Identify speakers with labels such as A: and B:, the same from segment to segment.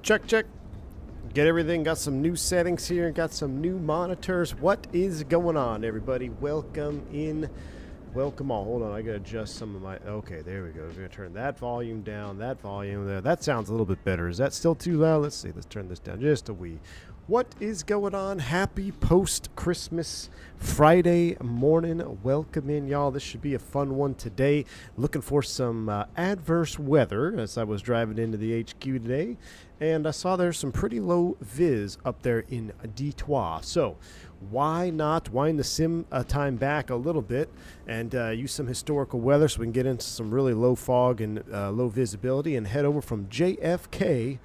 A: Check, check. Get everything. Got some new settings here. Got some new monitors. What is going on, everybody? Welcome in. Welcome all. Hold on. I got to adjust some of my... Okay, there we go. We're going to turn that volume down. That volume there. That sounds a little bit better. Is that still too loud? Let's see. Let's turn this down just a wee. What is going on? Happy post-Christmas Friday morning. Welcome in, y'all. This should be a fun one today. Looking for some adverse weather as I was driving into the HQ today. And I saw there's some pretty low vis up there in Detroit. So why not wind the sim time back a little bit and use some historical weather so we can get into some really low fog and low visibility and head over from JFK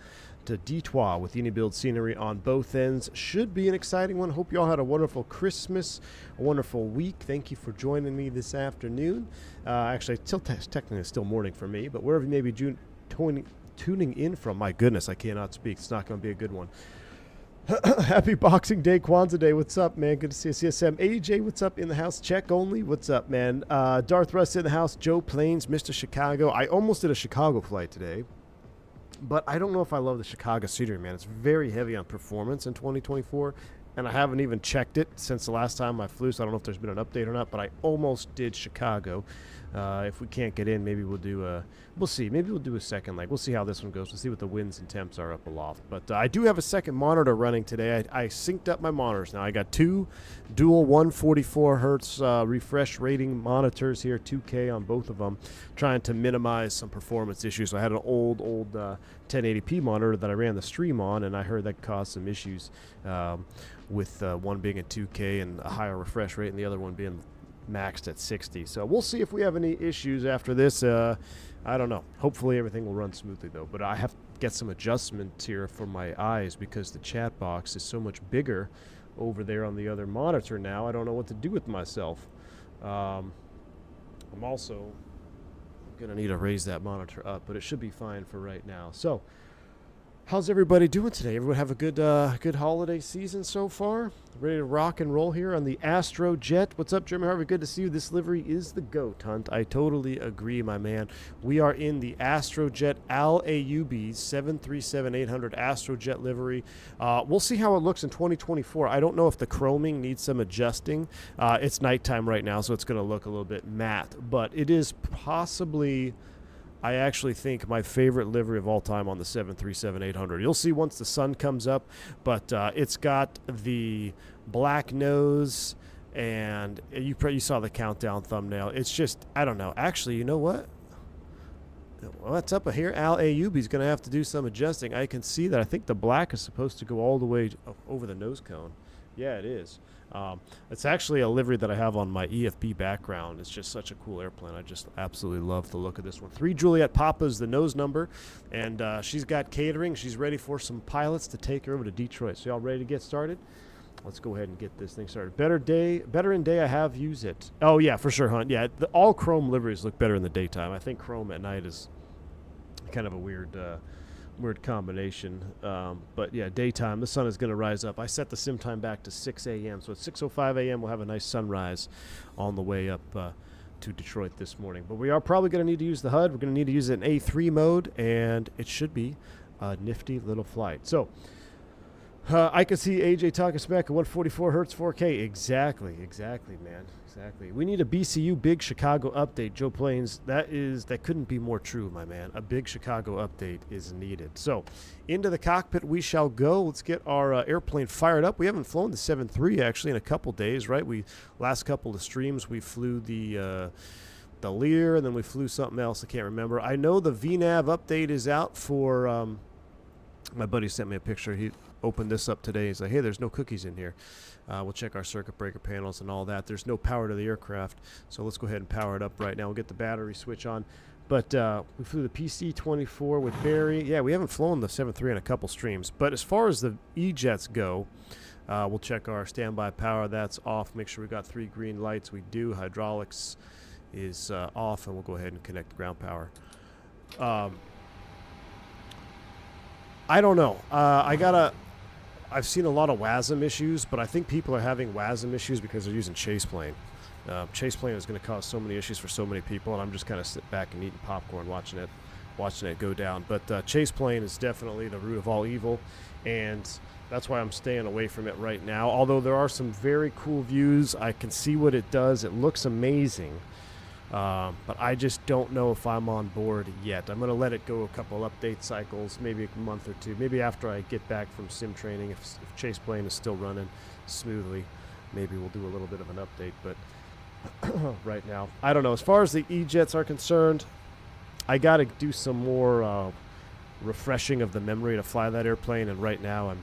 A: to Detroit with Unibuild scenery on both ends. Should be an exciting one. Hope you all had a wonderful Christmas, a wonderful week. Thank you for joining me this afternoon. Actually, technically it's still morning for me, but wherever you may be tuning in from, my goodness, I cannot speak. It's not going to be a good one. Happy Boxing Day, Kwanzaa Day. What's up, man? Good to see you. CSM. AJ, what's up in the house? Check only. What's up, man? Darth Russ in the house. Joe Plains, Mr. Chicago. I almost did a Chicago flight today. But I don't know if I love the Chicago scenery, man. It's very heavy on performance in 2024, and I haven't even checked it since the last time I flew, so I don't know if there's been an update or not, but I almost did Chicago. If we can't get in, maybe we'll do a... We'll see. Maybe we'll do a second leg. We'll see how this one goes. We'll see what the winds and temps are up aloft. But I do have a second monitor running today. I synced up my monitors now. I got two dual 144 hertz refresh rating monitors here, 2K on both of them, trying to minimize some performance issues. So I had an old 1080p monitor that I ran the stream on, and I heard that caused some issues with one being a 2K and a higher refresh rate and the other one being maxed at 60. So we'll see if we have any issues after this. I don't know. Hopefully everything will run smoothly though, but I have to get some adjustments here for my eyes because the chat box is so much bigger over there on the other monitor now. I don't know what to do with myself. I'm also gonna need to raise that monitor up, but it should be fine for right now. So how's everybody doing today? Everyone have a good holiday season so far? Ready to rock and roll here on the ASTROJET. What's up, Jeremy Harvey? Good to see you. This livery is the GOAT, Hunt. I totally agree, my man. We are in the ASTROJET ALAUB 737-800 ASTROJET livery. We'll see how it looks in 2024. I don't know if the chroming needs some adjusting. It's nighttime right now, so it's going to look a little bit matte, but it is possibly... I actually think my favorite livery of all time on the 737-800. You'll see once the sun comes up, but it's got the black nose, and you saw the countdown thumbnail. It's just, I don't know. Actually, you know what? What's up here? Al Ayubi's going to have to do some adjusting. I can see that. I think the black is supposed to go all the way over the nose cone. Yeah, it is. It's actually a livery that I have on my EFB background. It's just such a cool airplane. I just absolutely love the look of this one. 3 Juliet Papa is the nose number, and she's got catering. She's ready for some pilots to take her over to Detroit. So y'all ready to get started? Let's go ahead and get this thing started. Better in day, I have used it. Oh, yeah, for sure, Hunt. Yeah, all chrome liveries look better in the daytime. I think chrome at night is kind of a weird combination, but yeah, daytime, the sun is going to rise up. I set the sim time back to 6 a.m., so at 6:05 a.m. we'll have a nice sunrise on the way up to Detroit this morning. But we are probably going to need to use the HUD. We're going to need to use it in A3 mode, and it should be a nifty little flight. So I can see AJ talking smack at 144 hertz 4K. Exactly, man. Exactly. We need a BCU big Chicago update. Joe Plains, that couldn't be more true, my man. A big Chicago update is needed. So into the cockpit we shall go. Let's get our airplane fired up. We haven't flown the 7.3 actually in a couple days, right? Last couple of streams we flew the Lear, and then we flew something else. I can't remember. I know the VNAV update is out for my buddy sent me a picture. He opened this up today. He's like, hey, there's no cookies in here. We'll check our circuit breaker panels and all that. There's no power to the aircraft, so let's go ahead and power it up right now. We'll get the battery switch on. But we flew the PC-24 with Barry. Yeah, we haven't flown the 7.3 in a couple streams. But as far as the E-jets go, we'll check our standby power. That's off. Make sure we got 3 green lights. We do. Hydraulics is off, and we'll go ahead and connect the ground power. I don't know. I've seen a lot of WASM issues, but I think people are having WASM issues because they're using Chase plane. Chase plane is going to cause so many issues for so many people, and I'm just kind of sitting back and eating popcorn watching it. watching it go down. But chase plane is definitely the root of all evil, and that's why I'm staying away from it right now. Although there are some very cool views. I can see what it does. It looks amazing. But I just don't know if I'm on board yet. I'm going to let it go a couple update cycles, maybe a month or two. Maybe after I get back from sim training, if chase plane is still running smoothly, maybe we'll do a little bit of an update. But right now, I don't know. As far as the E-jets are concerned, I got to do some more refreshing of the memory to fly that airplane. And right now,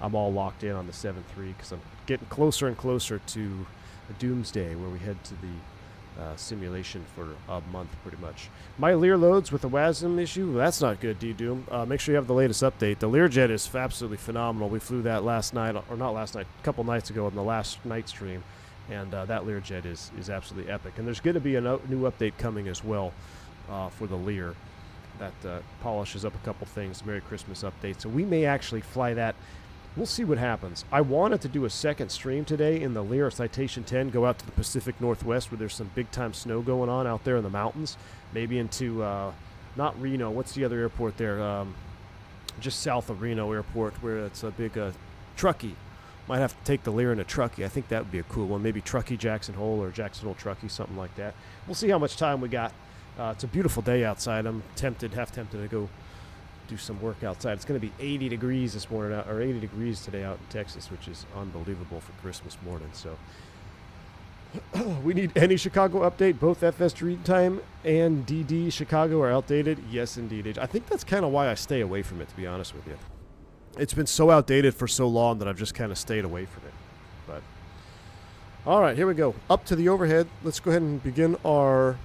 A: I'm all locked in on the 7.3 because I'm getting closer and closer to a doomsday where we head to the simulation for a month pretty much. My Lear loads with a WASM issue, that's not good, D-Doom. Make sure you have the latest update. The Learjet is absolutely phenomenal. We flew that last night, or not last night, a couple nights ago on the last night stream, and that Learjet is absolutely epic. And there's going to be a new update coming as well for the Lear that polishes up a couple things, Merry Christmas update. So we may actually fly that. We'll see what happens. I wanted to do a second stream today in the Lear Citation 10, go out to the Pacific Northwest where there's some big-time snow going on out there in the mountains. Maybe into, not Reno, what's the other airport there? Just south of Reno Airport where it's a big Truckee. Might have to take the Lear into Truckee. I think that would be a cool one. Maybe Truckee Jackson Hole or Jackson Hole Truckee, something like that. We'll see how much time we got. It's a beautiful day outside. I'm half tempted to go do some work outside. It's going to be 80 degrees this morning, or 80 degrees today out in Texas, which is unbelievable for Christmas morning. So we need any Chicago update. Both FS Dream Time and DD Chicago are outdated. Yes, indeed. I think that's kind of why I stay away from it, to be honest with you. It's been so outdated for so long that I've just kind of stayed away from it. But all right, here we go. Up to the overhead. Let's go ahead and begin our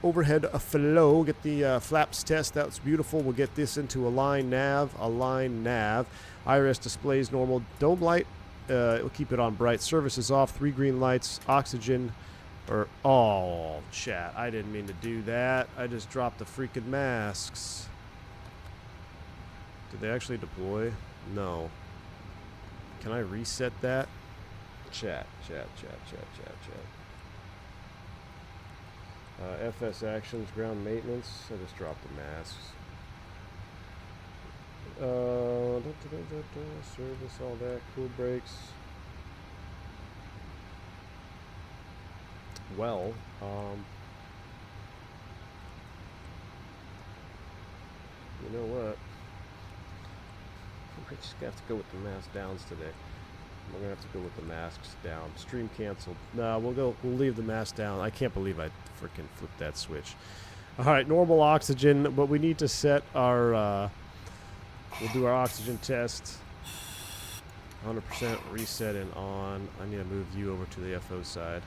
A: overhead flow. Get the flaps test. That's beautiful. We'll get this into align nav. IRS displays normal. Dome light, we'll keep it on bright. Services off. 3 green lights. Oxygen, oh, chat. I didn't mean to do that. I just dropped the freaking masks. Did they actually deploy? No. Can I reset that? Chat. FS actions, ground maintenance. I just dropped the masks. Service, all that. Cool breaks. Well, you know what? We just have to go with the mask downs today. We're gonna have to go with the masks down. Stream canceled. No, we'll leave the mask down. I can't believe I freaking flipped that switch. All right, normal oxygen, but we need to set our. We'll do our oxygen test. 100% reset and on. I need to move you over to the FO side.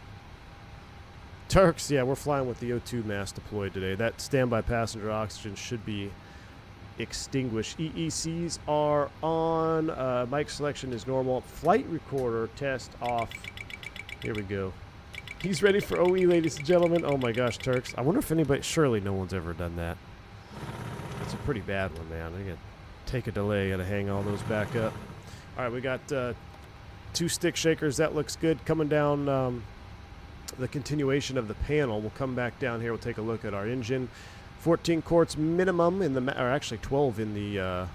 A: Turks, yeah, we're flying with the O2 mask deployed today. That standby passenger oxygen should be extinguished. EECs are on. Mic selection is normal. Flight recorder test off. Here we go. He's ready for OE, ladies and gentlemen. Oh my gosh, Turks. I wonder if anybody, surely no one's ever done that. It's a pretty bad one, man. I gotta take a delay, gotta hang all those back up. All right, we got 2 stick shakers. That looks good. Coming down the continuation of the panel. We'll come back down here. We'll take a look at our engine. 14 quarts minimum in the, or actually 12 in the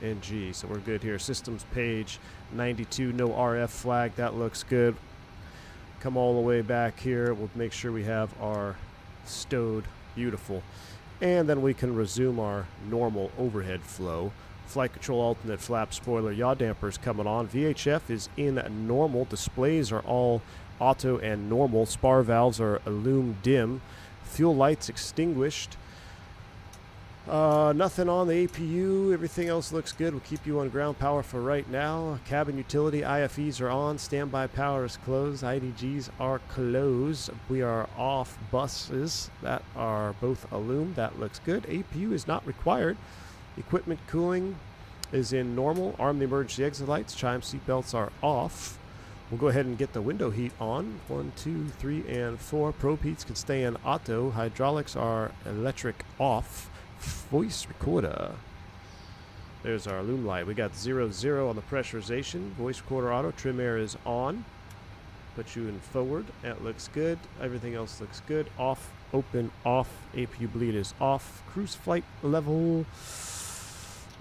A: NG, so we're good here. Systems page 92, no RF flag. That looks good. Come all the way back here. We'll make sure we have our stowed. Beautiful. And then we can resume our normal overhead flow. Flight control alternate flap spoiler yaw dampers coming on. VHF is in normal. Displays are all auto and normal. Spar valves are illume dim. Fuel lights extinguished. Nothing on the APU. Everything else looks good. We'll keep you on ground power for right now. Cabin utility IFEs are on. Standby power is closed. IDGs are closed. We are off buses that are both illumined. That looks good. APU is not required. Equipment cooling is in normal. Arm the emergency exit lights. Chime seatbelts are off. We'll go ahead and get the window heat on. 1, 2, 3, and 4. Probe heats can stay in auto. Hydraulics are electric off. Voice recorder. There's our loom light. We got 0, 0 on the pressurization. Voice recorder auto. Trim air is on. Put you in forward. That looks good. Everything else looks good. Off, open, off. APU bleed is off. Cruise flight level.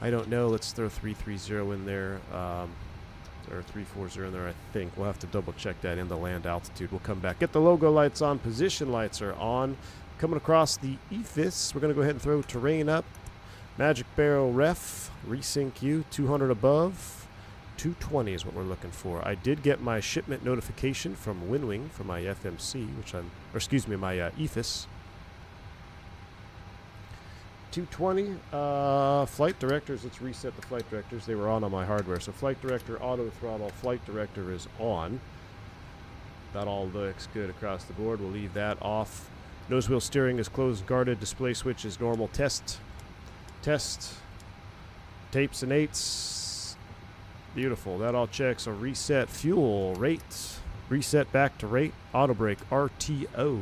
A: I don't know. Let's throw 330 in there. Or 340 in there, I think. We'll have to double check that in the land altitude. We'll come back. Get the logo lights on. Position lights are on. Coming across the ethos. We're going to go ahead and throw terrain up. Magic barrel ref. Resync you. 200 above. 220 is what we're looking for. I did get my shipment notification from Winwing for my FMC, my ethos. 220. Flight directors, let's reset the flight directors. They were on my hardware. So flight director, auto throttle, flight director is on. That all looks good across the board. We'll leave that off. Nose wheel steering is closed, guarded. Display switch is normal. Test. Tapes and 8s. Beautiful. That all checks. So reset fuel rate. Reset back to rate. Auto brake RTO.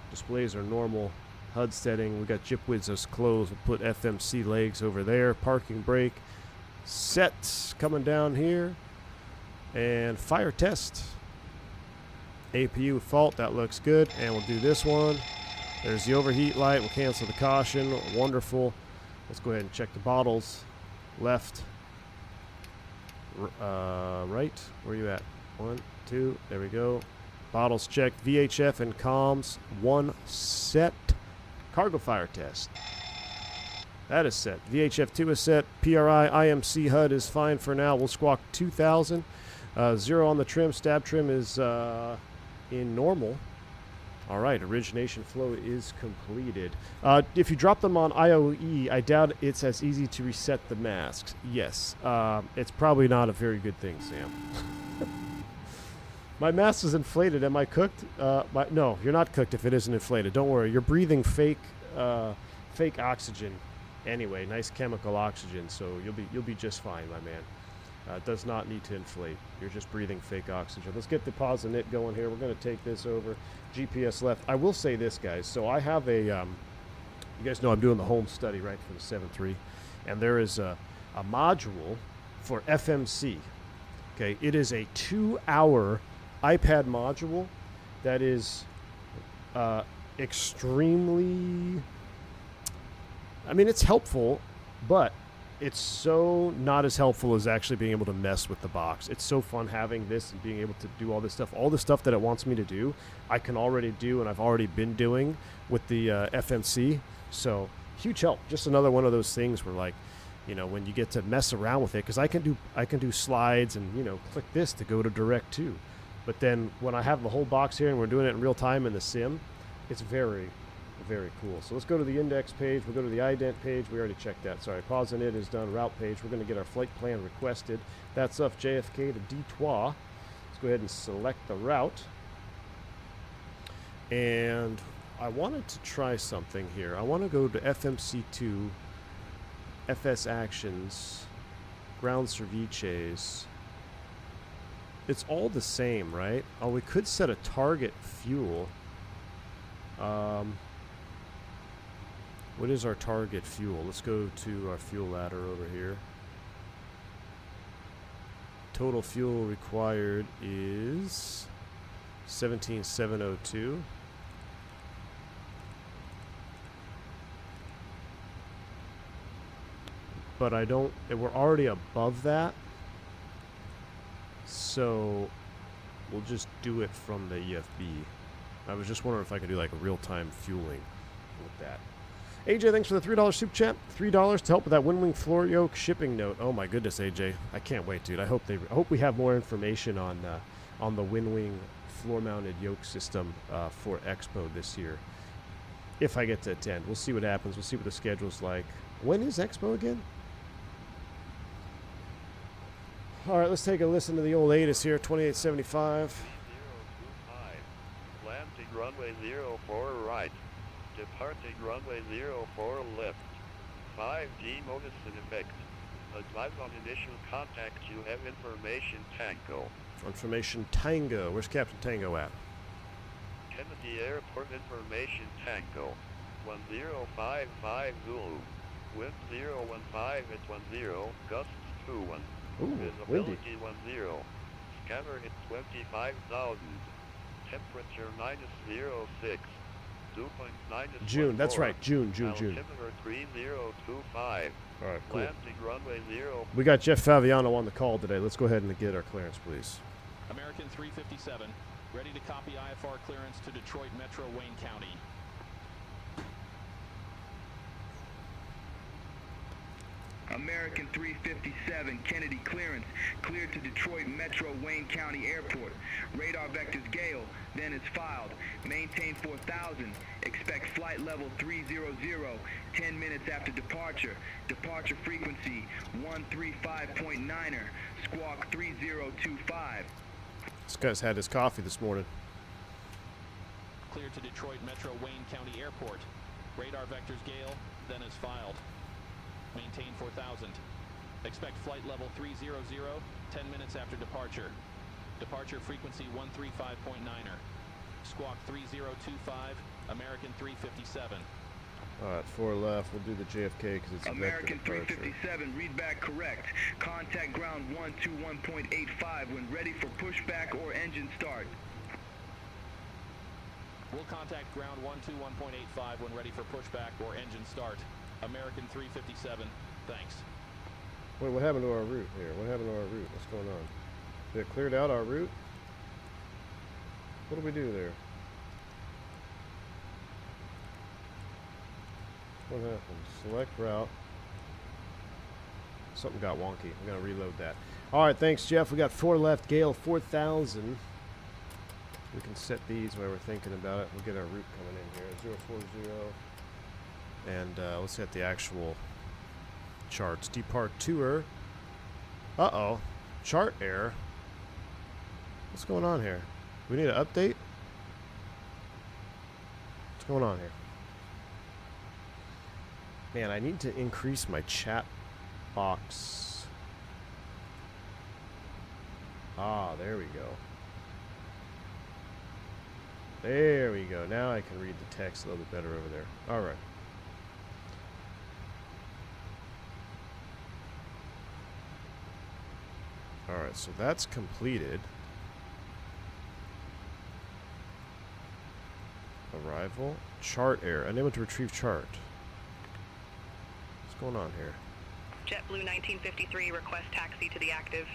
A: Displays are normal. HUD setting. We got jip widths closed. We'll put FMC legs over there. Parking brake. Set. Coming down here. And fire test. APU fault. That looks good. And we'll do this one. There's the overheat light. We'll cancel the caution. Wonderful. Let's go ahead and check the bottles. Left. Right. Where are you at? 1, 2. There we go. Bottles checked. VHF and comms. 1 set. Cargo fire test. That is set. VHF2 is set. PRI IMC HUD is fine for now. We'll squawk 2000. 0 on the trim. Stab trim is in normal. All right. Origination flow is completed. If you drop them on IOE, I doubt it's as easy to reset the masks. Yes. It's probably not a very good thing, Sam. My mask is inflated. Am I cooked? No, you're not cooked if it isn't inflated. Don't worry. You're breathing fake oxygen. Anyway, nice chemical oxygen, so you'll be just fine, my man. It does not need to inflate. You're just breathing fake oxygen. Let's get the pause and knit going here. We're going to take this over. GPS left. I will say this, guys. So I have a, you guys know I'm doing the home study, right, for the 7.3. And there is a module for FMC. Okay, it is a 2-hour iPad module that is extremely, I mean, it's helpful, but it's so not as helpful as actually being able to mess with the box. It's so fun having this and being able to do all this stuff. All the stuff that it wants me to do, I can already do, and I've already been doing with the FMC. So huge help. Just another one of those things where, like, you know, when you get to mess around with it, because I can do slides and, you know, click this to go to direct too. But then when I have the whole box here and we're doing it in real time in the sim, it's very, very cool. So let's go to the index page. We'll go to the ident page. We already checked that. Sorry. Pause and it is done. Route page. We're going to get our flight plan requested. That's off JFK to Detroit. Let's go ahead and select the route. And I wanted to try something here. I want to go to FMC2, FS Actions, Ground Ceviches. It's all the same, right? Oh, we could set a target fuel. What is our target fuel? Let's go to our fuel ladder over here. Total fuel required is 17,702. But I don't, we're already above that. So we'll just do it from the EFB. I was just wondering if I could do like a real-time fueling with that. AJ, thanks for the $3 soup chat. $3 to help with that Winwing floor yoke shipping note. Oh my goodness, AJ, I can't wait, dude. I hope we have more information on the Winwing floor-mounted yoke system for Expo this year. If I get to attend, we'll see what happens. We'll see what the schedule's like. When is Expo again? All right, let's take a listen to the old ATIS here, 2875.
B: 025. Landing runway 04 right. Departing runway 04 left. 5G modus in effect. Advise on initial contact. You have information Tango.
A: Information Tango. Where's Captain Tango at?
B: Kennedy Airport information Tango. 1055 Zulu. Wind 015 at 10. Gusts 21.
A: Ooh,
B: Visibility 10. Scanner hit 25,000. Temperature -06. Dew point -14.
A: June. That's right. June.
B: Altimeter 3025.
A: All right, cool.
B: Landing runway 0.
A: We got Jeff Faviano on the call today. Let's go ahead and get our clearance, please.
C: American 357, ready to copy IFR clearance to Detroit Metro Wayne County.
D: American 357, Kennedy clearance, cleared to Detroit Metro Wayne County Airport. Radar vectors Gale, then is filed. Maintain 4000, expect flight level 300, 10 minutes after departure. Departure frequency 135.9er, squawk 3025.
A: This guy's had his coffee this morning.
C: Cleared to Detroit Metro Wayne County Airport. Radar vectors Gale, then is filed. Maintain 4000. Expect flight level 300, 10 minutes after departure. Departure frequency 135.9er. Squawk 3025, American 357.
A: All right, 4 left. We'll do the JFK because it's
D: American
A: vector departure.
D: 357, read back correct. Contact ground 121.85 when ready for pushback or engine start.
C: We'll contact ground 121.85 when ready for pushback or engine start. American 357, thanks.
A: Wait, what happened to our route here? What happened to our route? What's going on? Did it cleared out our route? What do we do there? What happened? Select route. Something got wonky. I'm going to reload that. All right, thanks, Jeff. We got 4 left. Gale 4000. We can set these while we're thinking about it. We'll get our route coming in here. 040. And let's get the actual charts. Depart tour. Uh-oh. Chart error. What's going on here? We need an update? What's going on here? Man, I need to increase my chat box. Ah, there we go. There we go. Now I can read the text a little bit better over there. All right. Alright, so that's completed. Arrival. Chart error. Unable to retrieve chart. What's going on here?
E: JetBlue 1953, request taxi to the active.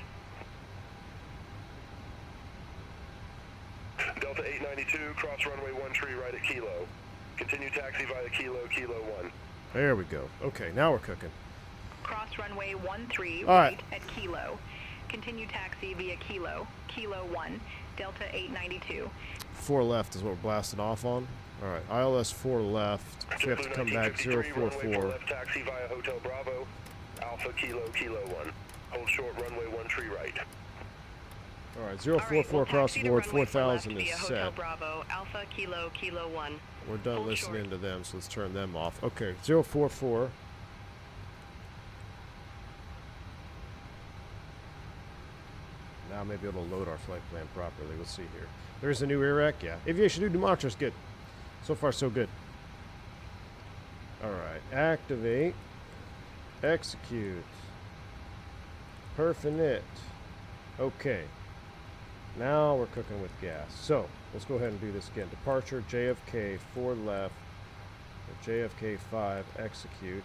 F: Delta 892, cross runway 13 right at Kilo. Continue taxi via Kilo 1.
A: There we go. Okay, now we're cooking.
E: Cross runway 13
A: All
E: right
A: right.
E: at Kilo. Continue taxi via Kilo 1, Delta 892.
A: 4 left is what we're blasting off on. Alright, ILS 4 left. We have to come back 044.
F: Left taxi via Hotel Bravo, Alpha Kilo 1. Hold short runway 13 right.
A: Alright, 044 across the board. 4000 is
E: Hotel
A: set.
E: Bravo, Alpha Kilo 1.
A: We're done
E: Hold
A: listening
E: short.
A: to them, so let's turn them off. Okay, 044. Now I may be able to load our flight plan properly. Let's see here. There's a new AirRec, yeah. Aviation new demonstrators, good. So far, so good. Alright, activate. Execute. Perfinit. Okay. Now we're cooking with gas. So, let's go ahead and do this again. Departure, JFK, 4 left. JFK 5, execute.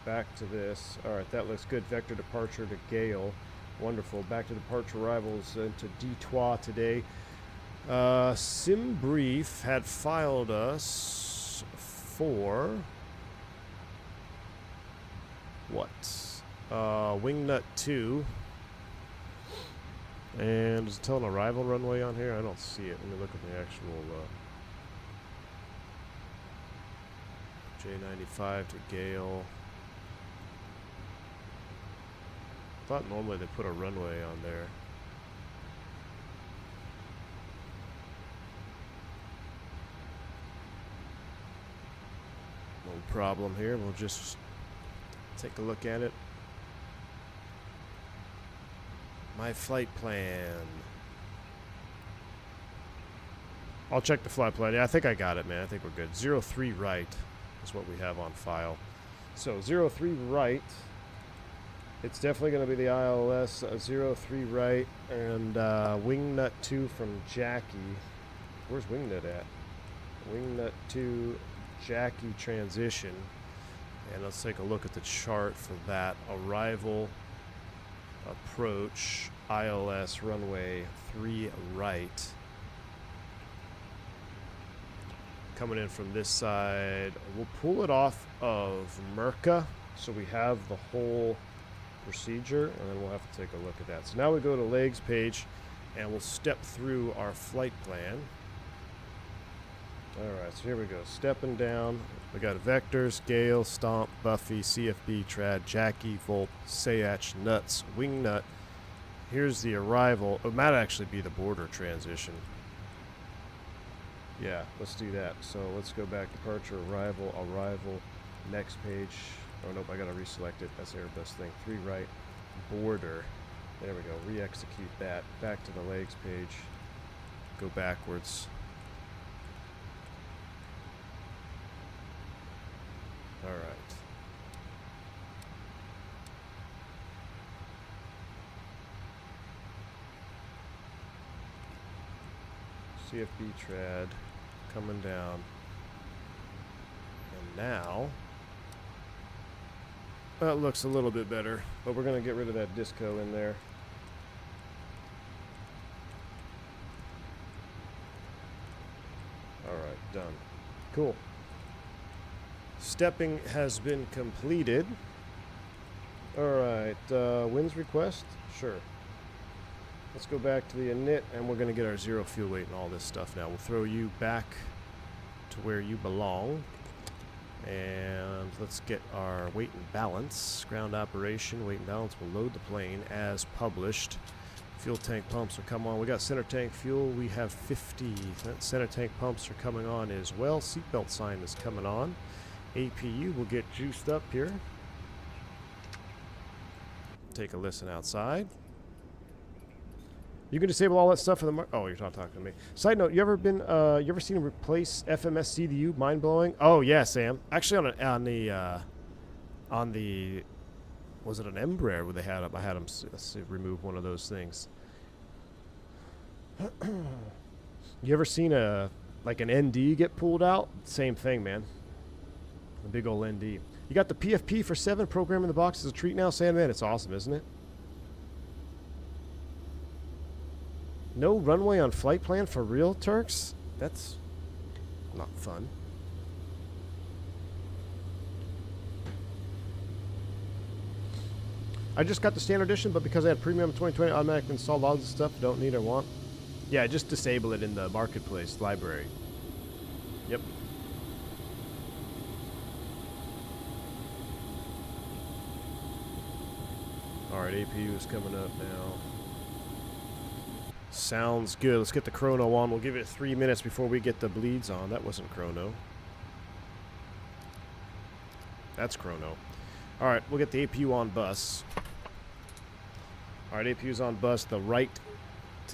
A: Back to this. Alright, that looks good. Vector departure to Gale. Wonderful. Back to departure arrivals into Detroit today. SimBrief had filed us for what? Wingnut 2. And is it telling arrival runway on here? I don't see it. Let me look at the actual J95 to Gale. I thought normally they put a runway on there. No problem here. We'll just take a look at it. My flight plan. I'll check the flight plan. Yeah, I think I got it, man. I think we're good. 03 right is what we have on file. So 03 right. It's definitely going to be the ILS 03 right and wingnut 2 from Jackie. Where's wingnut at? Wingnut 2 Jackie transition. And let's take a look at the chart for that. Arrival, approach, ILS runway 3 right. Coming in from this side. We'll pull it off of Merca so we have the whole procedure, and then we'll have to take a look at that. So now we go to legs page and we'll step through our flight plan. Alright, so here we go. Stepping down. We got vectors, Gale, Stomp, Buffy, CFB, Trad, Jackie, Volt, Sayach, Nuts, Wingnut. Here's the arrival. It might actually be the border transition. Yeah, let's do that. So let's go back. Departure, arrival, next page. Oh, nope, I gotta reselect it. That's Airbus thing. 3 right, border. There we go. Re-execute that. Back to the legs page. Go backwards. Alright. CFB trad coming down. And now that looks a little bit better, but we're going to get rid of that disco in there. Alright, done. Cool. Stepping has been completed. Alright, winds request? Sure. Let's go back to the init, and we're going to get our zero fuel weight and all this stuff now. We'll throw you back to where you belong. And let's get our weight and balance. Ground operation, weight and balance. We'll load the plane as published. Fuel tank pumps will come on. We got center tank fuel. We have 50. Center tank pumps are coming on as well. Seatbelt sign is coming on. APU will get juiced up here. Take a listen outside. You can disable all that stuff for the oh, you're not talking to me. Side note, you ever seen him replace FMS CDU? Mind blowing. Oh yeah, Sam. Actually, on the was it an Embraer where they had him? I had him remove one of those things. You ever seen like an ND get pulled out? Same thing, man. A big old ND. You got the PFP for 7 program in the box as a treat now, Sandman. It's awesome, isn't it? No runway on flight plan for real, Turks? That's not fun. I just got the standard edition, but because I had premium 2020, automatically installed all this stuff don't need or want. Yeah, just disable it in the marketplace library. Yep. Alright, APU is coming up now. Sounds good. Let's get the chrono on. We'll give it 3 minutes before we get the bleeds on. That wasn't chrono. That's chrono. Alright, we'll get the APU on bus. Alright, APU's on bus. The right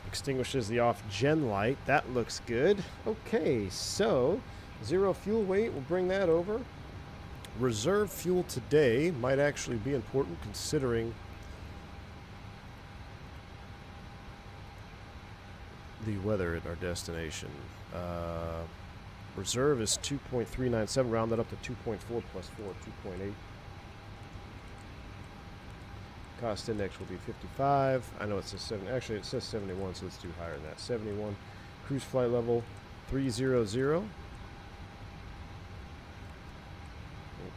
A: extinguishes the off-gen light. That looks good. Okay, so zero fuel weight. We'll bring that over. Reserve fuel today might actually be important considering the weather at our destination. Reserve is 2.397. Round that up to 2.4 plus 4, 2.8. Cost index will be 55. I know it says 7. Actually, it says 71, so let's do higher than that. 71. Cruise flight level 300.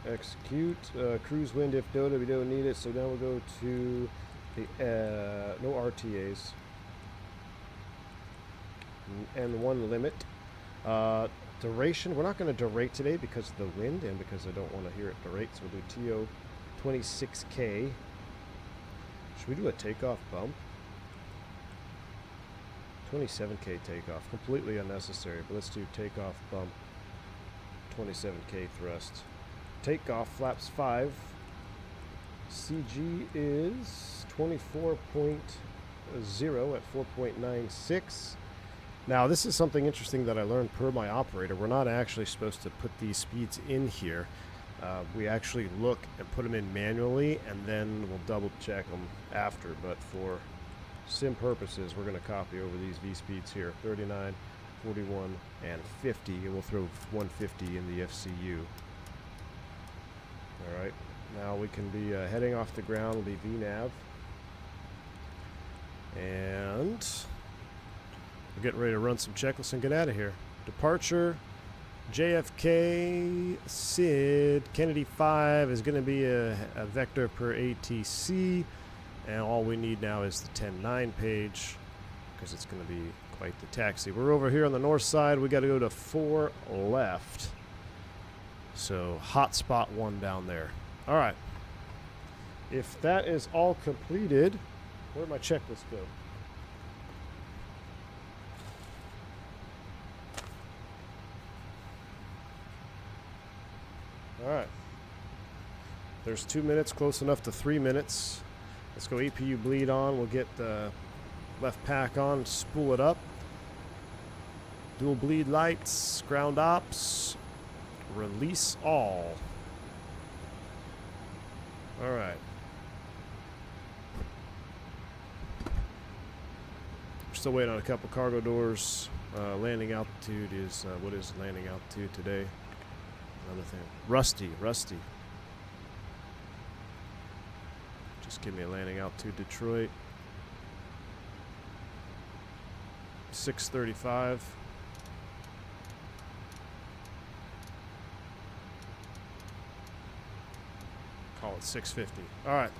A: Execute. Cruise wind if DOTA. We don't need it, so now we'll go to the no RTAs. N1 limit. Duration, we're not going to durate today because of the wind and because I don't want to hear it durate, so we'll do TO 26K. Should we do a takeoff bump? 27K takeoff, completely unnecessary, but let's do takeoff bump, 27K thrust. Takeoff flaps 5. CG is 24.0 at 4.96. Now, this is something interesting that I learned per my operator. We're not actually supposed to put these speeds in here. We actually look and put them in manually, and then we'll double check them after. But for sim purposes, we're going to copy over these V-speeds here, 39, 41, and 50, and we'll throw 150 in the FCU. All right, now we can be heading off the ground. We'll be VNAV. And we're getting ready to run some checklists and get out of here. Departure, JFK, SID, Kennedy 5 is going to be a vector per ATC. And all we need now is the 10-9 page, because it's going to be quite the taxi. We're over here on the north side. We got to go to 4 left. So hot spot 1 down there. All right. If that is all completed, where'd my checklist go? All right. There's 2 minutes, close enough to 3 minutes. Let's go APU bleed on. We'll get the left pack on, spool it up. Dual bleed lights, ground ops, release all. All right. We're still waiting on a couple cargo doors. Landing altitude is, what is landing altitude today? Another thing. Rusty. Just give me a landing altitude, Detroit. 635. Call it 650. All right.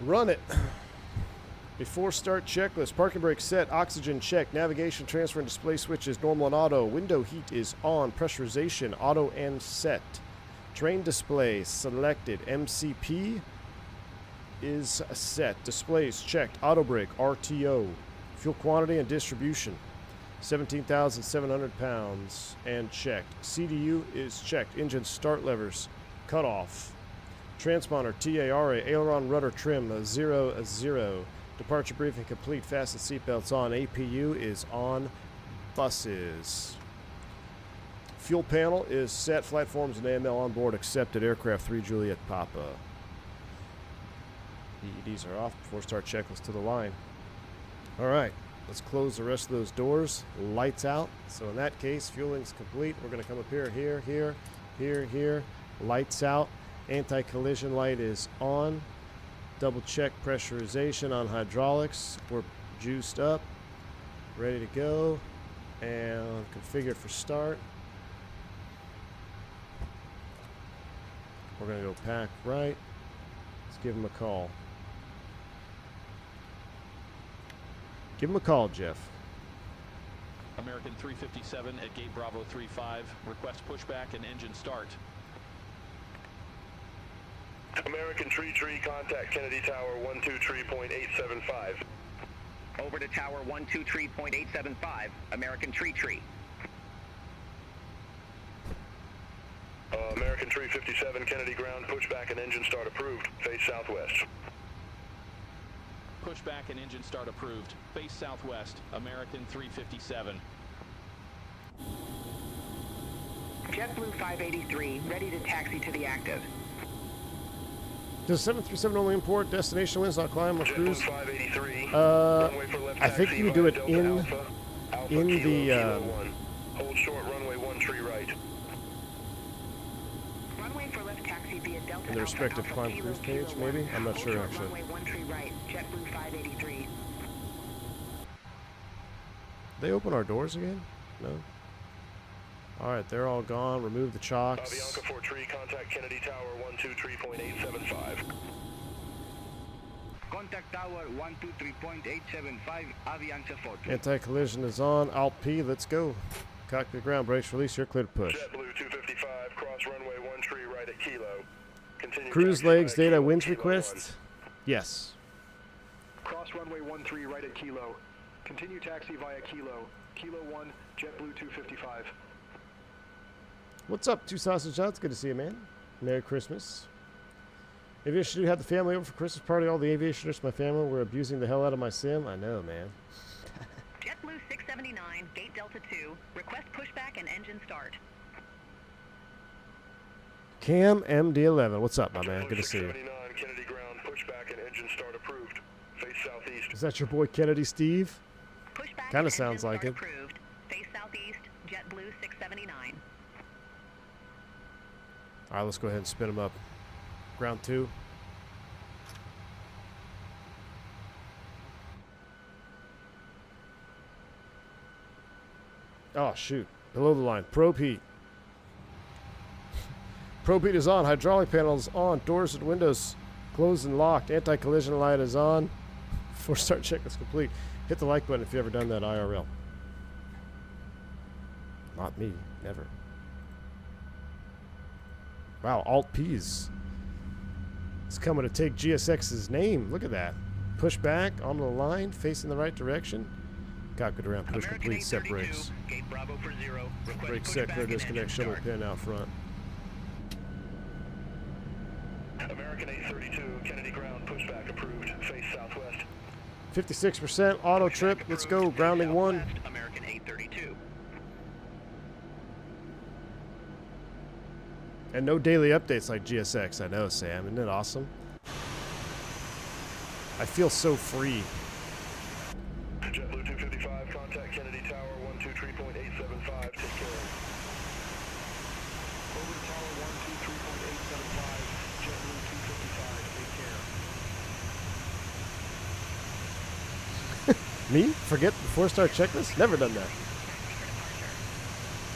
A: Run it. Before start checklist. Parking brake set. Oxygen check. Navigation transfer and display switches normal and auto. Window heat is on. Pressurization auto and set. Train display selected. MCP is set. Displays checked. Auto brake RTO. Fuel quantity and distribution 17,700 pounds and checked. CDU is checked. Engine start levers cut off. Transponder TARA aileron rudder trim 00. Departure briefing complete. Fasten seatbelts on. APU is on. Buses. Fuel panel is set. Flight forms and AML on board accepted. Aircraft 3 Juliet Papa. EEDs are off before start checklist to the line. All right, let's close the rest of those doors. Lights out. So in that case, fueling's complete. We're going to come up here. Lights out. Anti-collision light is on. Double check pressurization on hydraulics. We're juiced up. Ready to go. And configured for start. We're going to go pack right. Let's give him a call. Give him a call, Jeff.
C: American 357 at gate Bravo 35. Request pushback and engine start.
F: American Tree, contact Kennedy Tower 123.875.
G: Over to Tower 123.875, American Tree.
F: American 357, Kennedy ground, pushback and engine start approved. Face southwest.
C: Pushback and engine start approved. Face southwest, American 357.
E: JetBlue 583, ready to taxi to the active.
A: Does 737 only import destination winds, not climb or cruise?
F: 583. Runway for left
A: I think
F: taxi
A: you do it
F: Delta
A: in
F: Alpha, Alpha
A: in
F: Kilo,
A: the
F: Kilo 1. Hold short runway 13 right.
E: Runway for left taxi via Delta
A: in the respective
E: Alpha,
A: climb
E: Kilo,
A: cruise
E: Kilo
A: page,
E: 1.
A: maybe? I'm not
E: Hold
A: sure,
E: short
A: actually.
E: Runway 13 right, JetBlue 583.
A: They open our doors again? No. All right, they're all gone. Remove the chocks.
F: Avianca 43, contact Kennedy Tower 123.875.
D: Contact Tower 123.875, Avianca 43.
A: Anti-collision is on. Alt P, let's go. Cockpit ground brakes release. You're clear to push.
F: JetBlue 255, cross runway 13 right at Kilo. Continue
A: Cruise
F: taxi
A: legs
F: via
A: data
F: Kilo,
A: winds
F: Kilo
A: request? Yes.
H: Cross runway 13 right at Kilo. Continue taxi via Kilo. Kilo 1, JetBlue 255.
A: What's up, Two Sausage Nuts? Good to see you, man. Merry Christmas. Aviation Dude had the family over for Christmas party. All the aviationists in my family were abusing the hell out of my sim. I know, man.
E: JetBlue 679, gate Delta 2, request pushback and engine start.
A: Cam MD11. What's up, my man? Good to see you.
F: 679, Kennedy ground, pushback and engine start approved. Face southeast.
A: Is that your boy Kennedy Steve?
E: Pushback
A: Kinda
E: and
A: sounds
E: engine
A: like
E: start
A: it.
E: Approved. Face southeast, JetBlue 679.
A: All right, let's go ahead and spin them up. Ground 2. Oh, shoot. Below the line. Probe heat. Probe heat is on. Hydraulic panels on. Doors and windows closed and locked. Anti-collision light is on. Before start check is complete. Hit the like button if you've ever done that IRL. Not me. Never. Wow, Alt-P's. It's coming to take GSX's name. Look at that. Push back, onto the line, facing the right direction. Cockpit around, push complete, set brakes.
G: Gate Bravo for 0.
A: Brake set, clear disconnect, shuttle pin out front.
F: American 832, Kennedy ground, pushback approved. Face southwest.
A: 56% auto trip. Let's go. Grounding 1.
G: American 832.
A: And no daily updates like GSX. I know, Sam. Isn't it awesome? I feel so free.
F: JetBlue 255, contact Kennedy Tower 123.875. Take care.
H: Over to tower 123.875, JetBlue 255, take care.
A: Me? Forget the 4-star checklist? Never done that.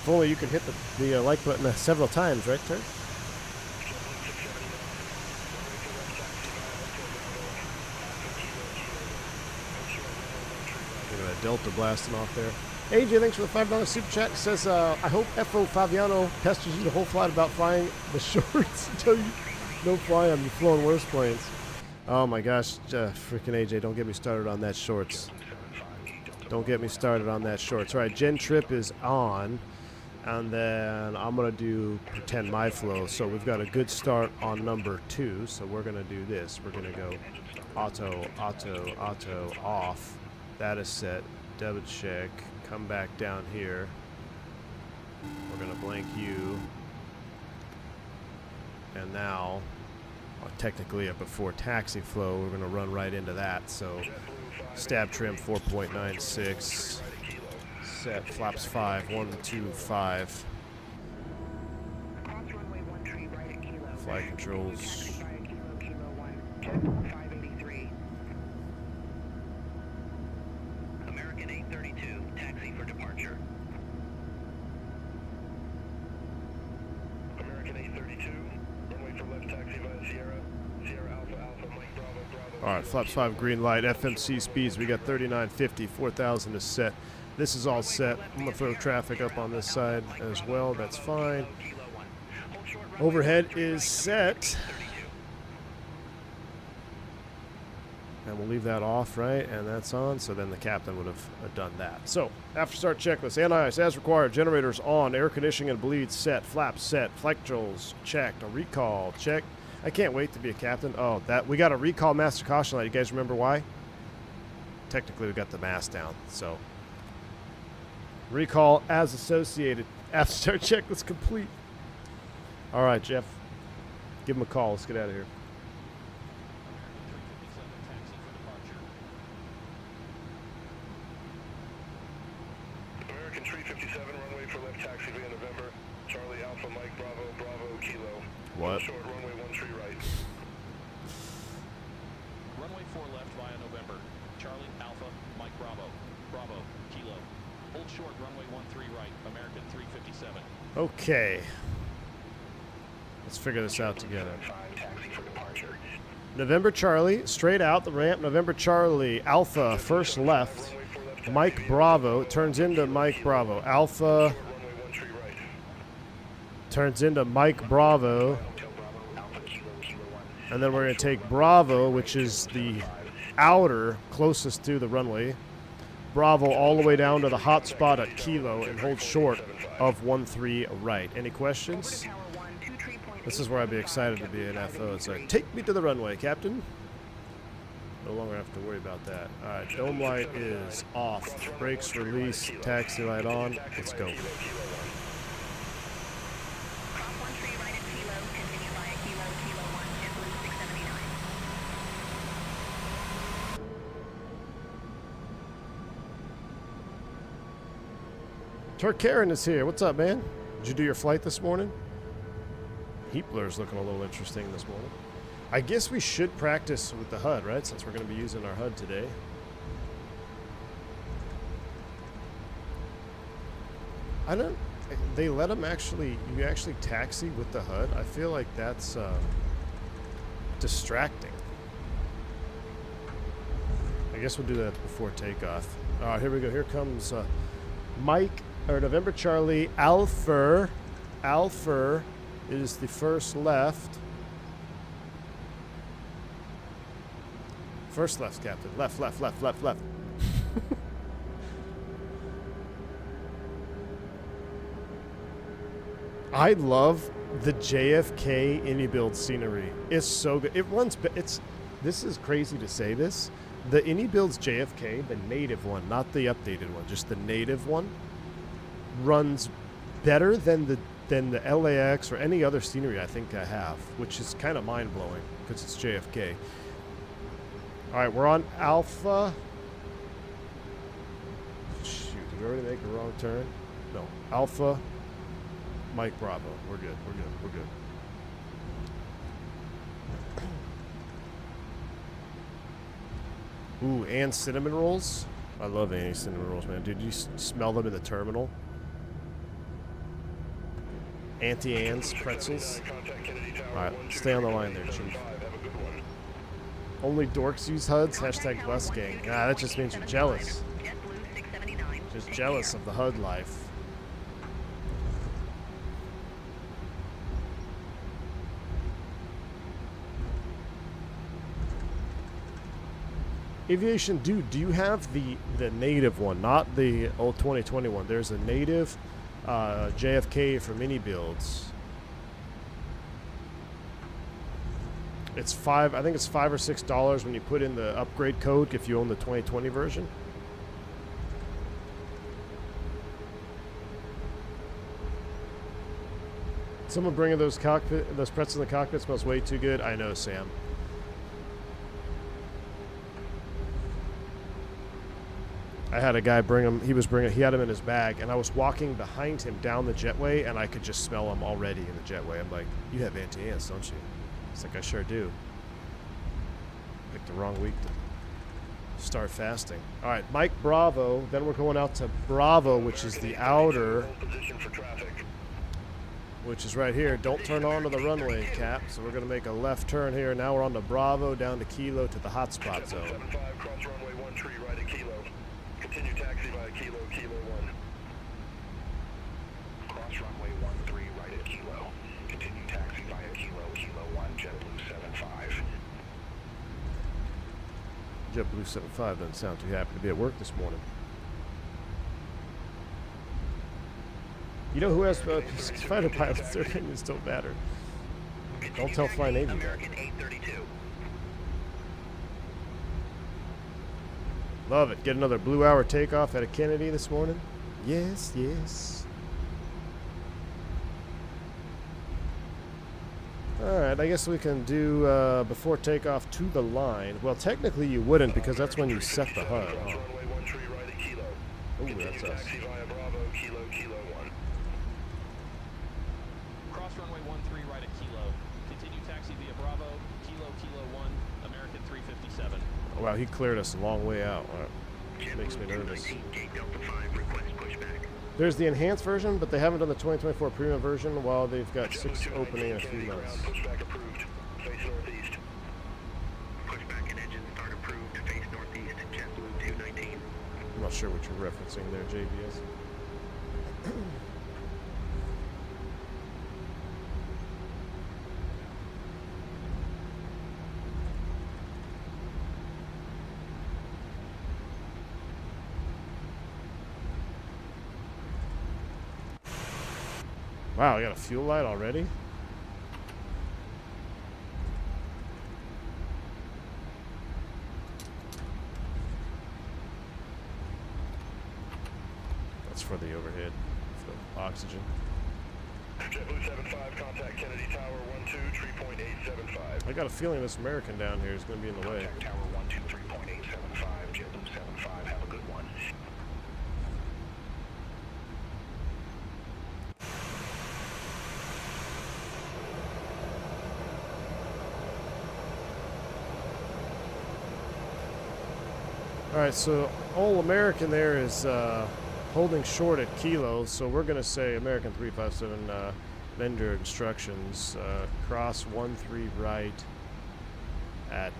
A: If only you could hit the like button several times, right, Turk? Look at that Delta blasting off there. AJ, thanks for the $5 super chat. It says, I hope FO Fabiano pesters you the whole flight about flying the shorts until you don't fly them. You've flown worse planes. Oh my gosh, freaking AJ, don't get me started on that shorts. Don't get me started on that shorts. All right, Gen Trip is on. And then I'm going to do pretend my flow. So we've got a good start on number 2. So we're going to do this. We're going to go auto, auto, auto, off. That is set. Double check. Come back down here. We're going to blank U. And now, technically a before taxi flow, we're going to run right into that. So stab trim 4.96. Set flaps 5, 1, 2, 5. Flight controls.
G: American 832, taxi for departure.
F: American 832, runway for left taxi via Sierra. Sierra Alpha Alpha, Mike Bravo Bravo.
A: All right, flaps 5, green light. FMC speeds, we got 3950, 4,000 is set. This is all set. I'm going to throw traffic up on this side as well. That's fine. Overhead is set. And we'll leave that off, right? And that's on. So then the captain would have done that. So, after start checklist. Anti-ice as required. Generators on. Air conditioning and bleed set. Flaps set. Flight controls checked. A recall check. I can't wait to be a captain. Oh, that we got a recall master caution light. You guys remember why? Technically, we got the mast down. So, recall as associated. After start checklist complete. All right, Jeff. Give him a call. Let's get out of here.
F: American 357, runway for left taxi via November. Charlie Alpha Mike Bravo Bravo Kilo.
A: What?
F: Short runway 13 right.
C: Runway 4 left via November. Charlie Alpha Mike Bravo. Bravo Kilo. Hold short runway 13 right. American 357.
A: Okay. Let's figure this out together.
F: Taxi for departure.
A: November Charlie, straight out the ramp. November Charlie, Alpha, first left. Mike Bravo, turns into Mike Bravo. Alpha turns into Mike Bravo. And then we're going to take Bravo, which is the outer closest to the runway. Bravo all the way down to the hot spot at Kilo and hold short of 13 right. Any questions? This is where I'd be excited to be an FO. It's like, take me to the runway, Captain. No longer have to worry about that. All right, dome light is off. Brakes release, taxi light on. Let's go.
E: Cross 13 right at Kilo,
A: Turkaren is here. What's up, man? Did you do your flight this morning? Heat blur's looking a little interesting this morning. I guess we should practice with the HUD, right? Since we're going to be using our HUD today. I don't... They let them actually... You actually taxi with the HUD? I feel like that's distracting. I guess we'll do that before takeoff. Here we go. Here comes Mike, or November Charlie, Alpha. Alpha is the first left. First left, Captain. Left, left, left, left, left. I love the JFK Indy build scenery. It's so good. It runs. This is crazy to say this. The Indy builds JFK, the native one, not the updated one, just the native one, runs better than the LAX or any other scenery I think I have, which is kind of mind blowing because it's JFK. All right, we're on Alpha. Shoot, did we already make a wrong turn? No, Alpha. Mike Bravo. We're good. We're good. We're good. Ooh, and cinnamon rolls. I love any cinnamon rolls, man. Dude, you smell them in the terminal? Auntie Anne's pretzels. Alright, stay on the line there, Chief. Only dorks use HUDs? Hashtag bus gang. Nah, that just means you're jealous. Just jealous of the HUD life. Aviation Dude, do you have the native one, not the old 2021? There's a native JFK for mini builds. It's I think it's $5 or $6 when you put in the upgrade code if you own the 2020 version. Someone bringing those pretzels in the cockpit smells way too good. I know, Sam. I had a guy bring him. He had him in his bag, and I was walking behind him down the jetway, and I could just smell him already in the jetway. I'm like, "You have anti-ants, don't you?" It's like, "I sure do." Picked the wrong week to start fasting. All right, Mike Bravo. Then we're going out to Bravo, which is the outer, which is right here. Don't turn onto the runway, Cap. So we're gonna make a left turn here. Now we're on to Bravo, down to Kilo to the hotspot zone.
F: 75, cross runway 13 right at Kilo. Continue taxi via Kilo, Kilo 1.
H: Cross runway 13 right at Kilo. Continue taxi via Kilo, Kilo 1, JetBlue 75.
A: JetBlue 75 doesn't sound too happy to be at work this morning. You know who has fighter pilots? Their opinions don't matter. Don't tell Fly Navy that.
G: American 832.
A: Love it. Get another blue hour takeoff out of Kennedy this morning. Yes, yes. Alright, I guess we can do before takeoff to the line. Well, technically you wouldn't because that's when you set the HUD.
F: Cross runway 13 right at Kilo.
A: Ooh, that's us.
F: Taxi via Bravo, Kilo, Kilo 1.
C: Cross runway 13 right at Kilo. Continue taxi via Bravo, Kilo, Kilo 1, American 357.
A: Oh, wow, he cleared us a long way out. Makes me nervous. There's the enhanced version, but they haven't done the 2024 premium version while they've got 6 opening in a few months.
F: Pushback approved. Face northeast.
G: Pushback and engine start approved. Face northeast. JetBlue 219.
A: I'm not sure what you're referencing there, JBS. Wow, we got a fuel light already? That's for the overhead, for the oxygen.
F: JetBlue 75, contact Kennedy Tower 12, tree point 875.
A: I got a feeling this American down here is going to be in the way.
H: Contact Tower 123.875, JetBlue 75, have a good one.
A: All right, so All American there is holding short at Kilo, so we're going to say American 357 vendor instructions, cross 13 right at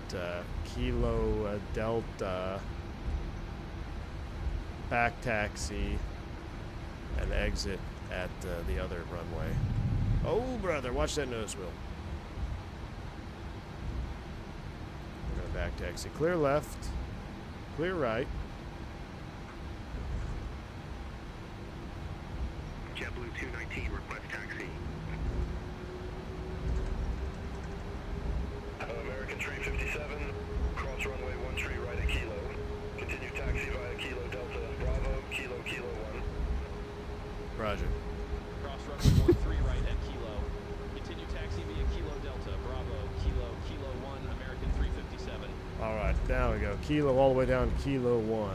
A: Kilo Delta, back taxi, and exit at the other runway. Oh, brother, watch that nose wheel. We're going to back taxi. Clear left, clear right.
G: JetBlue 219, request taxi.
F: American 357, cross runway 13 right at Kilo. Continue taxi via Kilo Delta, Bravo, Kilo, Kilo 1.
A: Roger.
C: Cross runway 13 right at Kilo. Continue taxi via Kilo Delta, Bravo, Kilo, Kilo 1, American 357.
A: All right, now we go. Kilo all the way down to Kilo 1.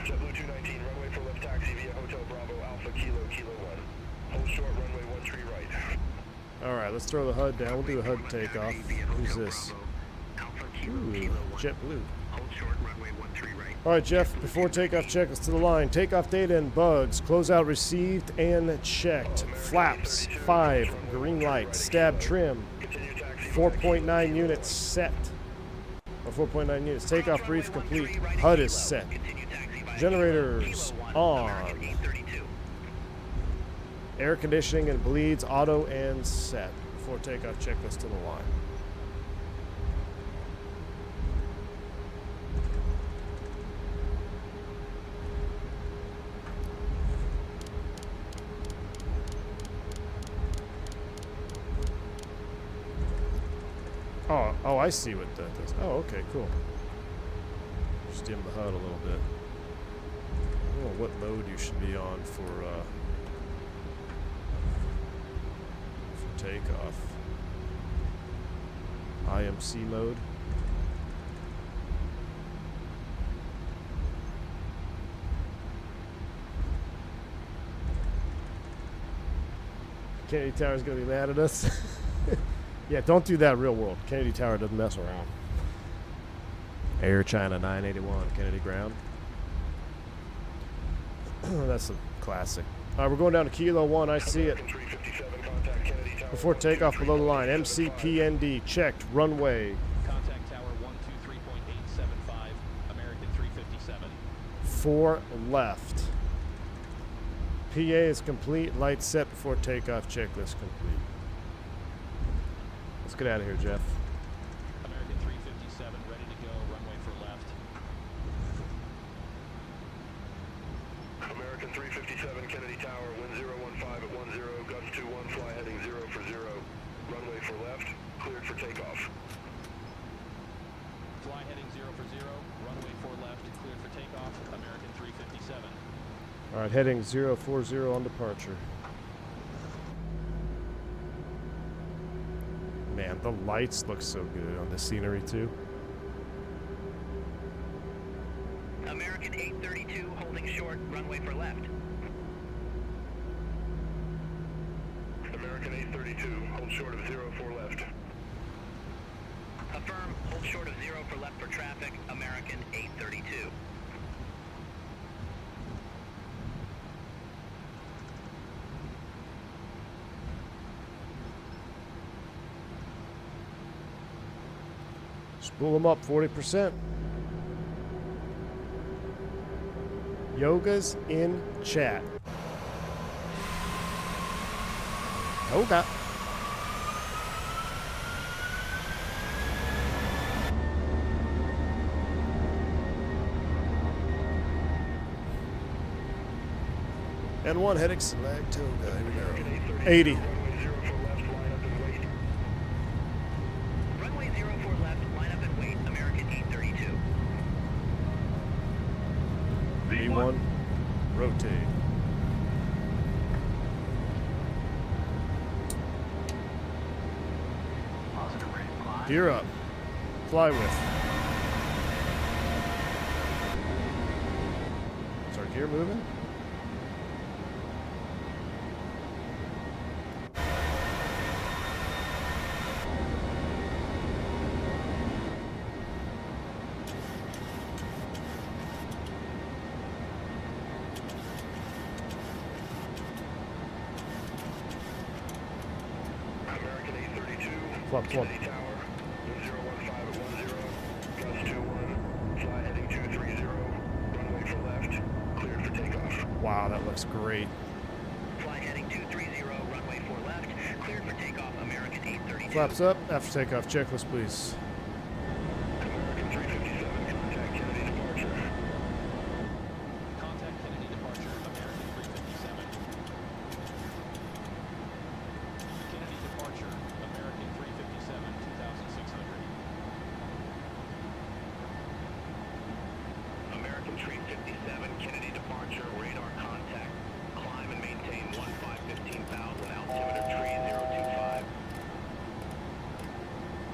F: JetBlue 219, runway for left taxi via Hotel Bravo, Alpha, Kilo, Kilo 1. Hold short, runway 13 right.
A: All right, let's throw the HUD down. We'll do a HUD takeoff. Who's this? Ooh, JetBlue.
G: Hold short, runway 13 right.
A: All right, Jeff, before takeoff, checklist to the line. Takeoff data and bugs. Closeout received and checked. Flaps, 5. Green light. Stab trim. 4.9 units set. Or 4.9 units. Takeoff brief complete. HUD is set. Generators on. Air conditioning and bleeds auto and set. Before takeoff, checklist to the line. Oh, I see what that does. Oh, okay, cool. Just dim the HUD a little bit. I don't know what mode you should be on for takeoff. IMC mode. Kennedy Tower's gonna be mad at us. Yeah, don't do that real world. Kennedy Tower doesn't mess around. Air China 981, Kennedy ground. That's a classic. All right, we're going down to Kilo 1. I see it. Before takeoff, below the line. MCPND checked. Runway.
C: Contact tower 123.875, American 357.
A: 4 left. PA is complete. Lights set before takeoff. Checklist complete. Let's get out of here, Jeff.
C: American 357 ready to go, runway for left.
F: American 357, Kennedy Tower, wind 015 at 10, gusts 21, fly heading 0 for 0. Runway for left, cleared for takeoff.
C: Fly heading 0 for 0, runway for left, cleared for takeoff, American 357.
A: All right, heading 040 on departure. Man, the lights look so good on the scenery too.
I: American 832 holding short, runway for left.
F: American 832, hold short of 04 left.
I: Affirm, hold short of 0 for left for traffic, American 832.
A: Spool them up 40%. Yoga's in chat. Toga. N1 heading select Toga. Here we go. 80.
I: Runway 04 left, line up and wait, American 832.
A: V1, rotate. Gear up. Fly with. Is our gear moving? Flaps 1.
F: Kennedy Tower, 1015 at 10, gust 21, fly heading 230, runway for left, cleared for takeoff.
A: Wow, that looks great.
I: Fly heading 230, runway 4 left, cleared for takeoff, American 832.
A: Flaps up. After takeoff checklist, please.
F: American 357, contact Kennedy departure.
C: Contact Kennedy departure, American 357. Kennedy departure, American 357, 2600.
G: American 357, Kennedy departure, radar contact. Climb and maintain 15,000, altimeter tree 025.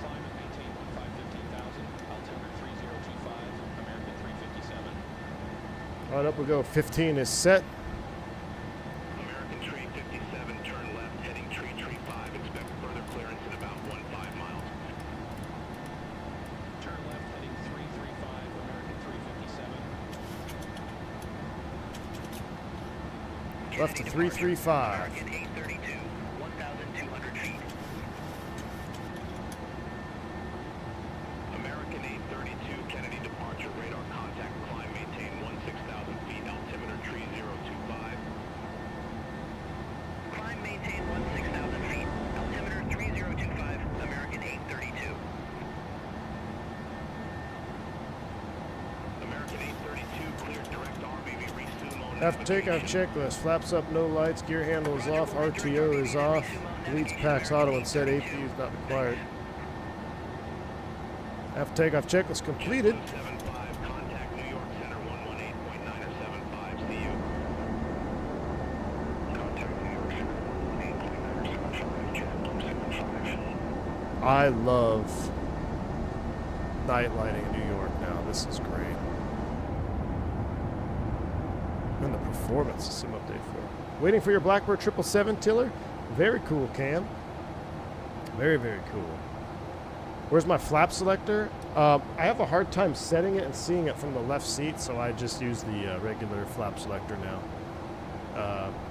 C: Climb and maintain 15,000, altimeter 3025, American 357.
A: All right, up we go. 15 is set.
G: American tree 57, turn left, heading tree 5. Expect further clearance in about 15 miles.
C: Turn left heading 335, American 357.
A: Left to 335.
I: American 832, 1,200 feet.
G: American 832, Kennedy departure, radar contact, climb, maintain 16,000 feet, altimeter tree 025.
I: Climb, maintain 16,000 feet. Altimeter 3025, American 832.
G: American 832, cleared direct RBV, resume on
A: After takeoff checklist, flaps up, no lights, gear handle is off, RTO is off, deletes packs auto and set APU is not required. After takeoff checklist completed.
G: 75, contact New York Center 118.975, see you.
F: Contact New York Center, 118.975, jet 75.
A: I love night lighting in New York now. This is great. And the performance sim update for it. Waiting for your Blackbird 777 tiller. Very cool, Cam. Very, very cool. Where's my flap selector? I have a hard time setting it and seeing it from the left seat, so I just use the regular flap selector now.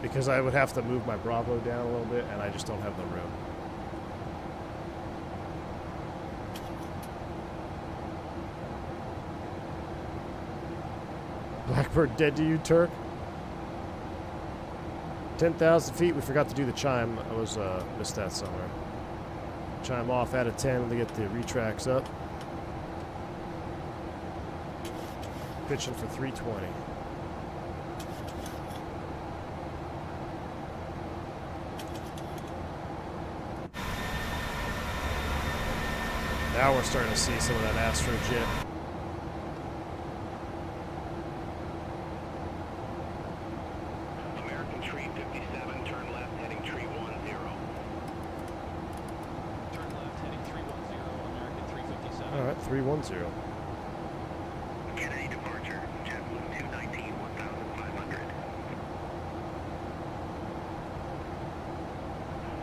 A: Because I would have to move my Bravo down a little bit, and I just don't have the room. Blackbird dead to you, Turk? 10,000 feet. We forgot to do the chime. I was missed that somewhere. Chime off out of 10 to get the retracts up. Pitching for 320. Now we're starting to see some of that ASTROJET.
G: American tree 57, turn left, heading tree 10.
C: Turn left heading 310, American 357.
A: All right, 310.
I: Kennedy departure, JetBlue 219, 1,500.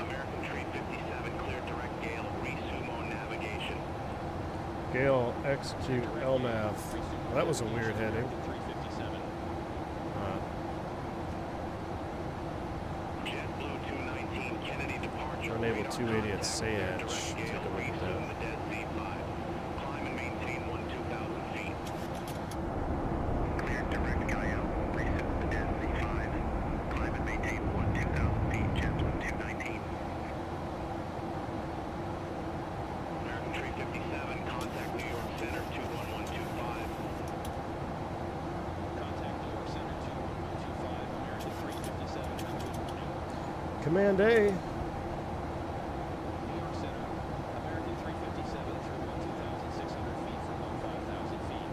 G: American tree 57, clear direct gale, resume on navigation.
A: Gale, execute LNAV. Well, that was a weird heading.
C: 357.
G: JetBlue 219, Kennedy departure.
A: Enable
G: radar
A: 280 at
G: contact,
A: Sayach.
G: direct
A: Take
G: gale,
A: a look at
G: resume
A: that.
G: the dead Z5. Climb and maintain 12,000 feet.
I: Cleared direct Gaia, resume the dead Z5. Climb and maintain 12,000 feet, JetBlue 219.
G: American tree 57, contact New York Center 21125.
C: Contact New York Center 21125, American 357. Good morning.
A: Command A.
C: New York Center, American 357 through 12,600 feet for 15,000 feet.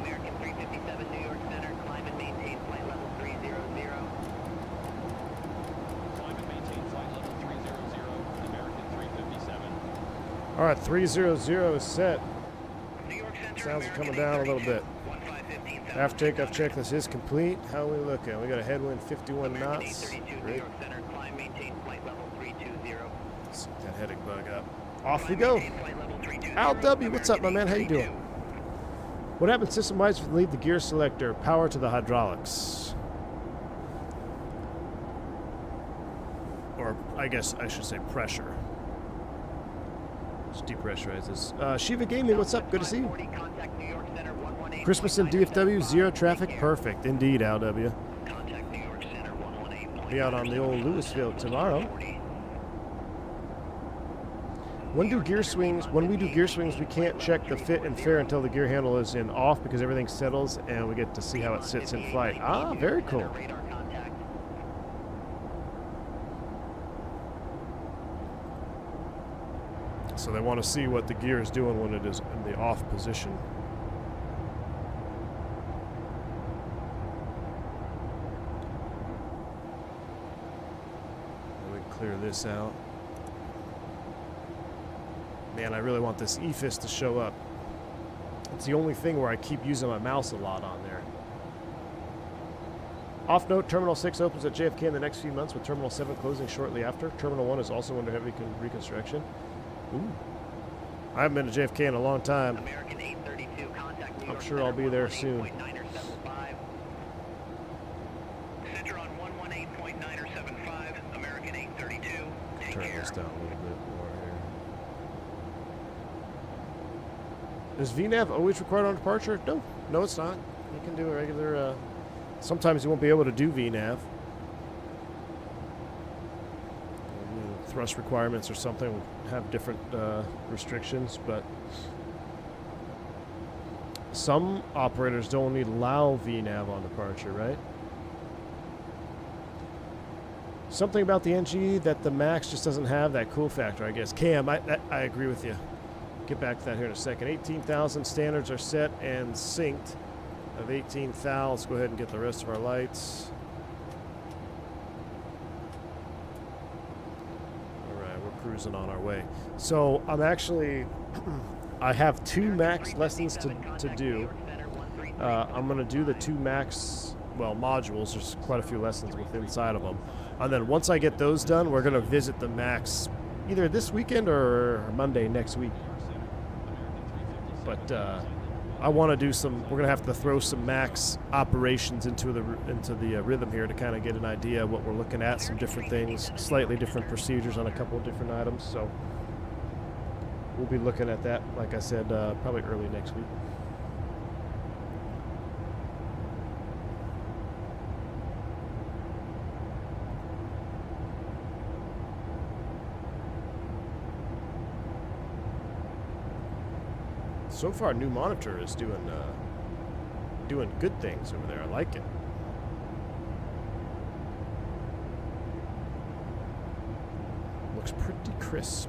I: American 357, New York Center, climb and maintain flight level 300.
C: Climb and maintain flight level 300, American 357.
A: All right, 300 is set.
I: New York Center,
A: Sounds are coming
I: American
A: down a little bit.
I: 15,000.
A: After takeoff checklist is complete. How are we looking? We got a headwind 51
I: American
A: knots.
I: 832, New
A: Great.
I: York Center, climb, maintain flight level 320.
A: Let's get that heading bug up. Off we
I: Climb,
A: go.
I: maintain flight level 320,
A: Al W, what's up, my man? How you doing?
I: 832.
A: What happens system-wise if we leave the gear selector? Power to the hydraulics. I guess I should say pressure. Just depressurize this. Shiva Gaming, what's up? Good to see you. Christmas in DFW, zero traffic, perfect. Indeed, LW. Be out on the old Louisville tomorrow. When we do gear swings, we can't check the fit and fare until the gear handle is in off because everything settles and we get to see how it sits in flight. Ah, very cool. So they want to see what the gear is doing when it is in the off position. And we can clear this out. Man, I really want this EFIS to show up. It's the only thing where I keep using my mouse a lot on there. Off note, Terminal 6 opens at JFK in the next few months with Terminal 7 closing shortly after. Terminal 1 is also under heavy reconstruction. Ooh. I haven't been to JFK in a long time.
G: American 832, contact New
A: I'm
G: York
A: sure I'll be there soon.
G: 118.975. Center on 118.975, American 832. Take
A: Turn
G: care.
A: this down a little bit more here. Is VNAV always required on departure? No. No, it's not. You can do a regular... sometimes you won't be able to do VNAV. Thrust requirements or something will have different restrictions, but some operators don't need allow VNAV on departure, right? Something about the NG that the MAX just doesn't have that cool factor, I guess. Cam, I agree with you. Get back to that here in a second. 18,000 standards are set and synced. Of 18,000, let's go ahead and get the rest of our lights. Cruising on our way. So I'm actually I have 2 max lessons to do. I'm going to do the 2 max modules. There's quite a few lessons within inside of them, and then once I get those done, we're going to visit the max either this weekend or Monday next week. But I want to do some. We're going to have to throw some max operations into the rhythm here to kind of get an idea of what we're looking at. Some different things, slightly different procedures on a couple of different items. So we'll be looking at that, like I said, probably early next week. So far, new monitor is doing good things over there. I like it. Looks pretty crisp.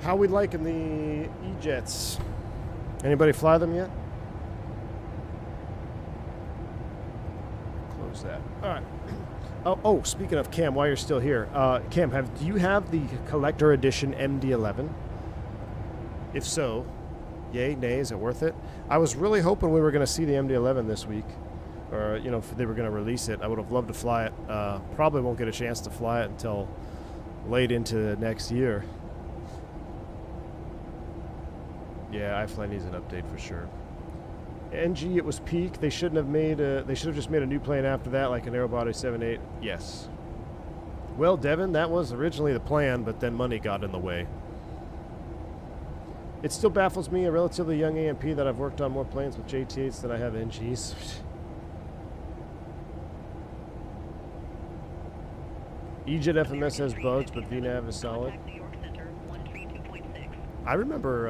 A: How we liking the E-Jets? Anybody fly them yet? Close that. All right. Oh, speaking of Cam, while you're still here, Cam, do you have the collector edition MD-11? If so, yay, nay, is it worth it? I was really hoping we were going to see the MD-11 this week, or if they were going to release it. I would have loved to fly it. Probably won't get a chance to fly it until late into next year. Yeah, iFly needs an update for sure. NG, it was peak. They shouldn't have made they should have just made a new plane after that, like an Aerobody 78. Yes. Well, Devin, that was originally the plan, but then money got in the way. It still baffles me, a relatively young AMP, that I've worked on more planes with JT8s than I have NGs. E-Jet FMS has bugs, but VNAV is solid. I remember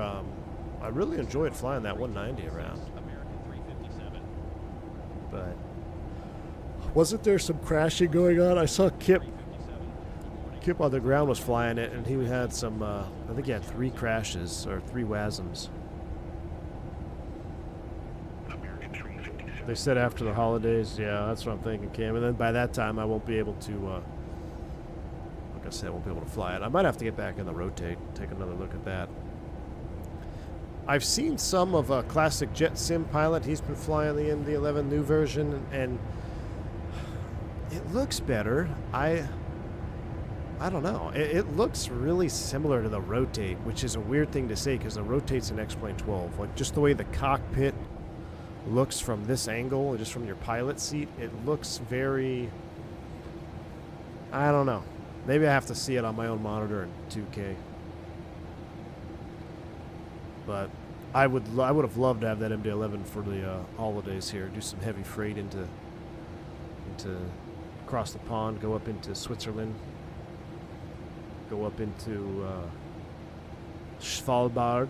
A: I really enjoyed flying that 190 around. But wasn't there some crashing going on? I saw Kip on the ground was flying it, and he had some, I think he had 3 crashes, or 3 WASMs. They said after the holidays, yeah, that's what I'm thinking, Cam. And then by that time, I won't be able to, like I said, I won't be able to fly it. I might have to get back in the rotate, take another look at that. I've seen some of a classic jet sim pilot. He's been flying the MD-11 new version, and it looks better. I don't know. It looks really similar to the Rotate, which is a weird thing to say because the Rotate's an X-Plane 12. Like just the way the cockpit looks from this angle, just from your pilot seat, it looks very, I don't know. Maybe I have to see it on my own monitor in 2K. But I would have loved to have that MD-11 for the holidays here. Do some heavy freight into across the pond, go up into Switzerland, go up into Svalbard.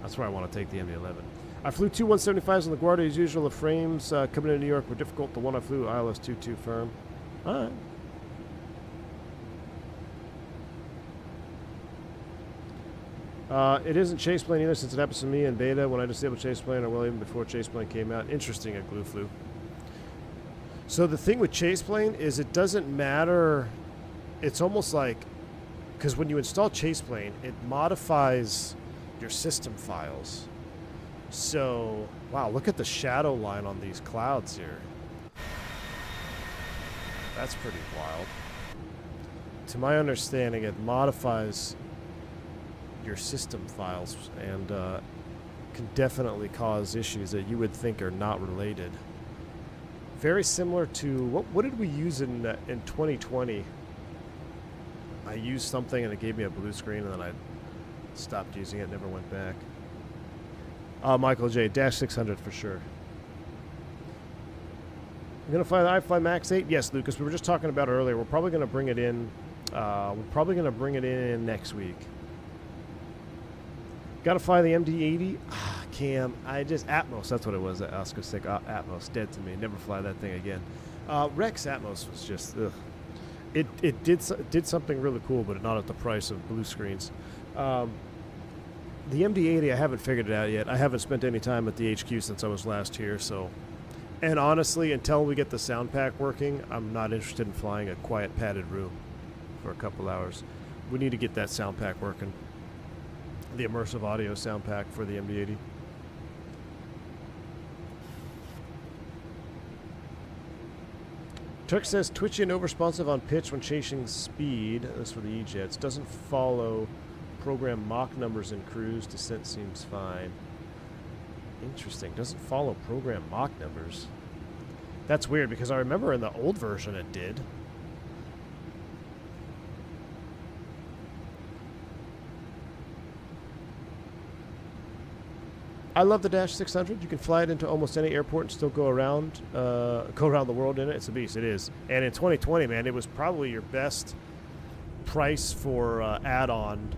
A: That's where I want to take the MD-11. I flew two 175s on LaGuardia as usual. The frames coming into New York were difficult. The one I flew, ILS 22 firm. All right. It isn't chase plane either, since it happens to me in beta when I disabled chase plane, or well, even before chase plane came out. Interesting at Glue Flu. So the thing with chase plane is it doesn't matter. It's almost like, because when you install chase plane, it modifies your system files. So, wow, look at the shadow line on these clouds here. That's pretty wild. To my understanding, it modifies your system files and can definitely cause issues that you would think are not related. Very similar to, what did we use in 2020? I used something and it gave me a blue screen, and then I stopped using it, never went back. Michael J, Dash 600 for sure. I'm gonna fly the iFly Max 8. Yes, Lucas. We were just talking about it earlier. We're probably gonna bring it in. Next week. Got to fly the MD-80. Cam, Atmos. That's what it was. Oscar Stick Atmos, dead to me. Never fly that thing again. Rex Atmos was just. Ugh. It did something really cool, but not at the price of blue screens. The MD-80, I haven't figured it out yet. I haven't spent any time at the HQ since I was last here, so. And honestly, until we get the sound pack working, I'm not interested in flying a quiet padded room for a couple hours. We need to get that sound pack working. The immersive audio sound pack for the MD-80. Turk says twitchy and overresponsive on pitch when chasing speed. That's for the E-jets. Doesn't follow program Mach numbers in cruise. Descent seems fine. Interesting. Doesn't follow program Mach numbers. That's weird because I remember in the old version it did. I love the Dash 600. You can fly it into almost any airport and still go around the world in it. It's a beast. It is. And in 2020, man, it was probably your best price for add-on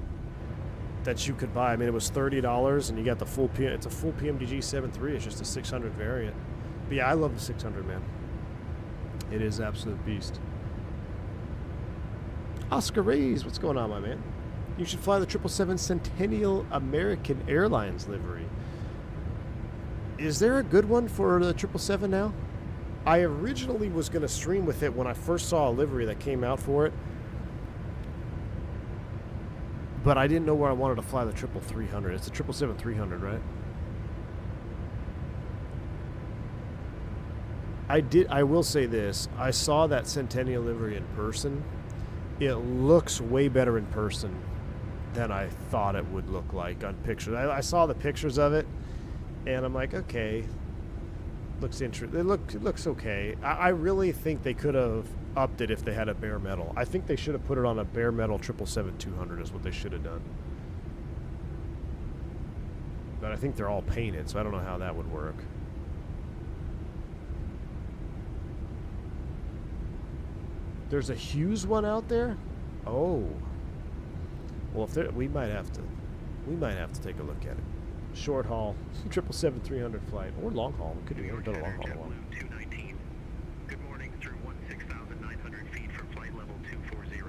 A: that you could buy. I mean, it was $30, and you got the full it's a full PMDG 7.3. It's just a 600 variant. But yeah, I love the 600, man. It is absolute beast. Oscar Reyes, what's going on, my man? You should fly the 777 Centennial American Airlines livery. Is there a good one for the 777 now? I originally was going to stream with it when I first saw a livery that came out for it. But I didn't know where I wanted to fly the 300. It's the 777-300, right? I will say this. I saw that Centennial livery in person. It looks way better in person than I thought it would look like on pictures. I saw the pictures of it, and I'm like, okay, looks interesting. It looks okay. I really think they could have upped it if they had a bare metal. I think they should have put it on a bare metal 777-200 is what they should have done. But I think they're all painted, so I don't know how that would work. There's a Hughes one out there? Oh. Well, if we might have to take a look at it. Short haul, 777-300 flight, or long haul. We could have done a long haul one.
I: 219. Good morning through 16,900 feet from flight level 240.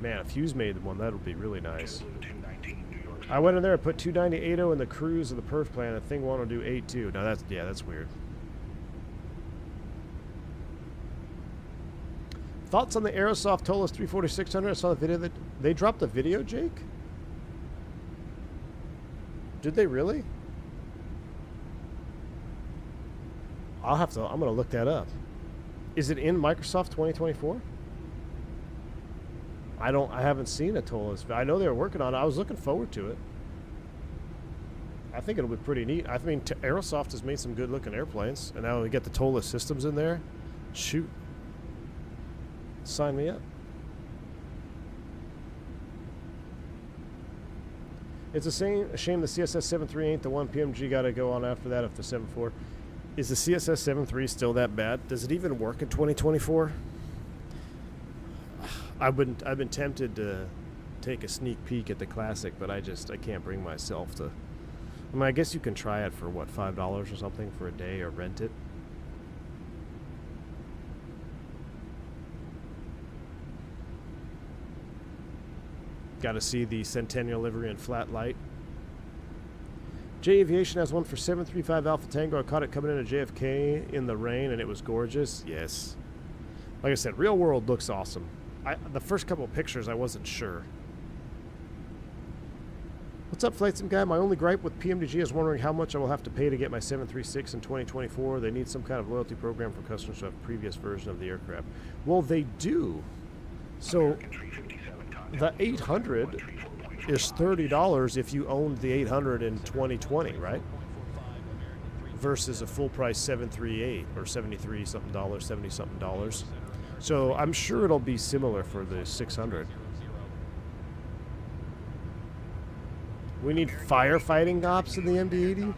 A: Man, if Hughes made one, that would be really nice. I went in there and put 290-80 in the cruise of the perf plan. The thing wanted to do 82. Now that's weird. Thoughts on the Aerosoft Tolas 340-600? I saw the video that they dropped the video, Jake. Did they really? I'm gonna look that up. Is it in Microsoft 2024? I haven't seen a Tolas. I know they were working on it. I was looking forward to it. I think it'll be pretty neat. I mean, Aerosoft has made some good-looking airplanes, and now we get the Toga systems in there. Shoot. Sign me up. It's a shame the CSS-73 ain't the one. PMG got to go on after that if the 74. Is the CSS-73 still that bad? Does it even work in 2024? I've been tempted to take a sneak peek at the Classic, but I can't bring myself to. I mean, I guess you can try it for what, $5 or something for a day, or rent it. Got to see the Centennial livery in flat light. J Aviation has one for 735 Alpha Tango. I caught it coming into JFK in the rain, and it was gorgeous. Yes. Like I said, real world looks awesome. The first couple of pictures, I wasn't sure. What's up, Flight Sim Guy? My only gripe with PMDG is wondering how much I will have to pay to get my 736 in 2024. They need some kind of loyalty program for customers who have a previous version of the aircraft. Well, they do. So the 800 is $30 if you owned the 800 in 2020, right? Versus a full price 738 or 73 something dollars, 70 something dollars. So I'm sure it'll be similar for the 600. We need firefighting ops in the MD-80?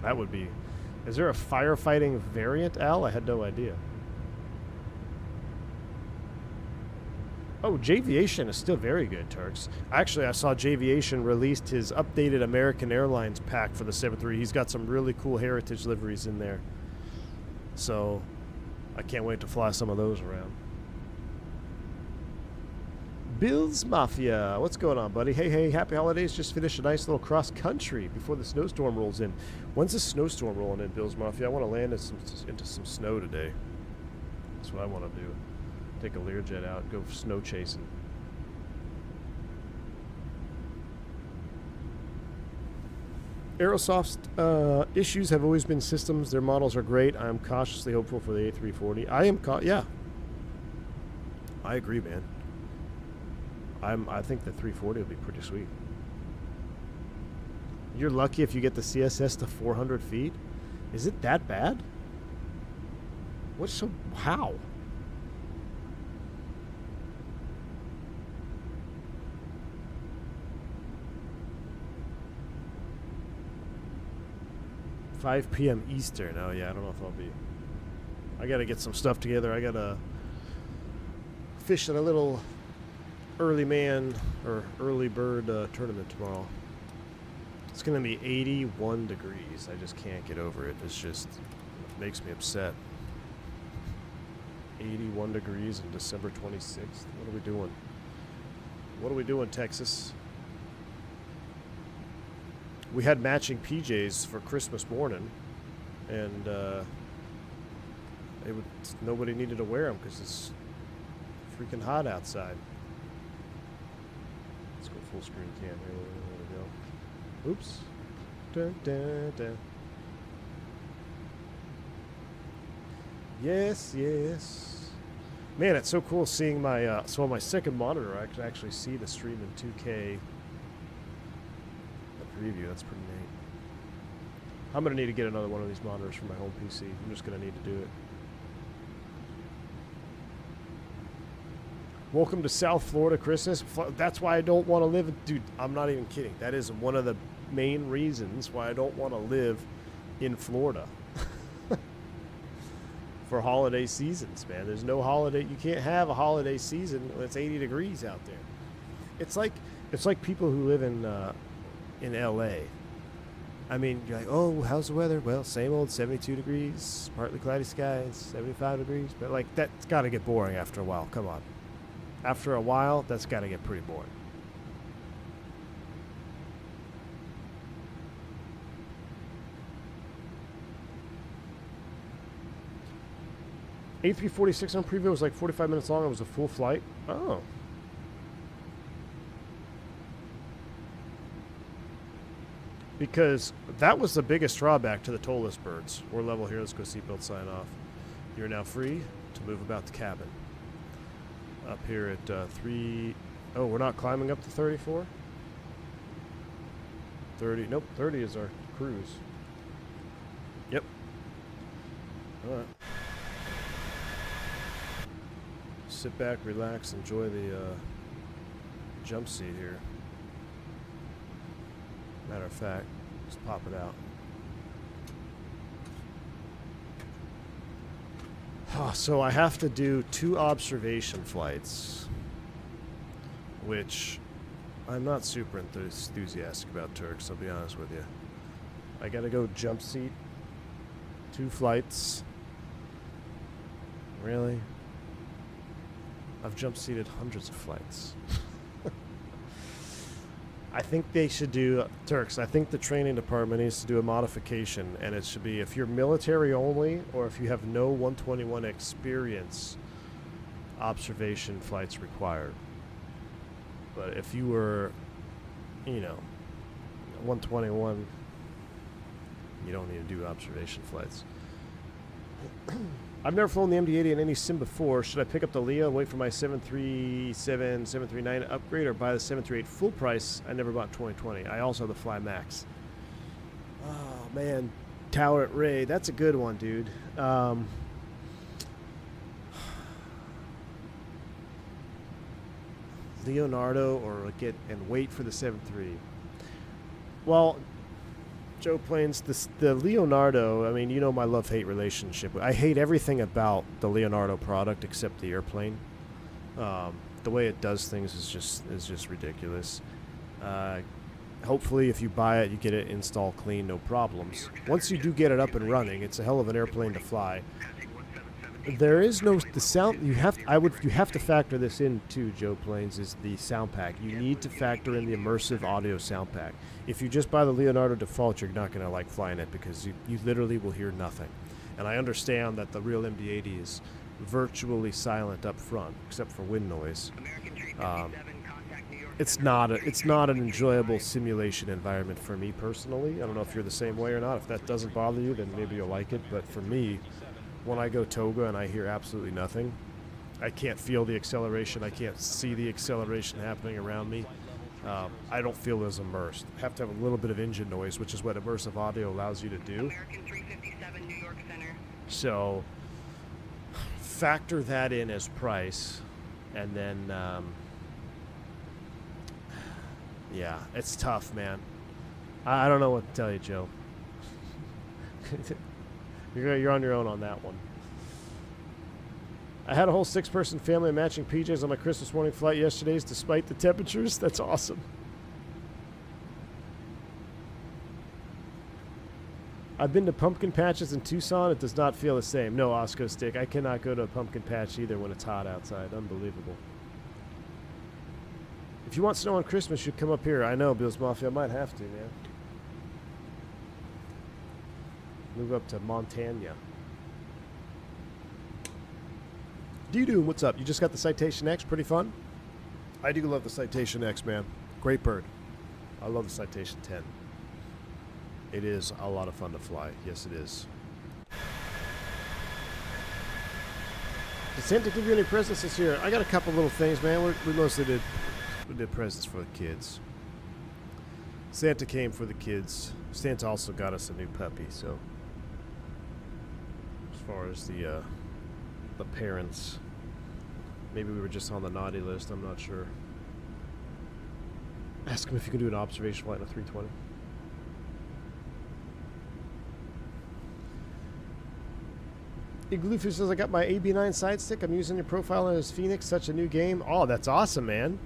A: That would be. Is there a firefighting variant, Al? I had no idea. Oh, J'Aviation is still very good, Turks. Actually, I saw J'Aviation released his updated American Airlines pack for the 73. He's got some really cool heritage liveries in there. So, I can't wait to fly some of those around. Bill's Mafia, what's going on, buddy? Hey, happy holidays. Just finished a nice little cross-country before the snowstorm rolls in. When's the snowstorm rolling in, Bill's Mafia? I want to land into some snow today. That's what I want to do. Take a Learjet out and go snow chasing. Aerosoft's issues have always been systems. Their models are great. I am cautiously hopeful for the A340. Yeah. I agree, man. I think the 340 will be pretty sweet. You're lucky if you get the CSS to 400 feet. Is it that bad? How? $5 p.m. Eastern. Oh yeah, I don't know if I'll be. I gotta get some stuff together. I gotta fish at a little early man or early bird tournament tomorrow. It's gonna be 81 degrees. I just can't get over it. It makes me upset. 81 degrees on December 26th. What are we doing? What are we doing, Texas? We had matching PJs for Christmas morning, and nobody needed to wear them because it's freaking hot outside. Let's go full screen cam here. There we go. Oops. Dun, dun, dun. Yes. Man, it's so cool seeing my so on my second monitor I can actually see the stream in 2K. Preview. That's pretty neat. I'm going to need to get another one of these monitors for my home PC. I'm just going to need to do it. Welcome to South Florida, Chris. That's why I don't want to live. Dude, I'm not even kidding. That is one of the main reasons why I don't want to live in Florida. For holiday seasons, man. There's no holiday. You can't have a holiday season when it's 80 degrees out there. It's like people who live in LA. I mean, you're like, oh, how's the weather? Well, same old 72 degrees, partly cloudy skies, 75 degrees. But like, that's got to get boring after a while. Come on. After a while, that's got to get pretty boring. A346 on preview was like 45 minutes long. It was a full flight. Oh. Because that was the biggest drawback to the tolless birds. We're level here. Let's go seatbelt sign off. You're now free to move about the cabin. Up here at 3... Oh, we're not climbing up to 34? 30. Nope, 30 is our cruise. Yep. All right. Sit back, relax, enjoy the jump seat here. Matter of fact, just pop it out. So I have to do 2 observation flights, which I'm not super enthusiastic about, Turks, I'll be honest with you. I gotta go jump seat, 2 flights. Really? I've jump seated hundreds of flights. I think they should do, Turks, I think the training department needs to do a modification, and it should be if you're military only or if you have no 121 experience, observation flights required. But if you were, you know, 121, you don't need to do observation flights. I've never flown the MD-80 in any sim before. Should I pick up the Leo and wait for my 737, 739 upgrade, or buy the 738 full price? I never bought 2020. I also have the Fly Max. Oh, man. Tower at Ray. That's a good one, dude. Leonardo or get and wait for the 7.3. Well, Joe Plains, the Leonardo, I mean, you know my love-hate relationship. I hate everything about the Leonardo product except the airplane. The way it does things is just ridiculous. Hopefully, if you buy it, you get it installed clean, no problems. Once you do get it up and running, it's a hell of an airplane to fly. There is no the sound. You have to factor this in too, Joe Plains, is the sound pack. You need to factor in the immersive audio sound pack. If you just buy the Leonardo default, you're not going to like flying it because you literally will hear nothing. And I understand that the real MD-80 is virtually silent up front, except for wind noise. It's not an enjoyable simulation environment for me personally. I don't know if you're the same way or not. If that doesn't bother you, then maybe you'll like it. But for me, when I go Toga and I hear absolutely nothing, I can't feel the acceleration. I can't see the acceleration happening around me. I don't feel as immersed. I have to have a little bit of engine noise, which is what immersive audio allows you to do.
E: American 357, New York Center.
A: So factor that in as price, and then yeah, it's tough, man. I don't know what to tell you, Joe. You're on your own on that one. I had a whole 6-person family of matching PJs on my Christmas morning flight yesterday, despite the temperatures. That's awesome. I've been to pumpkin patches in Tucson. It does not feel the same. No, Osco Stick. I cannot go to a pumpkin patch either when it's hot outside. Unbelievable. If you want snow on Christmas, you come up here. I know, Bill's Mafia. I might have to, man. Move up to Montana. Doo-doo, what's up? You just got the Citation X. Pretty fun? I do love the Citation X, man. Great bird. I love the Citation 10. It is a lot of fun to fly. Yes, it is. Did Santa give you any presents this year? I got a couple little things, man. We mostly did presents for the kids. Santa came for the kids. Santa also got us a new puppy, so as far as the parents, maybe we were just on the naughty list, I'm not sure. Ask him if you can do an observation flight in a 320. Igloofish says, I got my AB9 side stick. I'm using your profile as Fenix. Such a new game. Oh, that's awesome, man.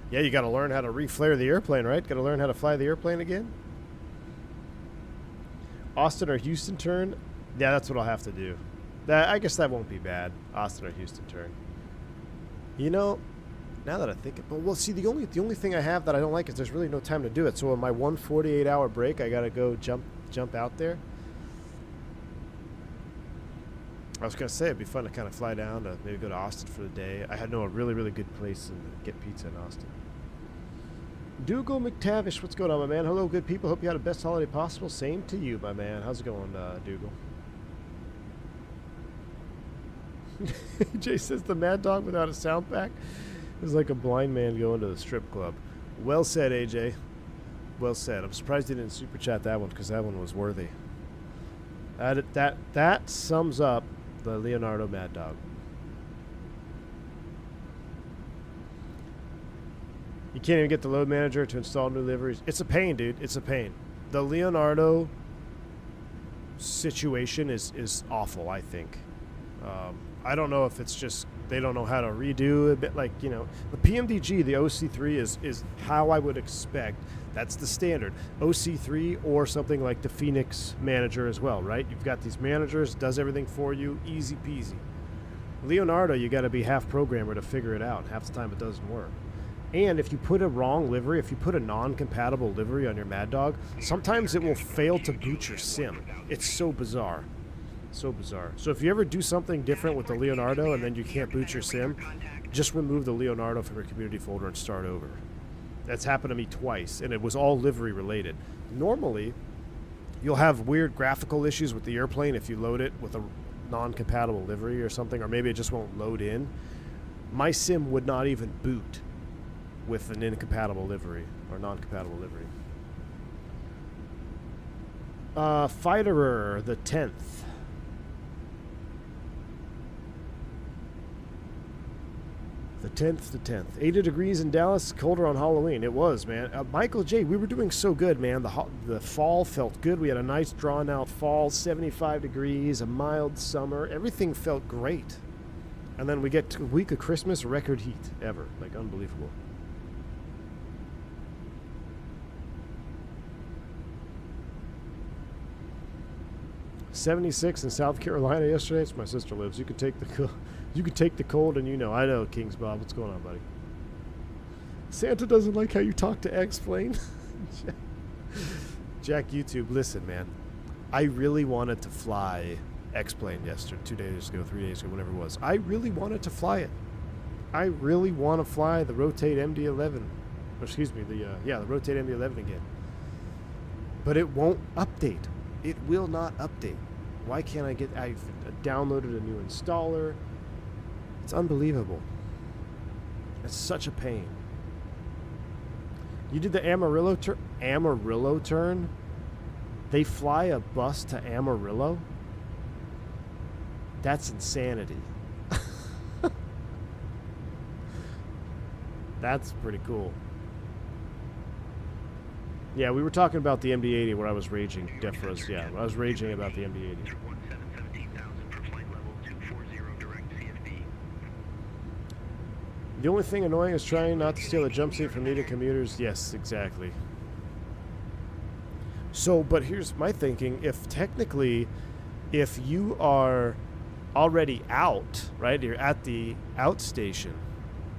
A: Yeah, you got to learn how to reflare the airplane, right? Got to learn how to fly the airplane again. Austin or Houston turn? Yeah, that's what I'll have to do. I guess that won't be bad. Austin or Houston turn. You know, now that I think it, but well, see, the only thing I have that I don't like is there's really no time to do it. So on my 148-hour break, I got to go jump out there. I was going to say it'd be fun to kind of fly down to maybe go to Austin for the day. I know a really, really good place and get pizza in Austin. Dougal McTavish, what's going on, my man? Hello, good people. Hope you had the best holiday possible. Same to you, my man. How's it going, Dougal? Jay says the Mad Dog without a sound pack is like a blind man going to the strip club. Well said, AJ. Well said. I'm surprised he didn't super chat that one because that one was worthy. That sums up the Leonardo Mad Dog. You can't even get the load manager to install new liveries. It's a pain, dude. It's a pain. The Leonardo situation is awful, I think. I don't know if it's just they don't know how to redo a bit, like, you know, the PMDG, the OC3 is how I would expect. That's the standard. OC3 or something like the Fenix manager as well, right? You've got these managers, does everything for you, easy peasy. Leonardo, you got to be half programmer to figure it out. Half the time it doesn't work. And if you put a wrong livery, if you put a non-compatible livery on your Mad Dog, sometimes it will fail to boot your sim. It's so bizarre. So bizarre. So if you ever do something different with the Leonardo and then you can't boot your sim, just remove the Leonardo from your community folder and start over. That's happened to me twice, and it was all livery related. Normally, you'll have weird graphical issues with the airplane if you load it with a non-compatible livery or something, or maybe it just won't load in. My sim would not even boot with an incompatible livery or non-compatible livery. Fighterer, the 10th. The 10th. 80 degrees in Dallas, colder on Halloween. It was, man. Michael J., we were doing so good, man. The fall felt good. We had a nice drawn-out fall, 75 degrees, a mild summer. Everything felt great. And then we get to a week of Christmas, record heat ever. Like, unbelievable. $76 in South Carolina yesterday. It's my sister lives. You could take the cold, and you know. I know, Kings Bob. What's going on, buddy? Santa doesn't like how you talk to X-Plane. Jack YouTube, listen, man. I really wanted to fly X-Plane yesterday, 2 days ago, 3 days ago, whatever it was. I really wanted to fly it. I really want to fly the Rotate MD-11. Or excuse me, the Rotate MD-11 again. But it won't update. It will not update. Why can't I get... I've downloaded a new installer. It's unbelievable. It's such a pain. You did the Amarillo turn? They fly a bus to Amarillo? That's insanity. That's pretty cool. Yeah, we were talking about the MD-80 where I was raging. Defros, yeah. I was raging about the MD-80. The only thing annoying is trying not to steal a jump seat from needed commuters. Yes, exactly. So, but here's my thinking. If you are already out, right? You're at the outstation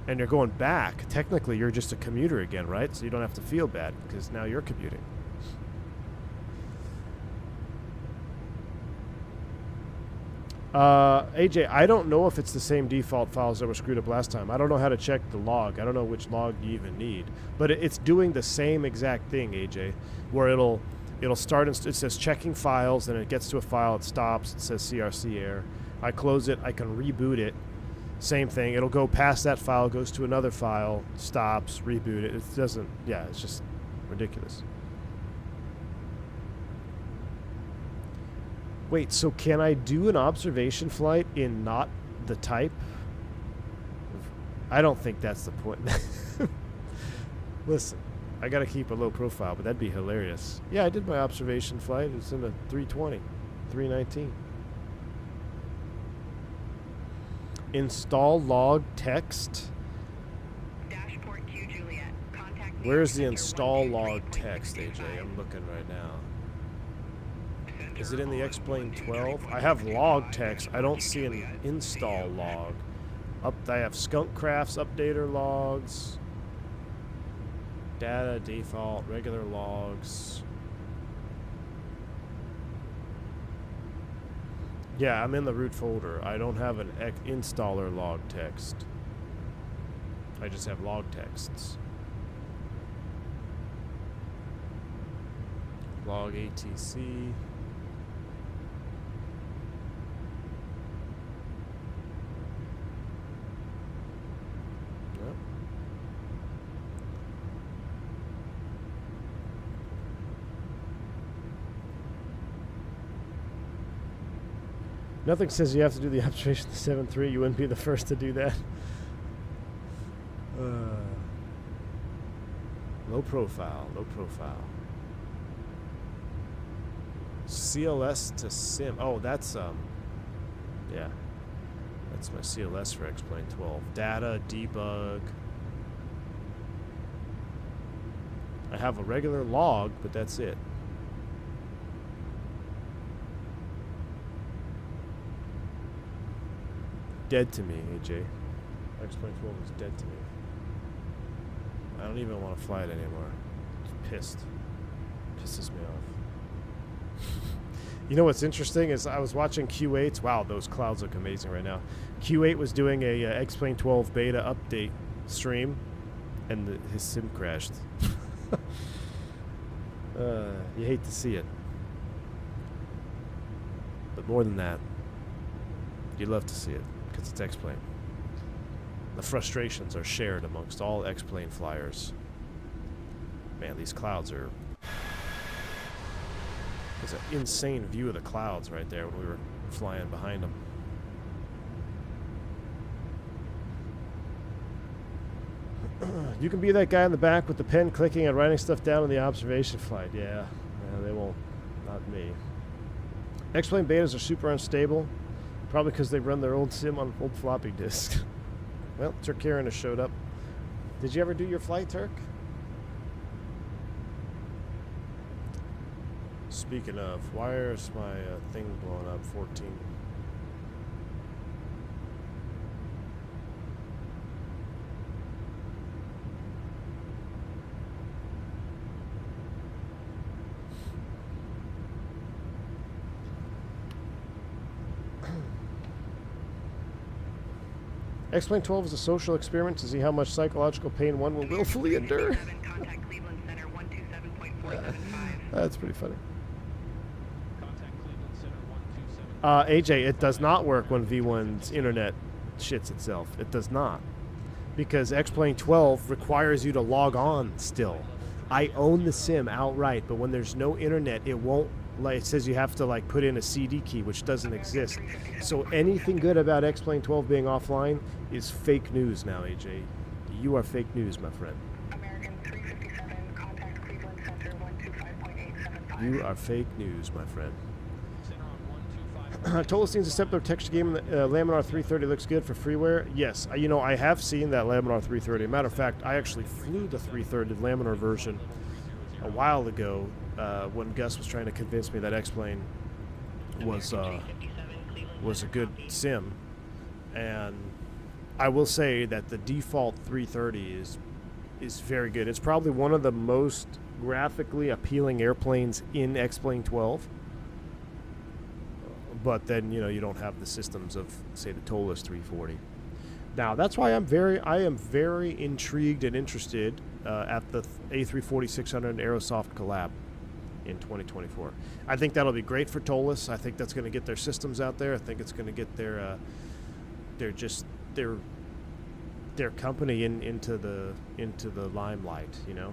A: and you're going back, technically you're just a commuter again, right? So you don't have to feel bad because now you're commuting. AJ, I don't know if it's the same default files that were screwed up last time. I don't know how to check the log. I don't know which log you even need. But it's doing the same exact thing, AJ, where it'll start, it says checking files, and it gets to a file, it stops, it says CRC error. I close it, I can reboot it. Same thing. It'll go past that file, goes to another file, stops, reboot it. It doesn't, yeah, it's just ridiculous. Wait, so can I do an observation flight in not the type? I don't think that's the point. Listen, I got to keep a low profile, but that'd be hilarious. Yeah, I did my observation flight. It's in the 320, 319. Install log text.
E: Dashport Q Juliet. Contact me.
A: Where's the install log text, AJ? I'm looking right now. Is it in the X-Plane 12? I have log text. I don't see an install log. I have Skunkcraft's updater logs. Data, default, regular logs. Yeah, I'm in the root folder. I don't have an installer log text. I just have log texts. Log ATC. Nothing says you have to do the observation of the 7-3. You wouldn't be the first to do that. Low profile, low profile. CLS to sim. Oh, that's yeah. That's my CLS for X-Plane 12. Data, debug. I have a regular log, but that's it. Dead to me, AJ. X-Plane 12 is dead to me. I don't even want to fly it anymore. Just pissed. Pisses me off. You know what's interesting is I was watching Q8's. Wow, those clouds look amazing right now. Q8 was doing a X-Plane 12 beta update stream, and his sim crashed. You hate to see it. But more than that, you love to see it, because it's X-Plane. The frustrations are shared amongst all X-Plane flyers. Man, these clouds are... There's an insane view of the clouds right there when we were flying behind them. You can be that guy in the back with the pen clicking and writing stuff down on the observation flight. Yeah, they won't. Not me. X-Plane betas are super unstable. Probably because they run their old sim on old floppy disk. Well, Turk Herein has showed up. Did you ever do your flight, Turk? Speaking of, why is my thing blowing up? 14. X-Plane 12 is a social experiment to see how much psychological pain one will willfully endure. That's pretty funny. AJ, it does not work when V1's internet shits itself. It does not. Because X-Plane 12 requires you to log on still. I own the sim outright, but when there's no internet, it won't. Like, it says you have to like put in a CD key, which doesn't exist. So anything good about X-Plane 12 being offline is fake news now, AJ. You are fake news, my friend.
E: American 357, contact Cleveland Center 125.875.
A: You are fake news, my friend. Tolostein's a simpler texture game. Laminar 330 looks good for freeware. Yes, you know, I have seen that Laminar 330. Matter of fact, I actually flew the 330 Laminar version a while ago when Gus was trying to convince me that X-Plane was a good sim. And I will say that the default 330 is very good. It's probably one of the most graphically appealing airplanes in X-Plane 12. But then, you know, you don't have the systems of, say, the Tolas 340. Now, that's why I am very intrigued and interested at the A340-600 Aerosoft collab in 2024. I think that'll be great for Tolas. I think that's going to get their systems out there. I think it's going to get their company into the limelight, you know.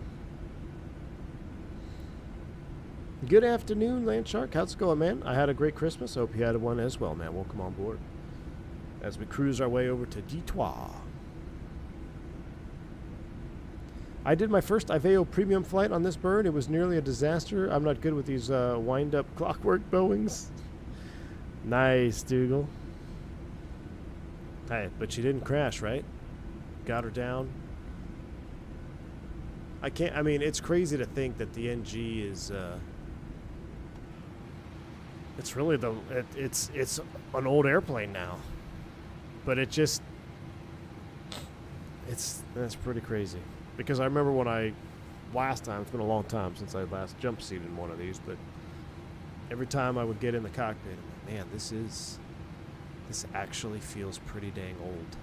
A: Good afternoon, Landshark. How's it going, man? I had a great Christmas. Hope you had one as well, man. Welcome on board as we cruise our way over to Detroit. I did my first Iveo premium flight on this bird. It was nearly a disaster. I'm not good with these wind-up clockwork Boeings. Nice, Dougal. Hey, but she didn't crash, right? Got her down. I mean, it's crazy to think that the NG is... It's really it's an old airplane now, but that's pretty crazy. Because I remember when last time, it's been a long time since I last jump seated in one of these, but every time I would get in the cockpit, I'm like, man, this actually feels pretty dang old.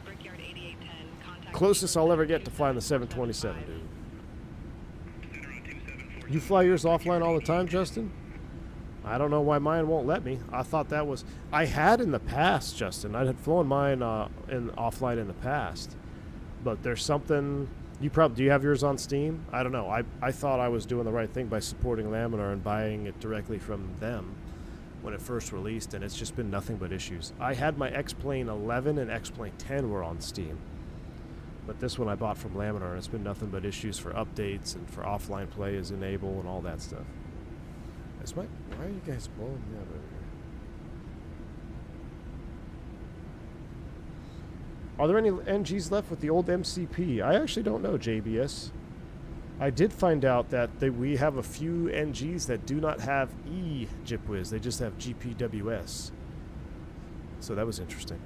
E: Brickyard 8810, contact
A: Closest I'll ever get to flying the 727, dude. You fly yours offline all the time, Justin? I don't know why mine won't let me. I thought that was... I had in the past, Justin. I had flown mine offline in the past. But there's something... do you have yours on Steam? I don't know. I thought I was doing the right thing by supporting Laminar and buying it directly from them. when it first released, and it's just been nothing but issues. I had my X-Plane 11 and X-Plane 10 were on Steam, but this one I bought from Laminar, and it's been nothing but issues for updates and for offline play is enable and all that stuff. Why are you guys blowing me up over here? Are there any NGs left with the old MCP? I actually don't know, JBS. I did find out that we have a few NGs that do not have E-JipWiz. They just have GPWS. So that was interesting.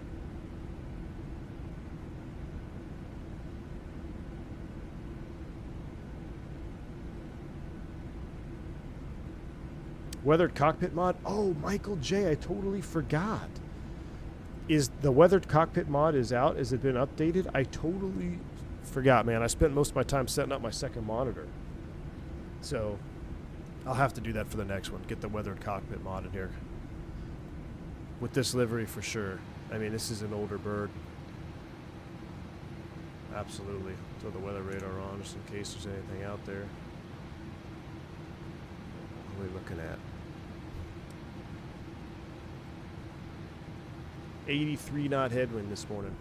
A: Weathered cockpit mod? Oh, Michael J, I totally forgot. Is the weathered cockpit mod is out? Has it been updated? I totally forgot, man. I spent most of my time setting up my second monitor. So I'll have to do that for the next one. Get the weathered cockpit mod in here. With this livery for sure. I mean, this is an older bird. Absolutely. Throw the weather radar on just in case there's anything out there. What are we looking at? 83 knot headwind this morning.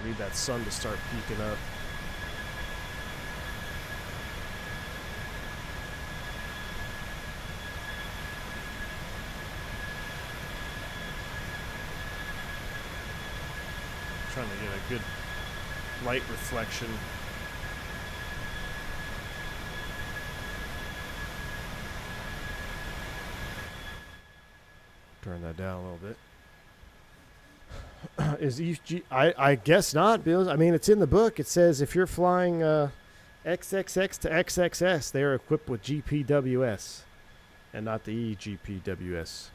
A: I need that sun to start peeking up. Trying to get a good light reflection. Turn that down a little bit. Is EG? I guess not, Bill. I mean, it's in the book. It says if you're flying XXX to XXS, they are equipped with GPWS and not the eGPWS.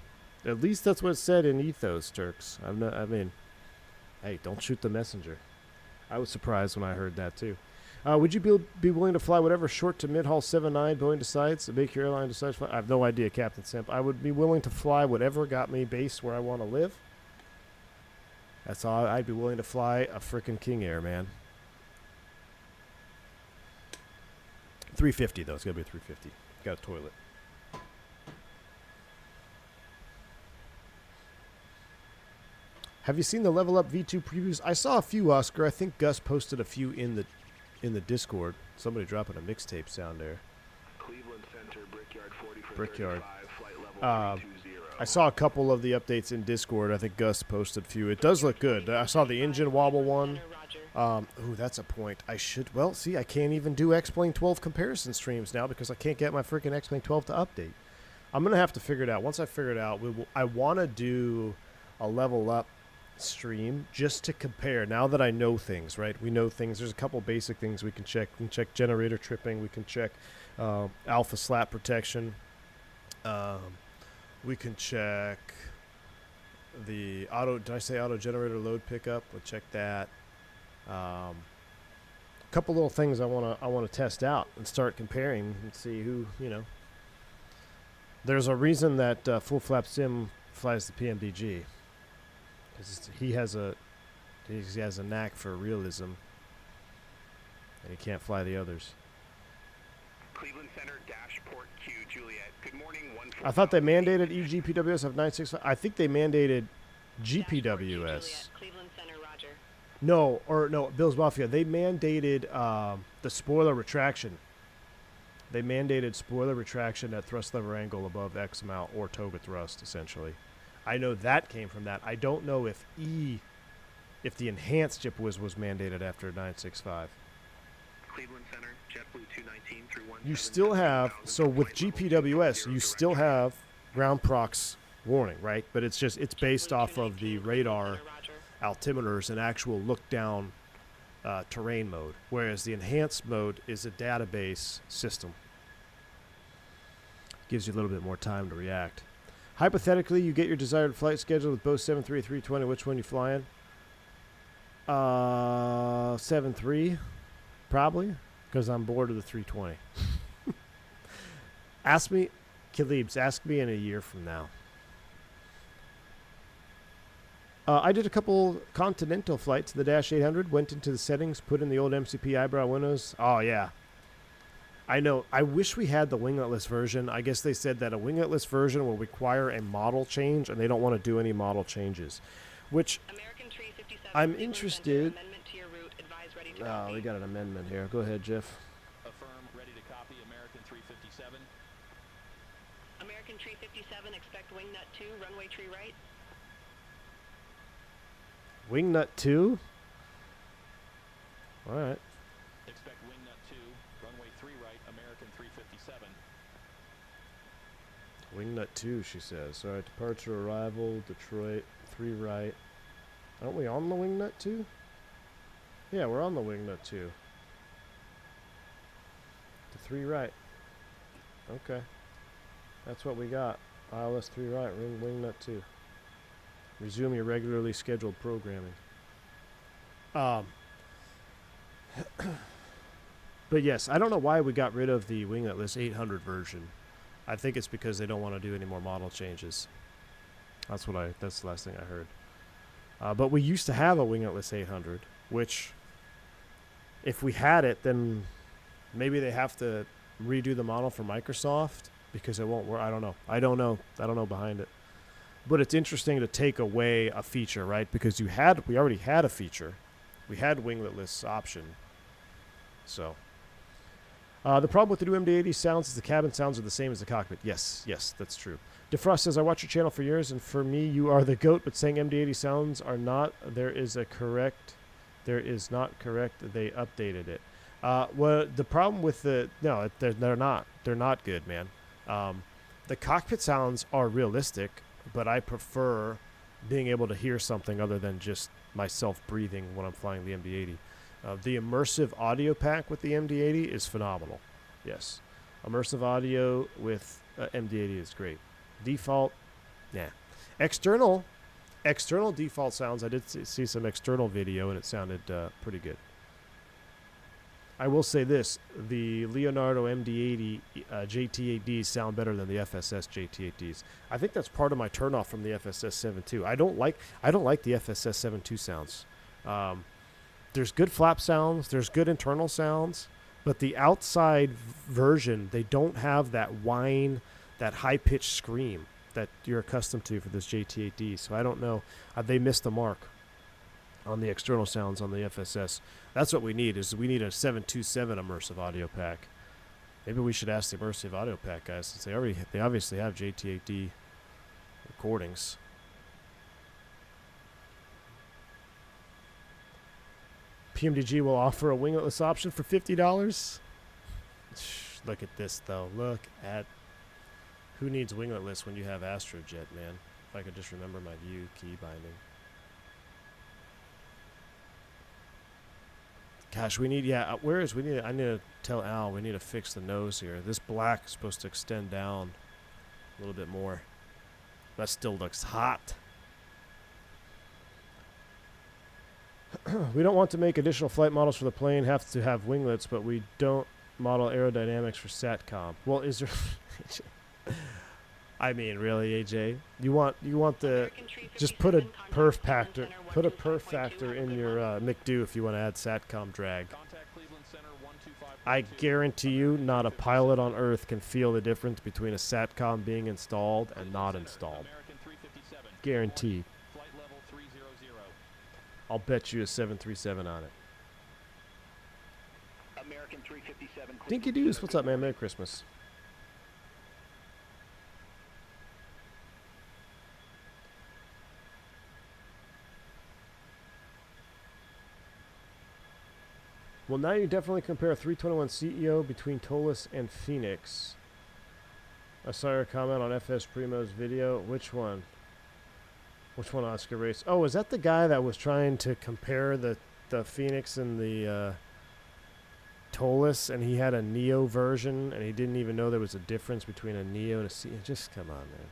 A: At least that's what it said in Ethos, Turks. I mean, hey, don't shoot the messenger. I was surprised when I heard that, too. Would you be willing to fly whatever short to mid-haul 7.9 Boeing decides to make your airline decide to fly? I have no idea, Captain Simp. I would be willing to fly whatever got me based where I want to live. That's all. I'd be willing to fly a frickin' King Air, man. 350, though. It's got to be a 350. Got a toilet. Have you seen the Level Up V2 previews? I saw a few, Oscar. I think Gus posted a few in the Discord. Somebody dropping a mixtape sound there.
H: Cleveland Center, Brickyard 40 for
A: Brickyard.
H: 35, flight level 320.
A: I saw a couple of the updates in Discord. I think Gus posted a few. It does look good. I saw the engine wobble one. Ooh, that's a point. I should... Well, see, I can't even do X-Plane 12 comparison streams now because I can't get my freaking X-Plane 12 to update. I'm going to have to figure it out. Once I figure it out, I want to do a Level Up stream just to compare. Now that I know things, right? We know things. There's a couple basic things we can check. We can check generator tripping. We can check alpha slat protection. We can check the auto. Did I say auto generator load pickup? We'll check that. A couple little things I want to test out and start comparing and see who, you know. There's a reason that Full Flap Sim flies the PMDG. Because he has a knack for realism, and he can't fly the others.
G: Cleveland Center, dash port Q, Juliet. Good morning, 14.
A: I thought they mandated eGPWS of 965. I think they mandated GPWS.
E: Cleveland Center, Roger.
A: No, Bill's Mafia. They mandated the spoiler retraction. They mandated spoiler retraction at thrust lever angle above X amount or Toga thrust, essentially. I know that came from that. I don't know if the enhanced JipWiz was mandated after 965.
I: Cleveland Center, JetBlue 219 through 1.
A: You still have, so with GPWS, you still have ground prox warning, right? But it's based off of the radar altimeters and actual look down terrain mode, whereas the enhanced mode is a database system. Gives you a little bit more time to react. Hypothetically, you get your desired flight schedule with both 73 and 320. Which one you flying? 73, probably, because I'm bored of the 320. Ask me, Khalibs, ask me in a year from now. I did a couple continental flights, the Dash 800, went into the settings, put in the old MCP eyebrow windows. Oh, yeah. I know. I wish we had the wingletless version. I guess they said that a wingletless version will require a model change, and they don't want to do any model changes. Which
E: American 357,
A: I'm interested.
E: amendment to your route, advise ready to
A: Oh,
E: copy.
A: we got an amendment here. Go ahead, Jeff.
C: Affirm, ready to copy American 357.
E: American 357, expect wing nut 2, runway tree right.
A: Wingnut 2? All right.
C: Expect wingnut 2, runway 3 right, American 357.
A: Wingnut 2, she says. All right, departure, arrival, Detroit, 3 right. Aren't we on the wingnut 2? Yeah, we're on the wingnut 2. The 3 right. Okay. That's what we got. ILS 3 right, wingnut 2. Resume your regularly scheduled programming. But yes, I don't know why we got rid of the wingletless 800 version. I think it's because they don't want to do any more model changes. That's the last thing I heard. But we used to have a wingletless 800, which if we had it, then maybe they have to redo the model for Microsoft because it won't work. I don't know. I don't know behind it. But it's interesting to take away a feature, right? Because we already had a feature. We had wingletless option. So the problem with the new MD-80 sounds is the cabin sounds are the same as the cockpit. Yes, that's true. Defrost says, I watch your channel for years, and for me, you are the GOAT, but saying MD-80 sounds are not, there is not correct, they updated it. Well, the problem with no, they're not good, man. The cockpit sounds are realistic, but I prefer being able to hear something other than just myself breathing when I'm flying the MD-80. The immersive audio pack with the MD-80 is phenomenal. Yes. Immersive audio with MD-80 is great. Default, nah. External default sounds, I did see some external video and it sounded pretty good. I will say this, the Leonardo MD-80 JT8Ds sound better than the FSS JT8Ds. I think that's part of my turnoff from the FSS 7.2. I don't like the FSS 7.2 sounds. There's good flap sounds, there's good internal sounds, but the outside version, they don't have that whine, that high-pitched scream that you're accustomed to for this JT8D. So I don't know. They missed the mark on the external sounds on the FSS. That's what we need, is we need a 727 immersive audio pack. Maybe we should ask the immersive audio pack guys, since they obviously have JT8D recordings. PMDG will offer a wingless option for $50. Look at this, though. Look at who needs wingletless when you have ASTROJET, man. If I could just remember my view key binding. Gosh, we need, I need to tell Al, we need to fix the nose here. This black is supposed to extend down a little bit more. That still looks hot. We don't want to make additional flight models for the plane, have to have winglets, but we don't model aerodynamics for SATCOM. Well, is there... I mean, really, AJ? You want the... Just put a perf factor. Put a perf factor in your McDo if you want to add SATCOM drag. I guarantee you not a pilot on Earth can feel the difference between a SATCOM being installed and not installed. Guaranteed. I'll bet you a 737 on it.
H: American 357.
A: Dinky Doos, what's up, man? Merry Christmas. Well, now you definitely compare a 321 CEO between Tolis and Fenix. I saw your comment on FS Primo's video. Which one? Which one, Oscar Race? Oh, is that the guy that was trying to compare the Fenix and the Tolis, and he had a Neo version, and he didn't even know there was a difference between a Neo and a C? Just come on, man.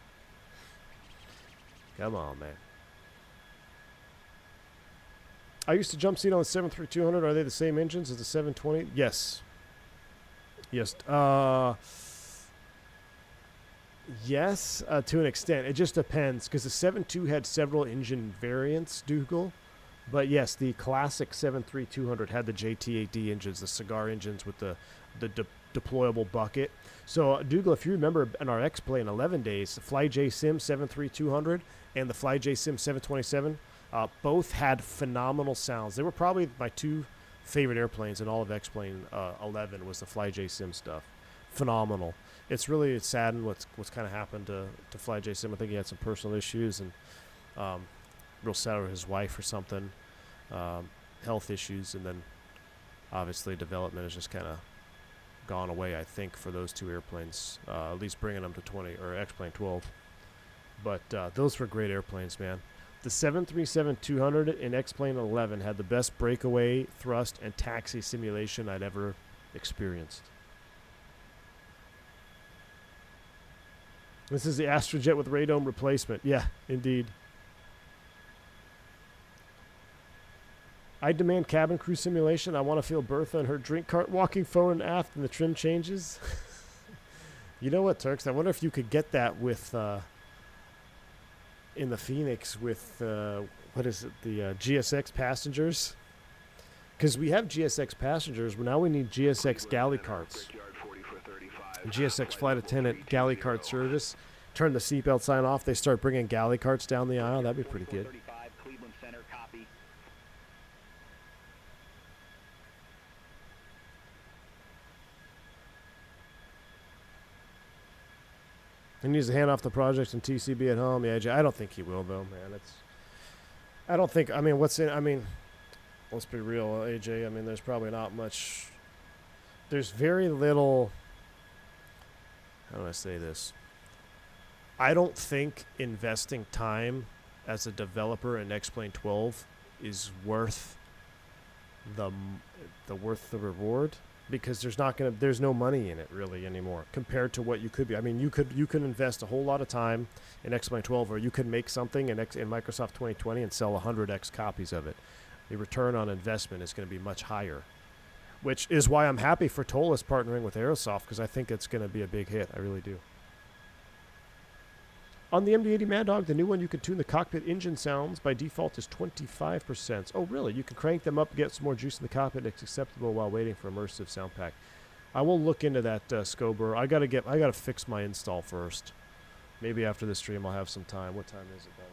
A: Come on, man. I used to jump seat on the 73200. Are they the same engines as the 720? Yes. Yes. Yes, to an extent. It just depends, because the 7.2 had several engine variants, Dougal. But yes, the classic 73200 had the JT8D engines, the cigar engines with the deployable bucket. So, Dougal, if you remember in our X-Plane 11 days, the FlyJ Sim 73200 and the FlyJ Sim 727 both had phenomenal sounds. They were probably my two favorite airplanes in all of X-Plane 11 was the FlyJ Sim stuff. Phenomenal. It's really saddened what's kind of happened to FlyJ Sim. I think he had some personal issues and real sad with his wife or something, health issues, and then obviously development has just kind of gone away, I think, for those two airplanes, at least bringing them to 20 or X-Plane 12. But those were great airplanes, man. The 737-200 in X-Plane 11 had the best breakaway, thrust, and taxi simulation I'd ever experienced. This is the ASTROJET with radome replacement. Yeah, indeed. I demand cabin crew simulation. I want to feel Bertha and her drink cart walking forward and aft and the trim changes. You know what, Turks? I wonder if you could get that with in the Fenix with what is it? The GSX passengers. Because we have GSX passengers, but now we need GSX galley carts. GSX flight attendant galley cart service. Turn the seatbelt sign off. They start bringing galley carts down the aisle. That'd be pretty good. He needs to hand off the project and TCB at home. Yeah, I don't think he will, though, man. I don't think. I mean, let's be real, AJ. I mean, there's probably not much. There's very little. How do I say this? I don't think investing time as a developer in X-Plane 12 is worth the reward, because there's no money in it really anymore compared to what you could be. I mean, you could invest a whole lot of time in X-Plane 12, or you could make something in Microsoft 2020 and sell 100x copies of it. The return on investment is going to be much higher, which is why I'm happy for Tolis partnering with Aerosoft, because I think it's going to be a big hit. I really do. On the MD-80 Mad Dog, the new one, you can tune the cockpit engine sounds. By default is 25%. Oh, really? You can crank them up, get some more juice in the cockpit. It's acceptable while waiting for immersive sound pack. I will look into that, Scober. I gotta fix my install first. Maybe after this stream I'll have some time. What time is it, by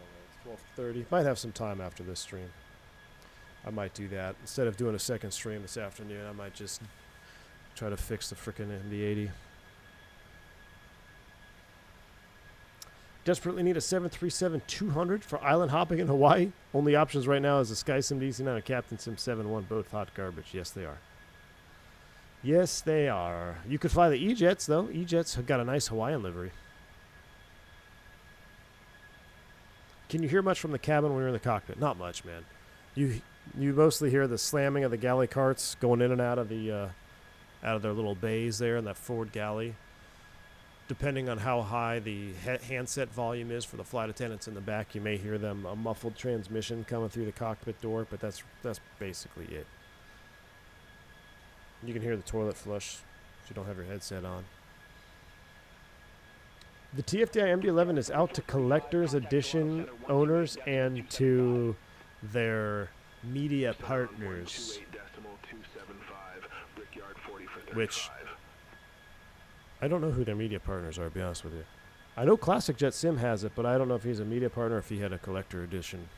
A: the way? It's 12:30. Might have some time after this stream. I might do that. Instead of doing a second stream this afternoon, I might just try to fix the frickin' MD-80. Desperately need a 737-200 for island hopping in Hawaii. Only options right now is the SkySim DC-9 and Captain Sim 7-1. Both hot garbage. Yes, they are. Yes, they are. You could fly the E-Jets, though. E-Jets have got a nice Hawaiian livery. Can you hear much from the cabin when you're in the cockpit? Not much, man. You mostly hear the slamming of the galley carts going in and out of their little bays there in that forward galley. Depending on how high the handset volume is for the flight attendants in the back, you may hear them a muffled transmission coming through the cockpit door, but that's basically it. You can hear the toilet flush if you don't have your headset on. The TFDI MD-11 is out to collector's edition owners and to their media partners, which I don't know who their media partners are, to be honest with you. I know Classic Jet Sim has it, but I don't know if he's a media partner or if he had a collector edition.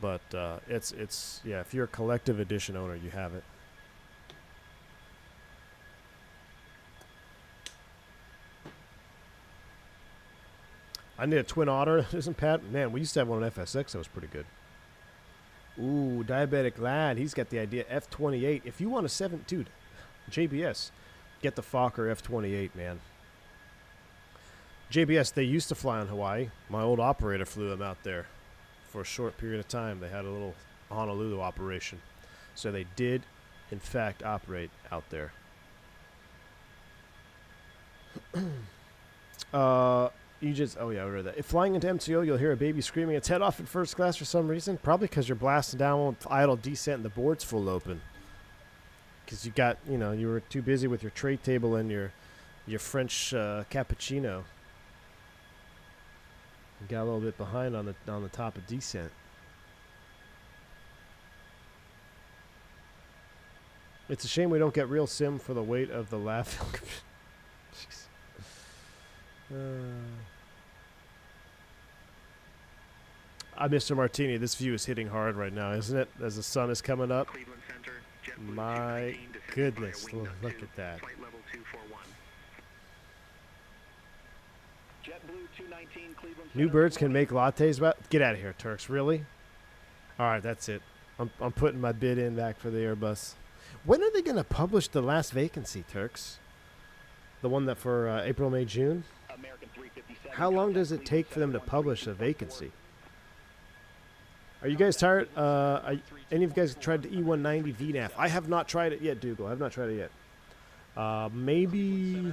A: But it's yeah, if you're a collective edition owner, you have it. I need a Twin Otter, isn't Pat? Man, we used to have one on FSX that was pretty good. Ooh, Diabetic Lad, he's got the idea. F-28. If you want a dude, JBS, get the Fokker F-28, man. JBS, they used to fly on Hawaii. My old operator flew them out there for a short period of time. They had a little Honolulu operation. So they did, in fact, operate out there. Aegis, oh yeah, I read that. If flying into MTO, you'll hear a baby screaming its head off in first class for some reason. Probably because you're blasting down with idle descent and the board's full open. Because you got, you were too busy with your tray table and your French cappuccino. You got a little bit behind on the top of descent. It's a shame we don't get real sim for the weight of the laugh. Mr. Martini, this view is hitting hard right now, isn't it? As the sun is coming up.
I: Cleveland Center, JetBlue
A: My
I: 219, descending
A: goodness,
I: via wing nut
A: look
I: 2,
A: at that.
I: Flight level 241.
H: JetBlue 219, Cleveland
A: New
H: Center,
A: birds can
H: report.
A: make lattes. Get out of here, Turks. Really? All right, that's it. I'm putting my bid in back for the Airbus. When are they going to publish the last vacancy, Turks? The one that for April, May, June?
G: American 357.
A: How long does it take for them to publish a vacancy? Are you guys tired? Any of you guys tried the E190 VNAV? I have not tried it yet, Dougal. I have not tried it yet. Maybe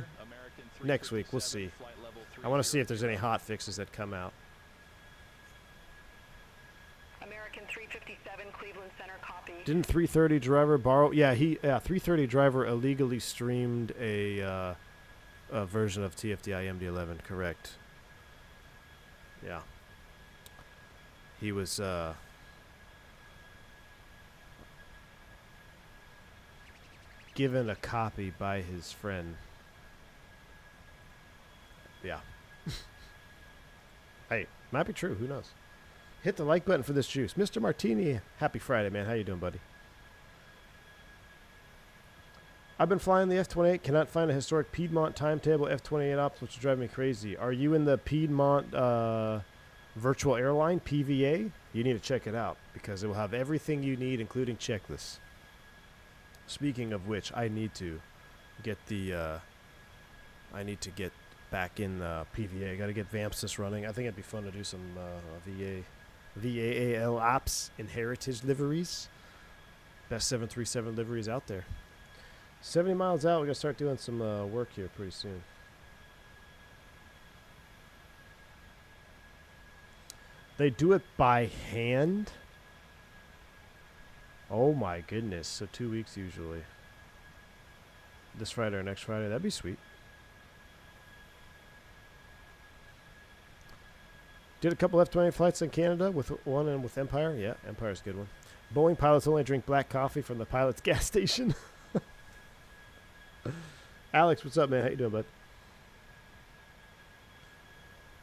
A: next week. We'll see. I want to see if there's any hot fixes that come out.
E: American 357, Cleveland Center, copy.
A: Didn't 330 driver borrow? Yeah, 330 driver illegally streamed a version of TFDI MD11. Correct. Yeah. He was given a copy by his friend. Yeah. Hey, might be true. Who knows? Hit the like button for this juice. Mr. Martini, happy Friday, man. How you doing, buddy? I've been flying the F-28. Cannot find a historic Piedmont timetable F-28 ops, which is driving me crazy. Are you in the Piedmont virtual airline, PVA? You need to check it out because it will have everything you need, including checklists. Speaking of which, I need to get back in PVA. I got to get VAMPSys running. I think it'd be fun to do some VAAL ops in heritage liveries. Best 737 liveries out there. 70 miles out. We're going to start doing some work here pretty soon. They do it by hand? Oh my goodness. So 2 weeks usually. This Friday or next Friday. That'd be sweet. Did a couple F-28 flights in Canada with one and with Empire. Yeah, Empire's a good one. Boeing pilots only drink black coffee from the pilot's gas station. Alex, what's up, man? How you doing, bud?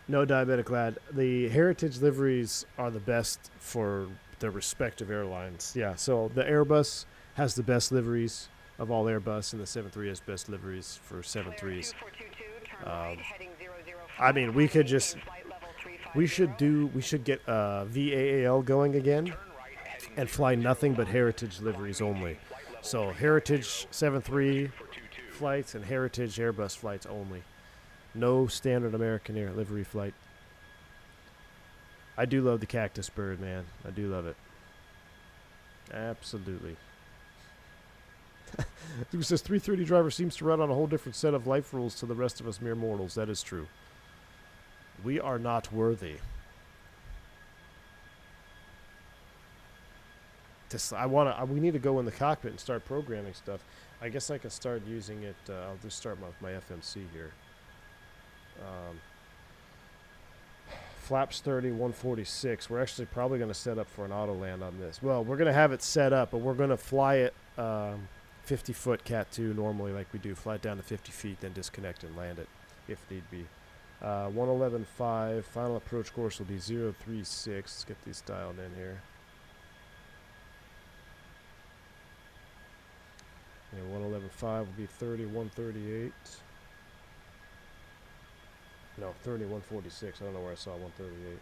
A: No diabetic lad. The heritage liveries are the best for their respective airlines. Yeah, so the Airbus has the best liveries of all Airbus, and the 73 has best liveries for 73s. I mean, we could just... We should get VAAL going again and fly nothing but heritage liveries only. So heritage 73 flights and heritage Airbus flights only. No standard American Air livery flight. I do love the cactus bird, man. I do love it. Absolutely. Who says 330 driver seems to run on a whole different set of life rules to the rest of us mere mortals. That is true. We are not worthy. We need to go in the cockpit and start programming stuff. I guess I can start using it. I'll just start with my FMC here. Flaps 30, 146. We're actually probably going to set up for an auto land on this. Well, we're going to have it set up, but we're going to fly it 50-foot Cat 2 normally like we do. Fly it down to 50 feet, then disconnect and land it if need be. 111.5. Final approach course will be 036. Let's get these dialed in here. Yeah, 111.5 will be 30.138. No, 30.146. I don't know where I saw 138.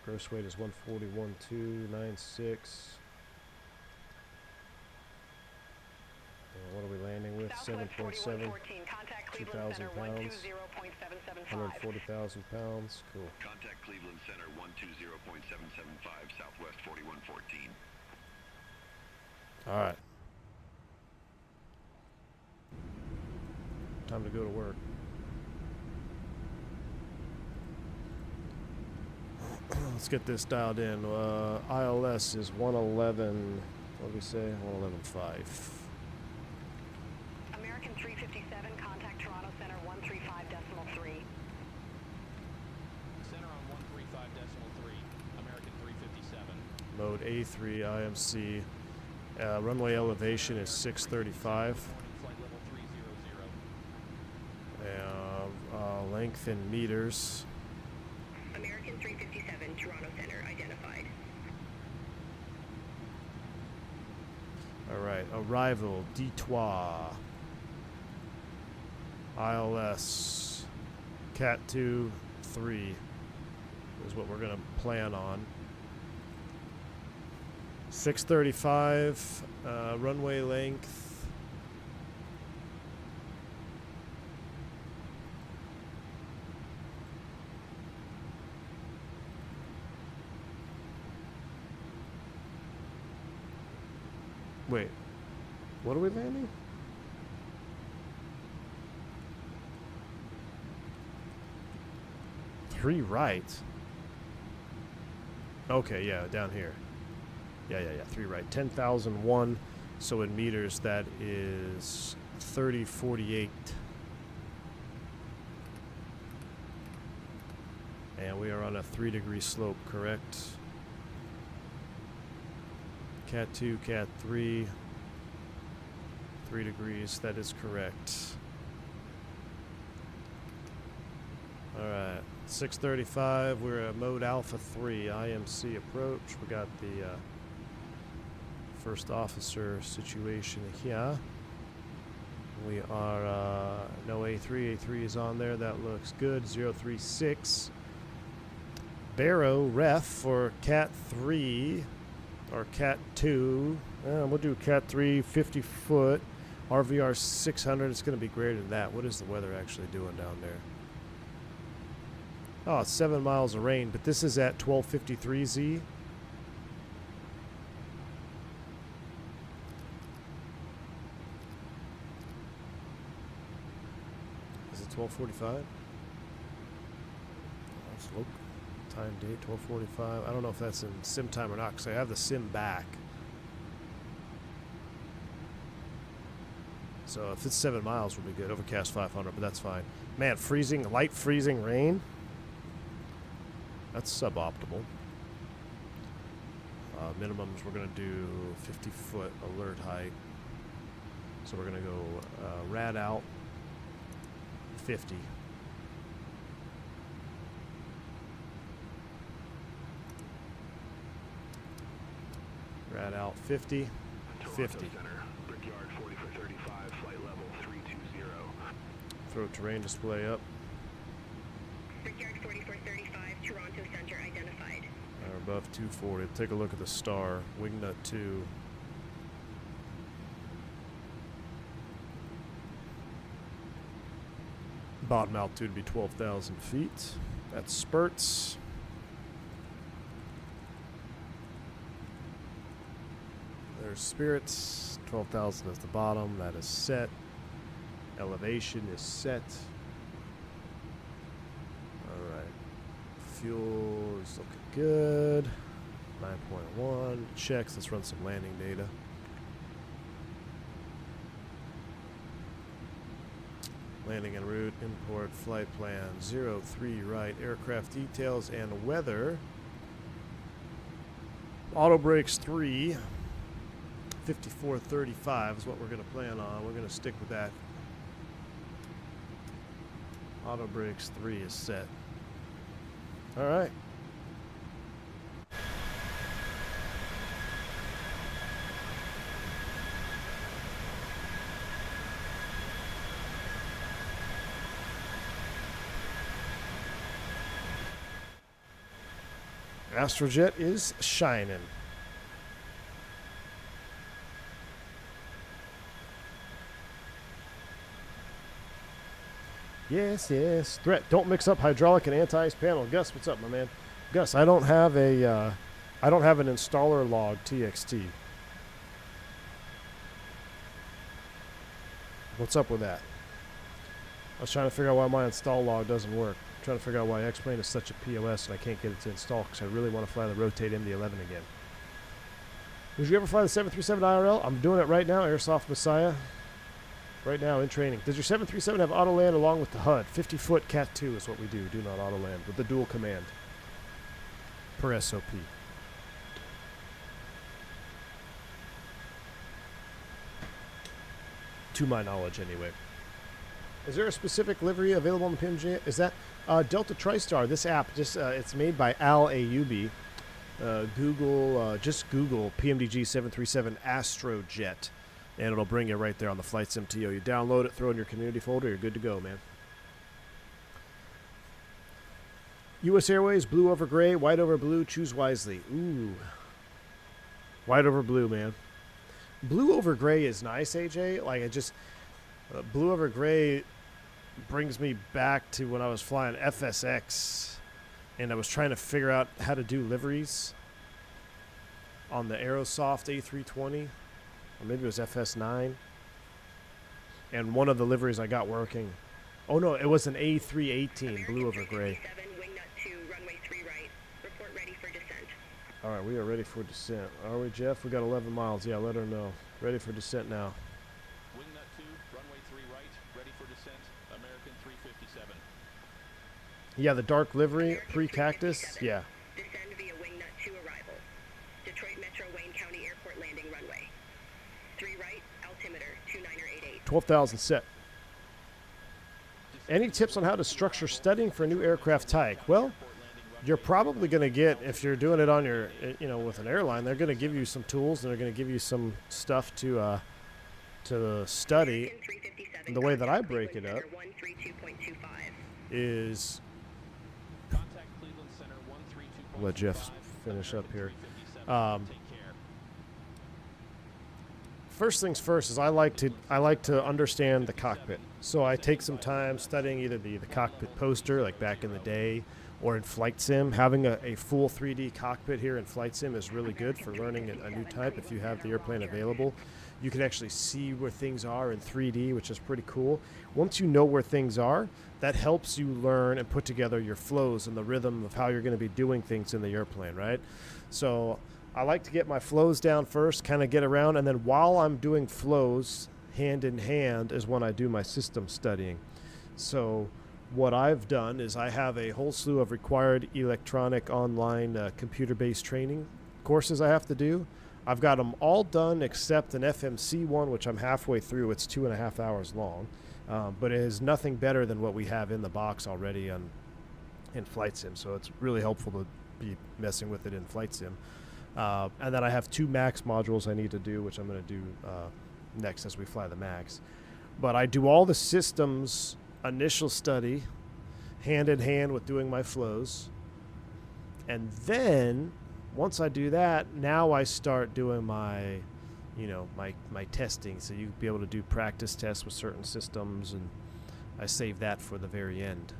A: Gross weight is 141.296. What are we landing with? 7.7. 2,000 pounds. 140,000 pounds. Cool.
I: Contact Cleveland Center 120.775, Southwest 4114.
A: All right. Time to go to work. Let's get this dialed in. ILS is 111. What did we say? 111.5.
E: American 357, contact Toronto Center 135.3.
C: Center on 135.3, American 357.
A: Mode A3 IMC. Runway elevation is 635.
C: Flight level 300.
A: Length in meters.
E: American 357, Toronto Center identified.
A: All right, arrival, Detroit. ILS, Cat 2, 3 is what we're going to plan on. 635, runway length. Wait, what are we landing? Three right. Okay, yeah, down here. Yeah, 3 right. 10,001. So in meters, that is 3048. And we are on a 3-degree slope, correct? Cat 2, Cat 3. 3 degrees, that is correct. Alright, 635, we're at mode Alpha 3, IMC approach. We got the first officer situation here. We are, no A3 is on there, that looks good. 036. Barrow ref for Cat 3, or Cat 2. We'll do Cat 3, 50 foot. RVR 600, it's going to be greater than that. What is the weather actually doing down there? Oh, it's 7 miles of rain, but this is at 1253Z. Is it 1245? Let's look. Time, date, 1245. I don't know if that's in sim time or not, because I have the sim back. So if it's 7 miles, we'll be good. Overcast 500, but that's fine. Man, freezing, light freezing rain. That's suboptimal. Minimums, we're going to do 50 foot alert height. So we're going to go rad out 50. Rad out 50. 50.
F: Brickyard 40 for 35, flight level 320.
A: Throw terrain display up.
E: Brickyard 4435, Toronto Center identified.
A: Above 240. Take a look at the star. Wingnut 2. Bottom altitude would be 12,000 feet. That's spurts. There's spirits. 12,000 is the bottom. That is set. Elevation is set. Alright. Fuel is looking good. 9.1. Checks. Let's run some landing data. Landing en route. Import flight plan. 03 right. Aircraft details and weather. Auto brakes 3. 5435 is what we're going to plan on. We're going to stick with that. Auto brakes 3 is set. All right. ASTROJET is shining. Yes, yes. Threat. Don't mix up hydraulic and anti-ice panel. Gus, what's up, my man? Gus, I don't have an installer log TXT. What's up with that? I was trying to figure out why my install log doesn't work. I'm trying to figure out why X-Plane is such a POS and I can't get it to install because I really want to fly the Rotate MD-11 again. Would you ever fly the 737 IRL? I'm doing it right now, Airsoft Messiah. Right now in training. Does your 737 have auto land along with the HUD? 50-foot Cat 2 is what we do. Do not auto land with the dual command per SOP. to my knowledge anyway. Is there a specific livery available on the PMG? Is that Delta TriStar? This app, just it's made by Al Ayubi. Just Google PMDG 737 ASTROJET, and it'll bring you right there on the Flight Sim TO. You download it, throw it in your community folder, you're good to go, man. U.S. Airways, blue over gray, white over blue, choose wisely. Ooh. White over blue, man. Blue over gray is nice, AJ. Like, it just... blue over gray brings me back to when I was flying FSX, and I was trying to figure out how to do liveries on the Aerosoft A320, or maybe it was FS9. And one of the liveries I got working... Oh, no, it was an A318, blue over gray. All right, we are ready for descent. Are we, Jeff? We got 11 miles. Yeah, let her know. Ready for descent now.
C: Wingnut 2, runway 3 right, ready for descent, American 357.
A: Yeah, the dark livery, pre-cactus. Yeah.
E: Descend via Wingnut 2 arrival. Detroit Metro Wayne County Airport landing runway. 3 right, altimeter 2988.
A: 12,000 set. Any tips on how to structure studying for a new aircraft type? Well, you're probably going to get, if you're doing it on your, with an airline, they're going to give you some tools and they're going to give you some stuff to study. And the way that I break it up is, I'll let Jeff finish up here. First things first is I like to understand the cockpit. So I take some time studying either the cockpit poster, like back in the day, or in Flight Sim. Having a full 3D cockpit here in Flight Sim is really good for learning a new type. If you have the airplane available, you can actually see where things are in 3D, which is pretty cool. Once you know where things are, that helps you learn and put together your flows and the rhythm of how you're going to be doing things in the airplane, right? So I like to get my flows down first, kind of get around, and then while I'm doing flows, hand in hand, is when I do my system studying. So what I've done is I have a whole slew of required electronic online computer-based training courses I have to do. I've got them all done except an FMC one, which I'm halfway through. It's 2.5 hours long, but it is nothing better than what we have in the box already in Flight Sim, so it's really helpful to be messing with it in Flight Sim. And then I have 2 MAX modules I need to do, which I'm going to do next as we fly the MAX. But I do all the systems initial study hand in hand with doing my flows, and then once I do that, now I start doing my my testing. So you'd be able to do practice tests with certain systems, and I save that for the very end.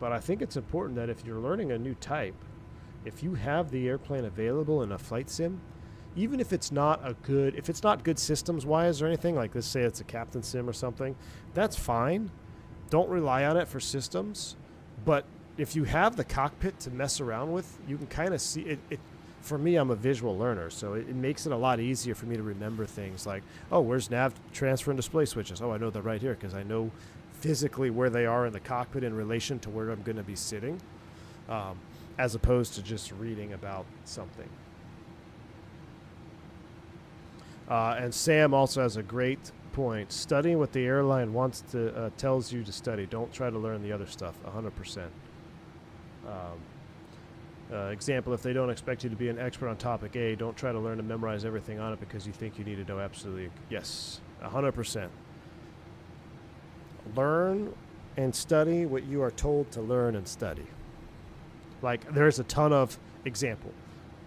A: But I think it's important that if you're learning a new type, if you have the airplane available in a Flight Sim, even if it's not good systems wise or anything, like let's say it's a Captain Sim or something, that's fine. Don't rely on it for systems. But if you have the cockpit to mess around with, you can kind of see it. For me, I'm a visual learner, so it makes it a lot easier for me to remember things like, oh, where's nav transfer and display switches? Oh, I know they're right here because I know physically where they are in the cockpit in relation to where I'm going to be sitting, as opposed to just reading about something. And Sam also has a great point. Studying what the airline wants to tells you to study. Don't try to learn the other stuff. 100%. Example: if they don't expect you to be an expert on topic A, don't try to learn to memorize everything on it because you think you need to know absolutely. Yes, 100%. Learn and study what you are told to learn and study. Like, there's a ton of example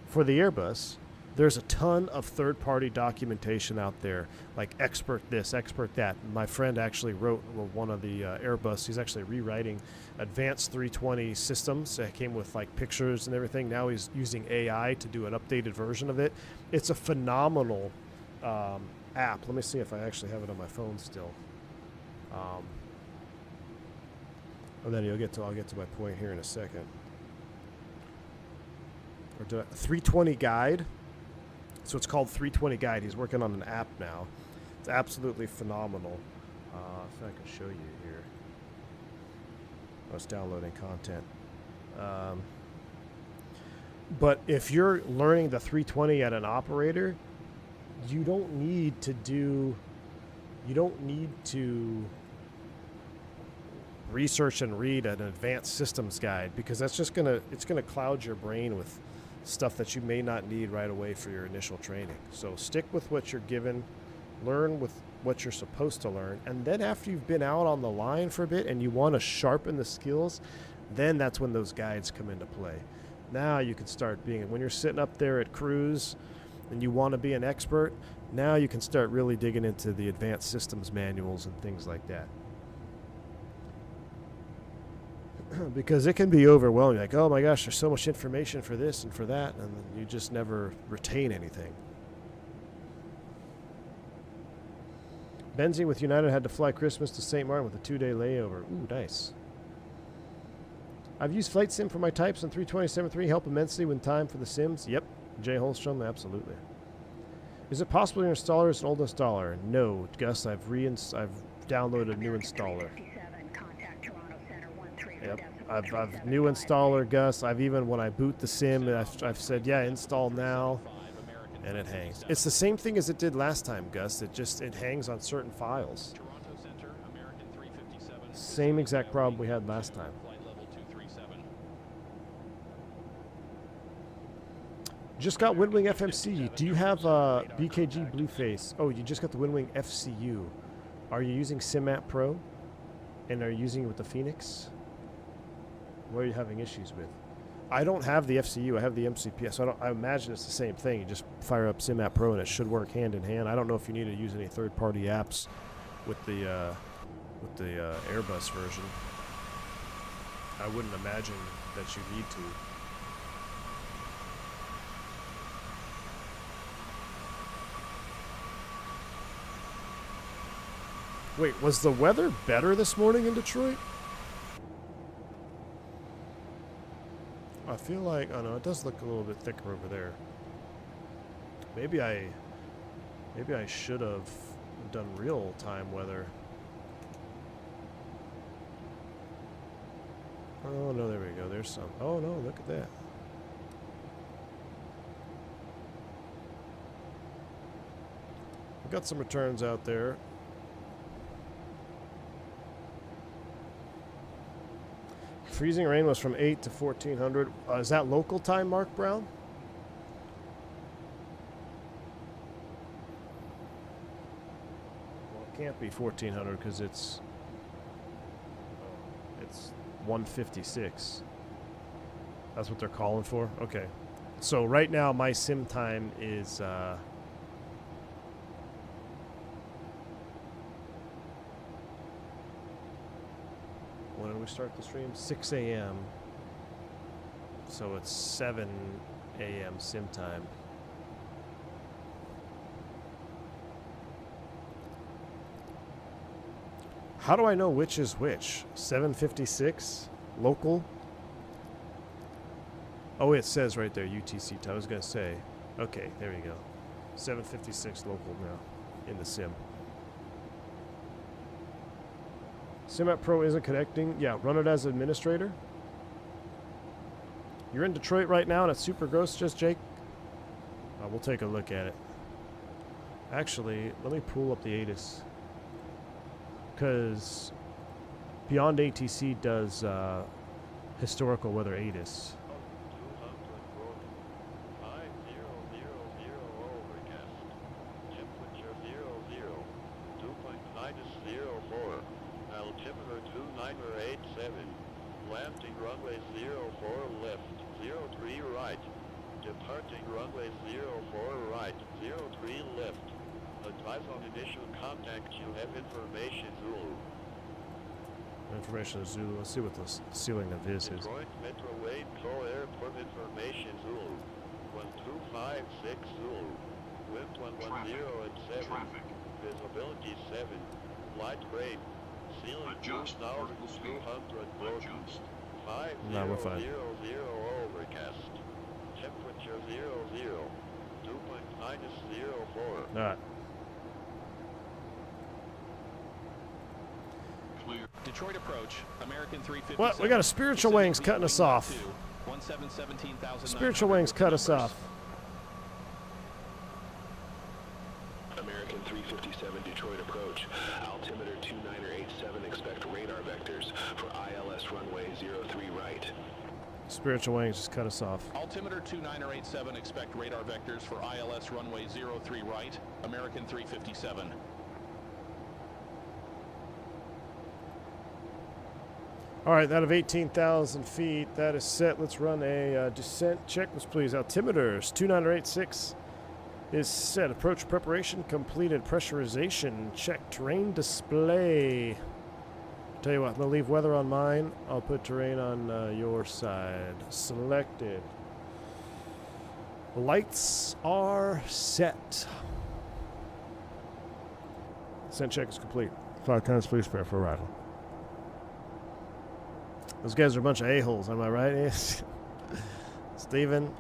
A: for the Airbus. There's a ton of third-party documentation out there, like expert this, expert that. My friend actually wrote one of the Airbus. He's actually rewriting advanced 320 systems that came with like pictures and everything. Now he's using AI to do an updated version of it. It's a phenomenal app. Let me see if I actually have it on my phone still. And then I'll get to my point here in a second. Or 320 Guide. So it's called 320 Guide. He's working on an app now. It's absolutely phenomenal. If I can show you here. I was downloading content. But if you're learning the 320 at an operator, you don't need to research and read an advanced systems guide, because that's just it's gonna cloud your brain with stuff that you may not need right away for your initial training. So stick with what you're given, learn with what you're supposed to learn, and then after you've been out on the line for a bit and you want to sharpen the skills, then that's when those guides come into play. Now you can start being, when you're sitting up there at cruise and you want to be an expert, now you can start really digging into the advanced systems manuals and things like that. Because it can be overwhelming, like, oh my gosh, there's so much information for this and for that, and you just never retain anything. Benzine with United had to fly Christmas to St. Martin with a 2-day layover. Ooh, nice. I've used Flight Sim for my types on 327.3, help immensely when time for the sims. Yep, Jay Holstrom, absolutely. Is it possible your installer is an old installer? No, Gus, I've downloaded a new installer. Yep, I've new installer, Gus. I've even, when I boot the sim, I've said, yeah, install now, and it hangs. It's the same thing as it did last time, Gus. It hangs on certain files. Same exact problem we had last time. Just got Windwing FMC. Do you have BKG Blueface? Oh, you just got the Windwing FCU. Are you using SimMap Pro? And are you using it with the Fenix? What are you having issues with? I don't have the FCU. I have the MCP. So I imagine it's the same thing. You just fire up SimMap Pro and it should work hand in hand. I don't know if you need to use any third-party apps with the Airbus version. I wouldn't imagine that you need to. Wait, was the weather better this morning in Detroit? I feel like, oh no, it does look a little bit thicker over there. Maybe I should have done real time weather. Oh no, there we go. There's some. Oh no, look at that. We've got some returns out there. Freezing rain was from 8 to 1400. Is that local time, Mark Brown? Well, it can't be 1400 because it's 156. That's what they're calling for? Okay. So right now my sim time is when did we start the stream? 6 a.m. So it's 7 a.m. sim time. How do I know which is which? 7:56 local? Oh, it says right there UTC time. I was going to say. Okay, there you go. 7:56 local now in the sim. SimMap Pro isn't connecting. Yeah, run it as administrator. You're in Detroit right now and it's super gross, just Jake? We'll take a look at it. Actually, let me pull up the ATIS. Because Beyond ATC does historical weather ATIS.
B: Landing runway 04 left, 03 right. Departing runway 04 right, 03 left. Advise on initial contact, you have information Zulu.
A: Information Zulu. Let's see what the ceiling of this is.
B: Detroit Metro Wayne Cole Airport information Zulu. 1256 Zulu. Wind 110 at 7.
J: Traffic.
B: Visibility 7. Light rain. Ceiling 2,200 broken. 5000 overcast. Temperature 00. Dew point -04.
A: Alright.
J: Clear.
C: Detroit approach, American 357.
A: What? We got a spiritual wings cutting us off.
C: 17,900.
A: Spiritual wings cut us off.
F: 357 Detroit approach. Altimeter 2987, expect radar vectors for ILS runway 03 right.
A: Spiritual wings just cut us off.
C: Altimeter 2987, expect radar vectors for ILS runway 03 right, American 357.
A: All right, out of 18,000 feet, that is set. Let's run a descent checklist, please. Altimeters 2986 is set. Approach preparation completed. Pressurization check. Terrain display. Tell you what, I'm going to leave weather on mine. I'll put terrain on your side. Selected. Lights are set. Descent check is complete. 5 times, please, prepare for arrival. Those guys are a bunch of a-holes, am I right? Steven?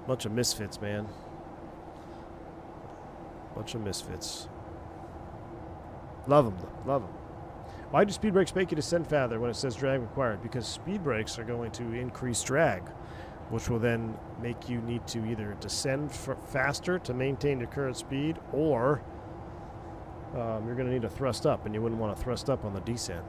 A: Bunch of misfits, man. Bunch of misfits. Love them, love them. Why do speed brakes make you descend farther when it says drag required? Because speed brakes are going to increase drag, which will then make you need to either descend faster to maintain your current speed, or you're going to need to thrust up, and you wouldn't want to thrust up on the descent.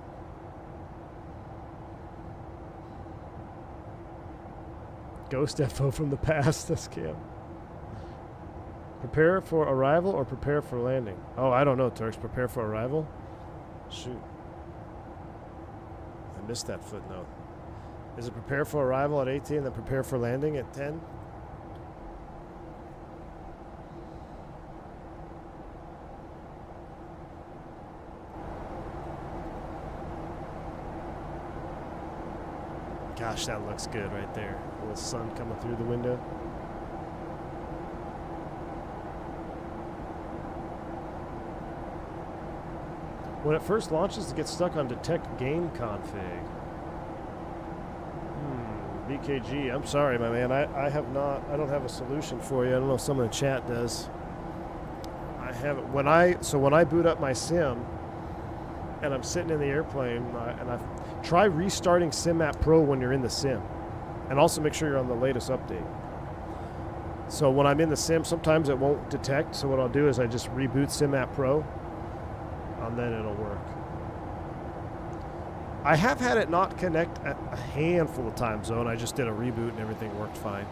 A: Ghost FO from the past, that's Cam. Prepare for arrival or prepare for landing? Oh, I don't know, Turks. Prepare for arrival? Shoot. I missed that footnote. Is it prepare for arrival at 18 and then prepare for landing at 10? Gosh, that looks good right there. A little sun coming through the window. When it first launches, it gets stuck on detect game config. BKG, I'm sorry, my man. I don't have a solution for you. I don't know if someone in chat does. I haven't. When I boot up my sim and I'm sitting in the airplane and I try restarting SimMap Pro when you're in the sim, and also make sure you're on the latest update. So when I'm in the sim, sometimes it won't detect. So what I'll do is I just reboot SimMap Pro, and then it'll work. I have had it not connect a handful of times, though, and I just did a reboot and everything worked fine.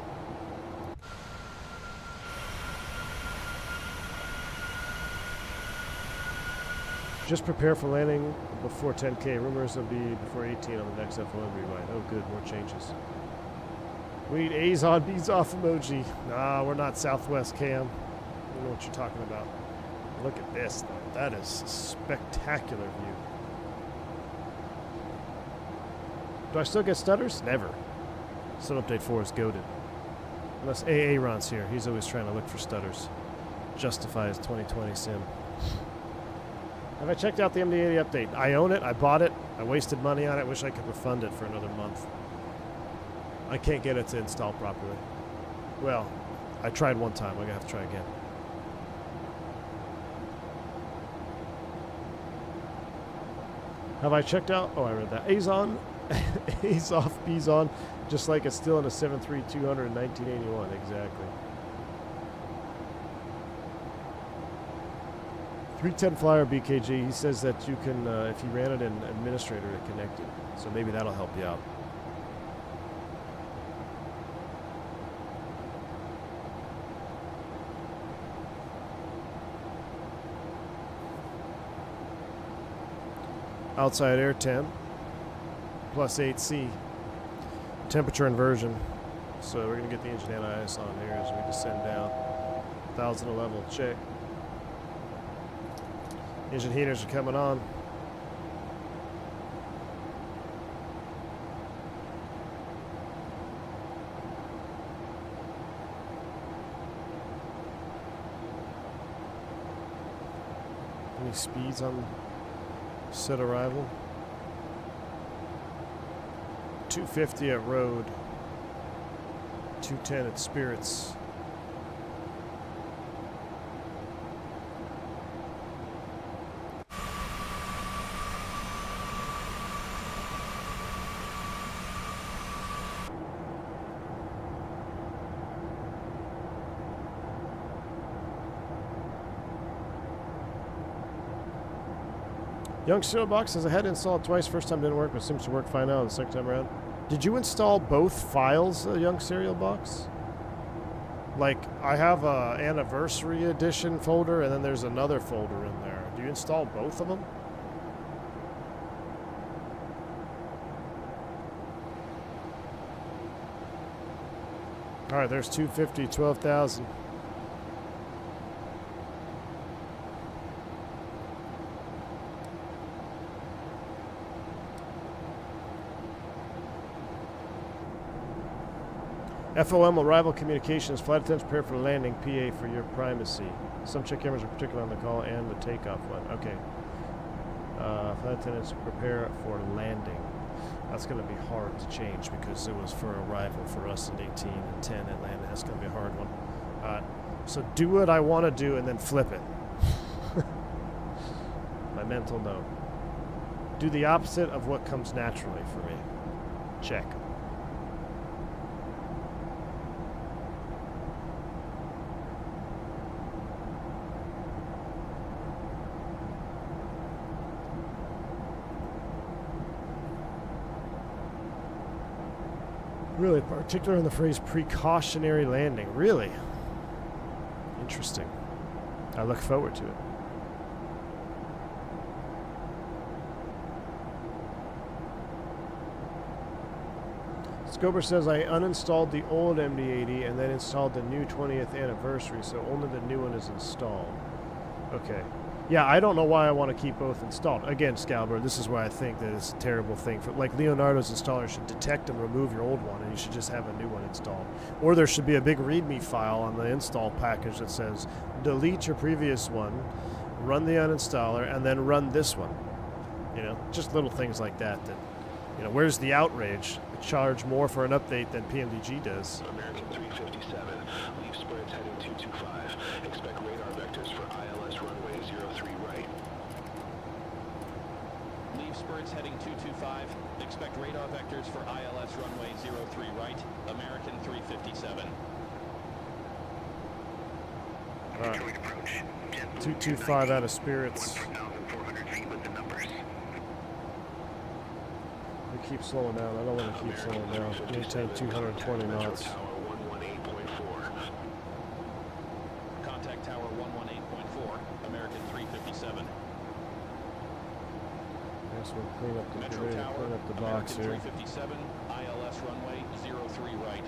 A: Just prepare for landing before 10K. Rumors will be before 18 on the next FOM rewrite. Oh, good, more changes. We need A's on, B's off emoji. Nah, we're not Southwest Cam. I don't know what you're talking about. Look at this, though. That is a spectacular view. Do I still get stutters? Never. Sun Update 4 is goated. Unless Ron's here. He's always trying to look for stutters. Justify his 2020 sim. Have I checked out the MD-80 update? I own it. I bought it. I wasted money on it. Wish I could refund it for another month. I can't get it to install properly. Well, I tried one time. I'm going to have to try again. Have I checked out? Oh, I read that. A's on. A's off, B's on. Just like it's still in a 73200 in 1981. Exactly. 310 Flyer BKG, he says that you can, if you ran it in administrator, to connect it. So maybe that'll help you out. Outside air temp, plus 8C. Temperature inversion. So we're going to get the engine anti-ice on here as we descend down. 1,000 level, check. Engine heaters are coming on. Any speeds on set arrival? 250 at road. 210 at Spirits. Young Serial Box says I had to install it twice. First time didn't work, but seems to work fine now the second time around. Did you install both files, Young Serial Box? Like, I have a anniversary edition folder, and then there's another folder in there. Do you install both of them? All right, there's 250, 12,000. FOM arrival communications. Flight attendants prepare for landing. PA for your primacy. Some check cameras are particular on the call and the takeoff one. Okay. Flight attendants prepare for landing. That's going to be hard to change because it was for arrival for us at 18 and 10 at landing. That's going to be a hard one. So do what I want to do and then flip it. My mental note. Do the opposite of what comes naturally for me. Check. Really, particular in the phrase precautionary landing. Really? Interesting. I look forward to it. Scober says I uninstalled the old MD-80 and then installed the new 20th anniversary, so only the new one is installed. Okay. Yeah, I don't know why I want to keep both installed. Again, Scalber, this is why I think that it's a terrible thing. For, like, Leonardo's installer should detect and remove your old one, and you should just have a new one installed. Or there should be a big README file on the install package that says, delete your previous one, run the uninstaller, and then run this one. You know, just little things like that. That, you know, where's the outrage? They charge more for an update than PMDG does.
F: American 357, leave spreads heading 225. Expect radar vectors for ILS runway 03 right.
C: Leave Spurs heading 225. Expect radar vectors for ILS runway 03 right. American 357.
I: Detroit approach.
A: 225 out of spirits.
I: 1,400 feet with the numbers.
A: We keep slowing down. I don't want to keep slowing down. Maintain 220 knots.
C: Contact tower 118.4. American 357.
A: Guess we'll clean up the
C: Metro
A: grid,
C: tower.
A: clean up the box
C: American
A: here.
C: 357. ILS runway 03 right.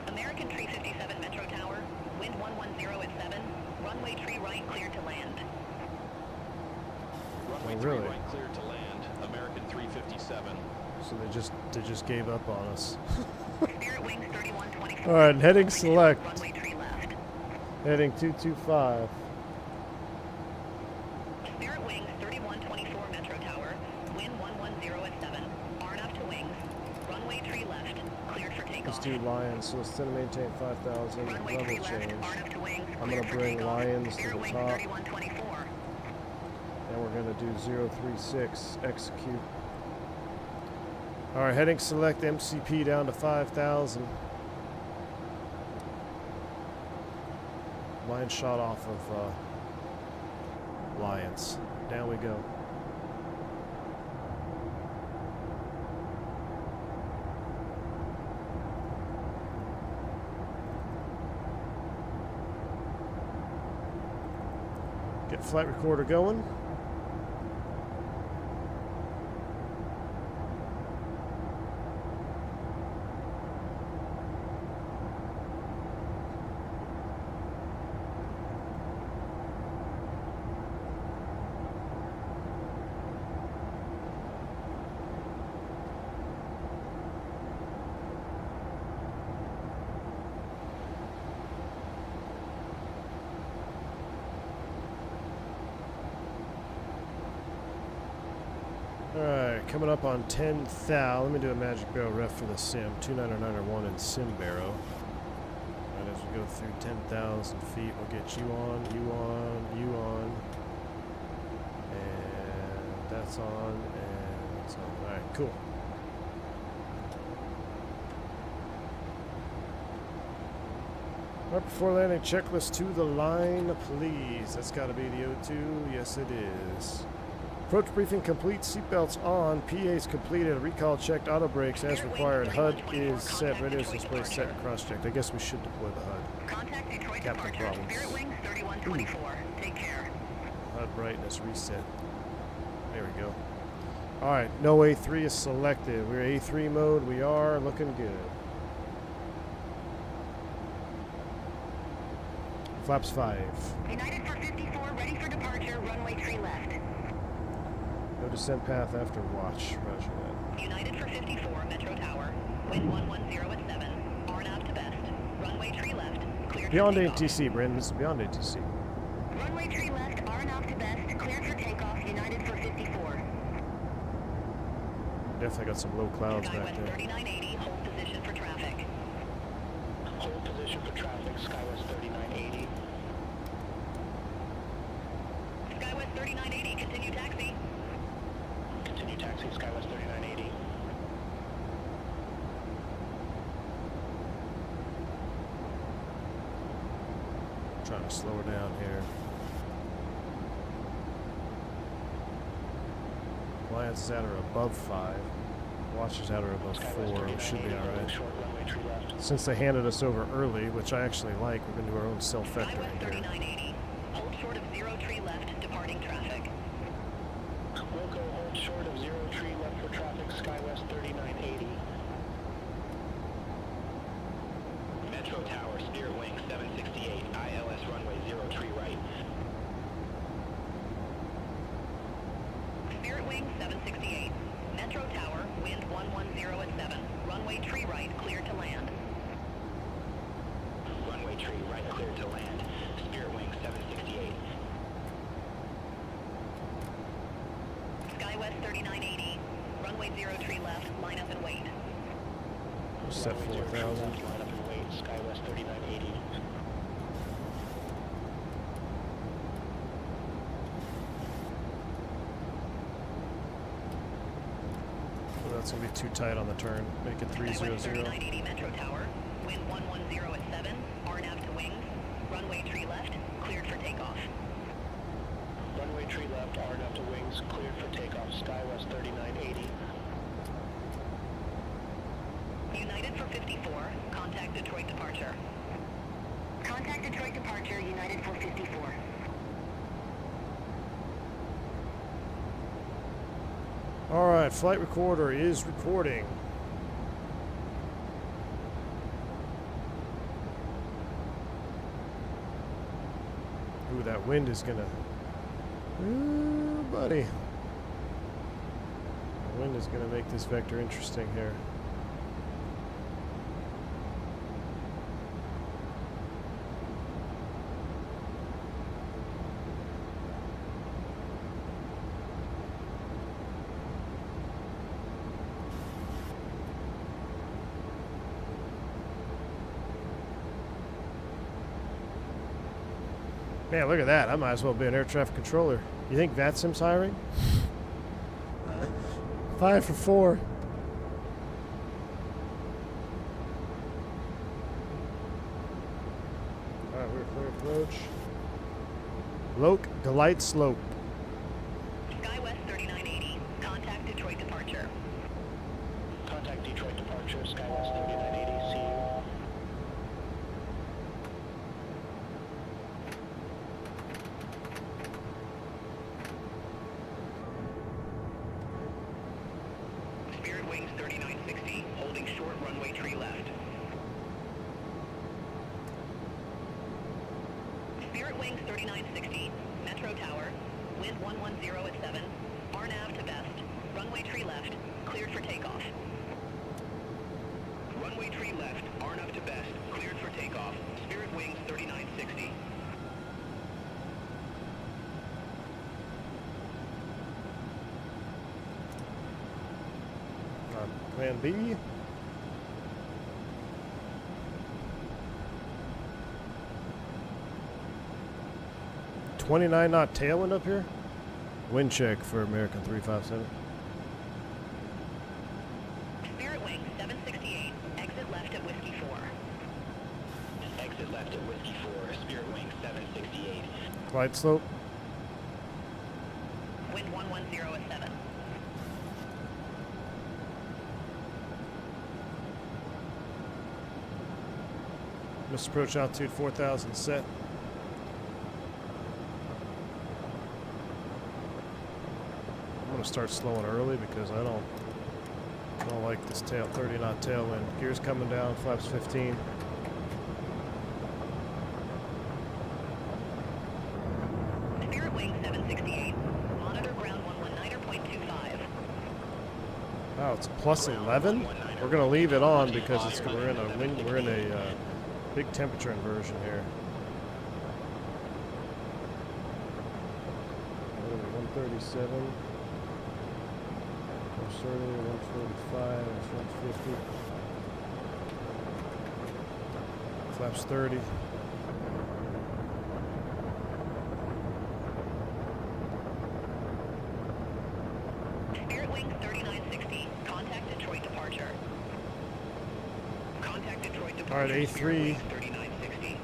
E: American 357 Metro Tower, wind 110 at 7, runway 3 right cleared to land.
C: Runway
A: Oh,
C: 3
A: really?
C: right cleared to land. American 357.
A: So they just gave up on us.
E: Spirit Wings 3124.
A: All right, heading select.
E: Runway 3 left.
A: Heading 225.
E: Spirit Wings 3124 Metro Tower, wind 110 at 7, RNAV to wings, runway 3 left, cleared for takeoff.
A: Let's do Lions. So instead of maintain 5,000,
E: Runway
A: level
E: 3 left,
A: change.
E: RNAV to wings,
A: I'm
E: cleared
A: gonna
E: for
A: bring
E: takeoff.
A: Lions to
E: Spirit
A: the
E: Wings
A: top.
E: 3124.
A: And we're gonna do 036, execute. All right, heading select MCP down to 5,000. Line shot off of Lions. Down we go. Get flight recorder going. Alright, coming up on 10,000. Let me do a magic barrel ref for the sim. 2901 in sim barrow. And as we go through 10,000 feet, we'll get you on, you on, you on. And that's on, and that's on. Alright, cool. Right before landing, checklist to the line, please. That's got to be the O2. Yes, it is. Approach briefing complete. Seatbelts on. PA's completed. Recall checked. Auto brakes as required. HUD is set. Radio display set and cross-checked. I guess we should deploy the HUD.
E: Contact Detroit
A: Captain
E: departure.
A: problems.
E: Spirit Wings 3124. Take care.
A: HUD brightness reset. There we go. All right. No A3 is selected. We're A3 mode. We are looking good. Flaps 5.
E: United for 54, ready for departure, runway 3 left.
A: No descent path after watch. Roger that.
E: United for 54, Metro Tower, wind 110 at 7, RNAV to best, runway 3 left, cleared
A: Beyond
E: for takeoff.
A: ATC, Brandon. This is beyond ATC.
E: Runway 3 left, RNAV to best, cleared for takeoff, United for 54.
A: Definitely got some low clouds back
E: Skywest
A: there.
E: 3980, hold position for traffic.
H: Hold position for traffic, Skywest 3980.
E: Skywest 3980, continue taxi.
H: Continue taxi, Skywest 3980.
A: Trying to slow her down here. Lions is at or above 5. Watch is at or above 4. We should be alright.
H: Short runway 3 left.
A: Since they handed us over early, which I actually like, we're going to do our own self-vectoring
E: Skywest
A: here.
E: 3980, hold short of 03 left, departing traffic.
H: Wilco, hold short of 03 left for traffic, Skywest 3980.
G: Metro Tower, Spirit Wing 768, ILS runway 03 right.
E: Spirit Wing 768, Metro Tower, wind 110 at 7, runway 3 right, cleared to land.
G: Runway 3 right, cleared to land. Spirit Wing 768.
E: Skywest 3980, runway 03 left, line up and wait.
A: Set
H: Runway 03
A: 4,000.
H: left, line up and wait, Skywest 3980.
A: Oh, that's going to be too tight on the turn. Make it
E: Skywest
A: 300.
E: 3980, Metro Tower, wind 110 at 7, RNAV to wings, runway 3 left, cleared for takeoff.
H: Runway 3 left, RNAV to wings, cleared for takeoff, Skywest 3980.
E: United for 54, contact Detroit departure. Contact Detroit departure, United for 54.
A: All right, flight recorder is recording. Ooh, that wind is gonna. Ooh, buddy. The wind is gonna make this vector interesting here. Man, look at that. I might as well be an air traffic controller. You think VATSIM's hiring? 5 for 4. Alright, we're clear approach. Loke, Galite Slope.
E: Skywest 3980, contact Detroit departure.
H: Contact Detroit departure, Skywest 3980, see you.
E: Spirit Wings 3960, holding short runway 3 left. Spirit Wings 3960, Metro Tower, wind 110 at 7, RNAV to best, runway 3 left, cleared for takeoff.
G: Runway 3 left, RNAV to best, cleared for takeoff. Spirit Wings 3960.
A: Plan B. .29 knot tailwind up here. Wind check for American 357.
E: Spirit Wings 768, exit left at Whiskey 4.
G: Exit left
I: left at Whiskey 4, Spirit Wing 768.
A: Glide slope.
E: Wind 110 at 7.
A: Missed approach altitude 4,000 set. I'm gonna start slowing early because I don't like this 30 knot tailwind. Gears coming down, flaps 15.
E: Spirit Wing 768. Monitor ground 119.25.
A: Wow, it's plus 11. We're gonna leave it on because we're in a big temperature inversion here. 137. Course earlier, 145, 150. Flaps 30.
E: Spirit Wing 3960. Contact Detroit departure. Contact Detroit departure.
A: All right, A3.
E: Spirit Wing 3960.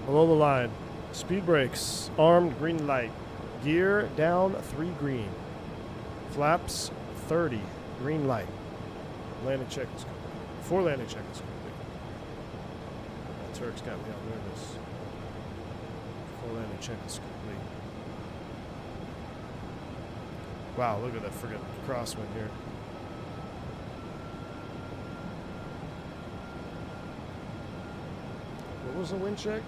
A: Below the line. Speed brakes. Armed, green light. Gear down 3 green. Flaps 30. Green light. Landing check is complete. 4 landing check is complete. That Turk's got me all nervous. 4 landing check is complete. Wow, look at that friggin' crosswind here. What was the wind check?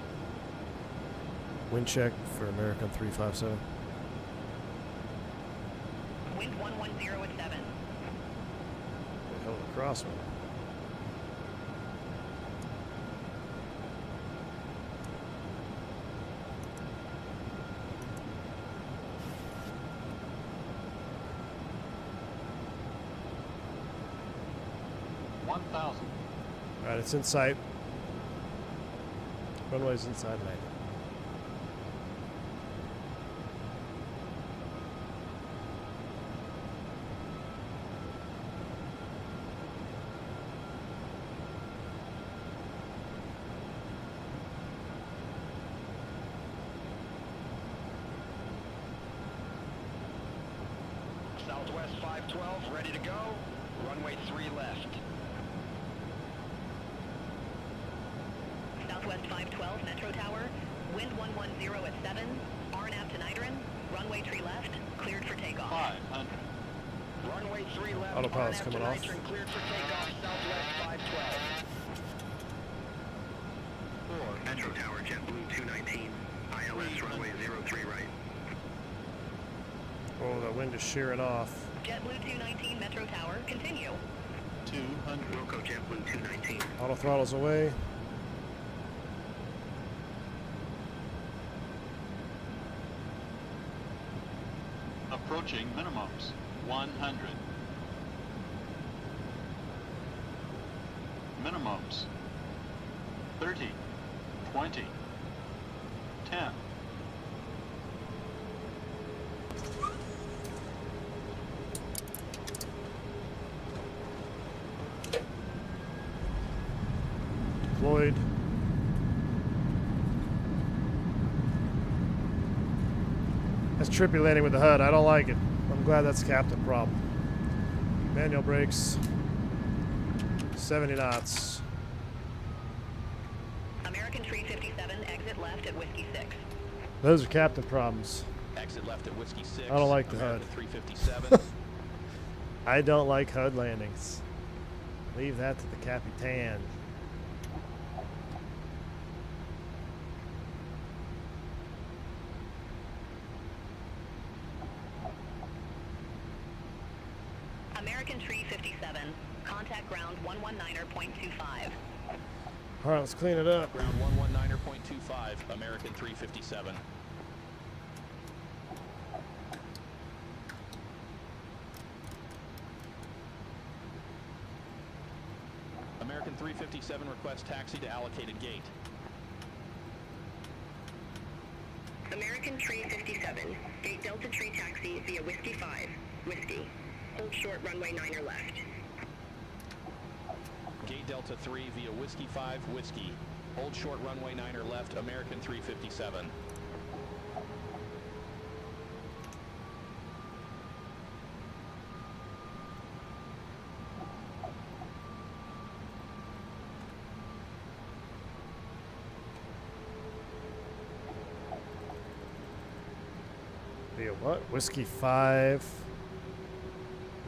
A: Wind check for American 357.
E: Wind 110 at 7.
A: The hell of a crosswind.
J: All
A: right, it's in sight. Runway's inside landing.
I: Southwest 512, ready to go. Runway 3 left.
E: Southwest 512, Metro Tower. Wind 110 at 7. RNAV to Nidoran. Runway 3 left. Cleared for takeoff.
J: 500.
I: Runway 3 left.
A: Autopilot's
I: RNAV
A: coming
I: to
A: off.
I: Nidoran, cleared for takeoff. Southwest 512.
F: 4, Metro Tower, JetBlue 219. ILS runway 03 right.
A: Oh, that wind is shearing off.
E: JetBlue 219, Metro Tower. Continue.
J: 200.
F: Wilco JetBlue 219.
A: Auto throttles away.
J: Approaching minimums. 100. Minimums. 30. 20. 10.
A: Deployed. That's trippy landing with the HUD. I don't like it. I'm glad that's the captain problem. Manual brakes. 70 knots.
E: American 357, exit left at Whiskey 6.
A: Those are captain problems.
C: Exit left at Whiskey 6.
A: I don't like the
C: American
A: HUD.
C: 357.
A: I don't like HUD landings. Leave that to the Capitan.
E: American 357, contact ground 119.25.
A: All right, let's clean it up.
C: Ground 119.25, American 357. American 357 requests taxi to allocated gate.
E: American 357, gate Delta Tree taxi via Whiskey 5, Whiskey. Hold short runway 9 or left.
C: Gate Delta 3 via Whiskey 5, Whiskey. Hold short runway 9er left, American 357.
A: Via what? Whiskey 5.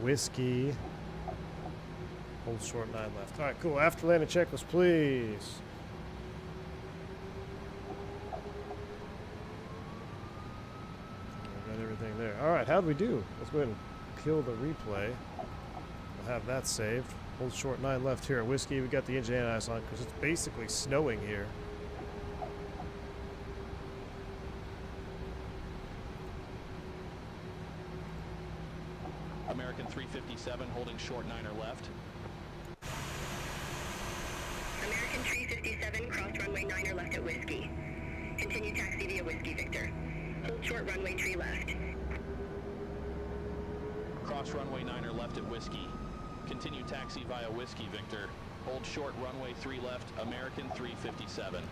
A: Whiskey. Hold short 9 left. All right, cool. After landing checklist, please. Got everything there. All right, how'd we do? Let's go ahead and kill the replay. We'll have that saved. Hold short 9 left here at Whiskey. We got the engine anti-ice on because it's basically snowing here.
C: American 357 holding short 9er left.
E: American 357, cross runway 9er left at Whiskey. Continue taxi via Whiskey Victor. Hold short runway 3 left.
C: Cross runway 9er left at Whiskey. Continue taxi via Whiskey Victor. Hold short runway 3 left, American 357.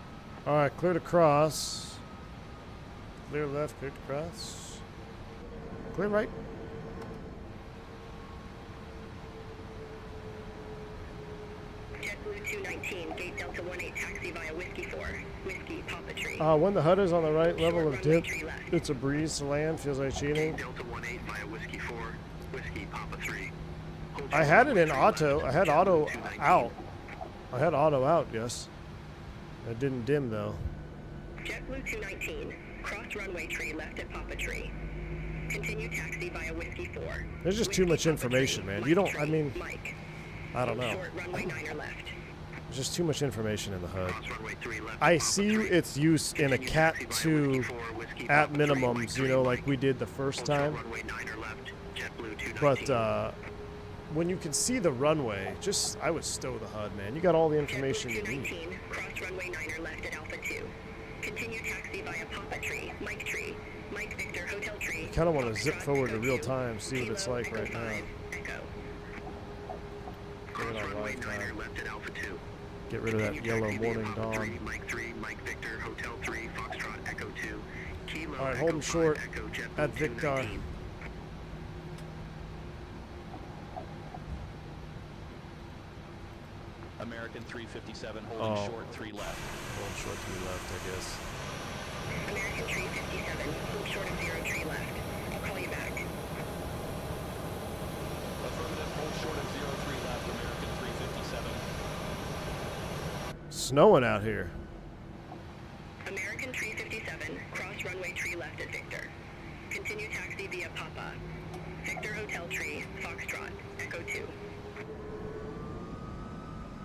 A: All right, clear to cross. Clear left, clear to cross. Clear right.
E: JetBlue 219, gate Delta 18, taxi via Whiskey 4, Whiskey Papa Tree.
A: When the HUD is on the right level
E: Short
A: of
E: runway
A: dip,
E: 3 left.
A: it's a breeze to land. Feels like cheating.
I: Delta 18 via Whiskey 4, Whiskey Papa 3. Hold
A: I
I: short
A: had it
I: runway
A: in
I: 3
A: auto.
I: left,
A: I had
I: JetBlue
A: auto
I: 219.
A: out. I had auto out, Gus. It didn't dim though.
E: JetBlue 219, cross runway 3 left at Papa Tree. Continue taxi via Whiskey 4.
A: There's just too
E: Whiskey
A: much
E: Papa
A: information,
E: Tree,
A: man.
E: Mike
A: You don't.
E: Tree,
A: I mean,
E: Mike.
A: I don't
E: Hold
A: know.
E: Short runway 9er left.
A: There's just too much information in the HUD.
I: Cross runway 3 left,
A: I
I: Papa
A: see
I: 3.
A: its use in a
I: Continue
A: Cat
I: taxi via
A: 2
I: Whiskey 4, Whiskey
A: at
I: Papa 3,
A: minimums,
I: Mike
A: you
I: 3,
A: know,
I: Mike.
A: like we did the first
I: Hold short
A: time.
I: runway 9er left, JetBlue 219.
A: But when you can see the runway, I would stow the HUD, man. You got all the information you need.
E: 219, cross runway 9er left at Alpha 2. Continue taxi via Papa Tree, Mike Victor, Hotel Tree.
A: I kind of want to zip
E: Foxtrot,
A: forward to
E: Echo
A: real
E: 2,
A: time, see what
E: Kilo,
A: it's like
E: Echo
A: right now.
E: 5, Echo.
A: Get it on
I: runway
A: live
I: 9er
A: time.
I: left at Alpha 2.
A: Get rid of that
I: Continue
A: yellow
I: taxi via
A: morning
I: Papa
A: dawn.
I: 3, Mike 3, Mike Victor, Hotel 3, Foxtrot, Echo 2. Kilo,
A: All right,
I: Echo
A: hold him
I: 5,
A: short
I: Echo, JetBlue
A: at Victor.
I: 219.
C: American 357 holding short 3 left.
A: Hold short 3 left, I guess.
E: American 357, hold short of 03 left. I'll call you back.
C: Affirmative, hold short of 03 left, American 357.
A: Snowing out here.
E: American 357, cross runway 3 left at Victor. Continue taxi via Papa. Victor Hotel Tree, Foxtrot, Echo 2.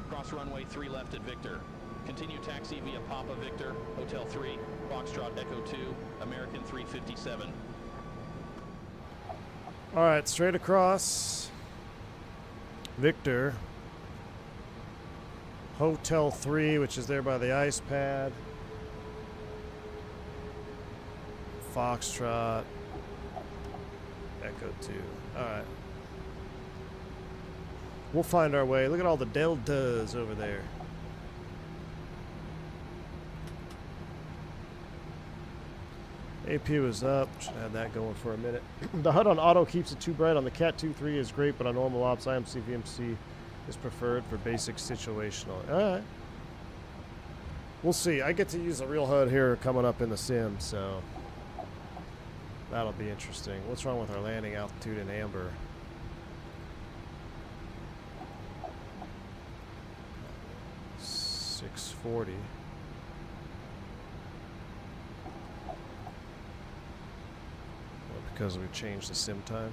C: Cross runway 3 left at Victor. Continue taxi via Papa Victor, Hotel 3, Foxtrot Echo 2, American 357.
A: All right, straight across. Victor. Hotel 3, which is there by the ice pad. Foxtrot. Echo 2. All right. We'll find our way. Look at all the deltas over there. AP was up. Should have that going for a minute. The HUD on auto keeps it too bright. On the Cat 2.3 is great, but on normal ops, IMC VMC is preferred for basic situational. All right. We'll see. I get to use a real HUD here coming up in the sim, so that'll be interesting. What's wrong with our landing altitude in amber? .640. Because we changed the sim time.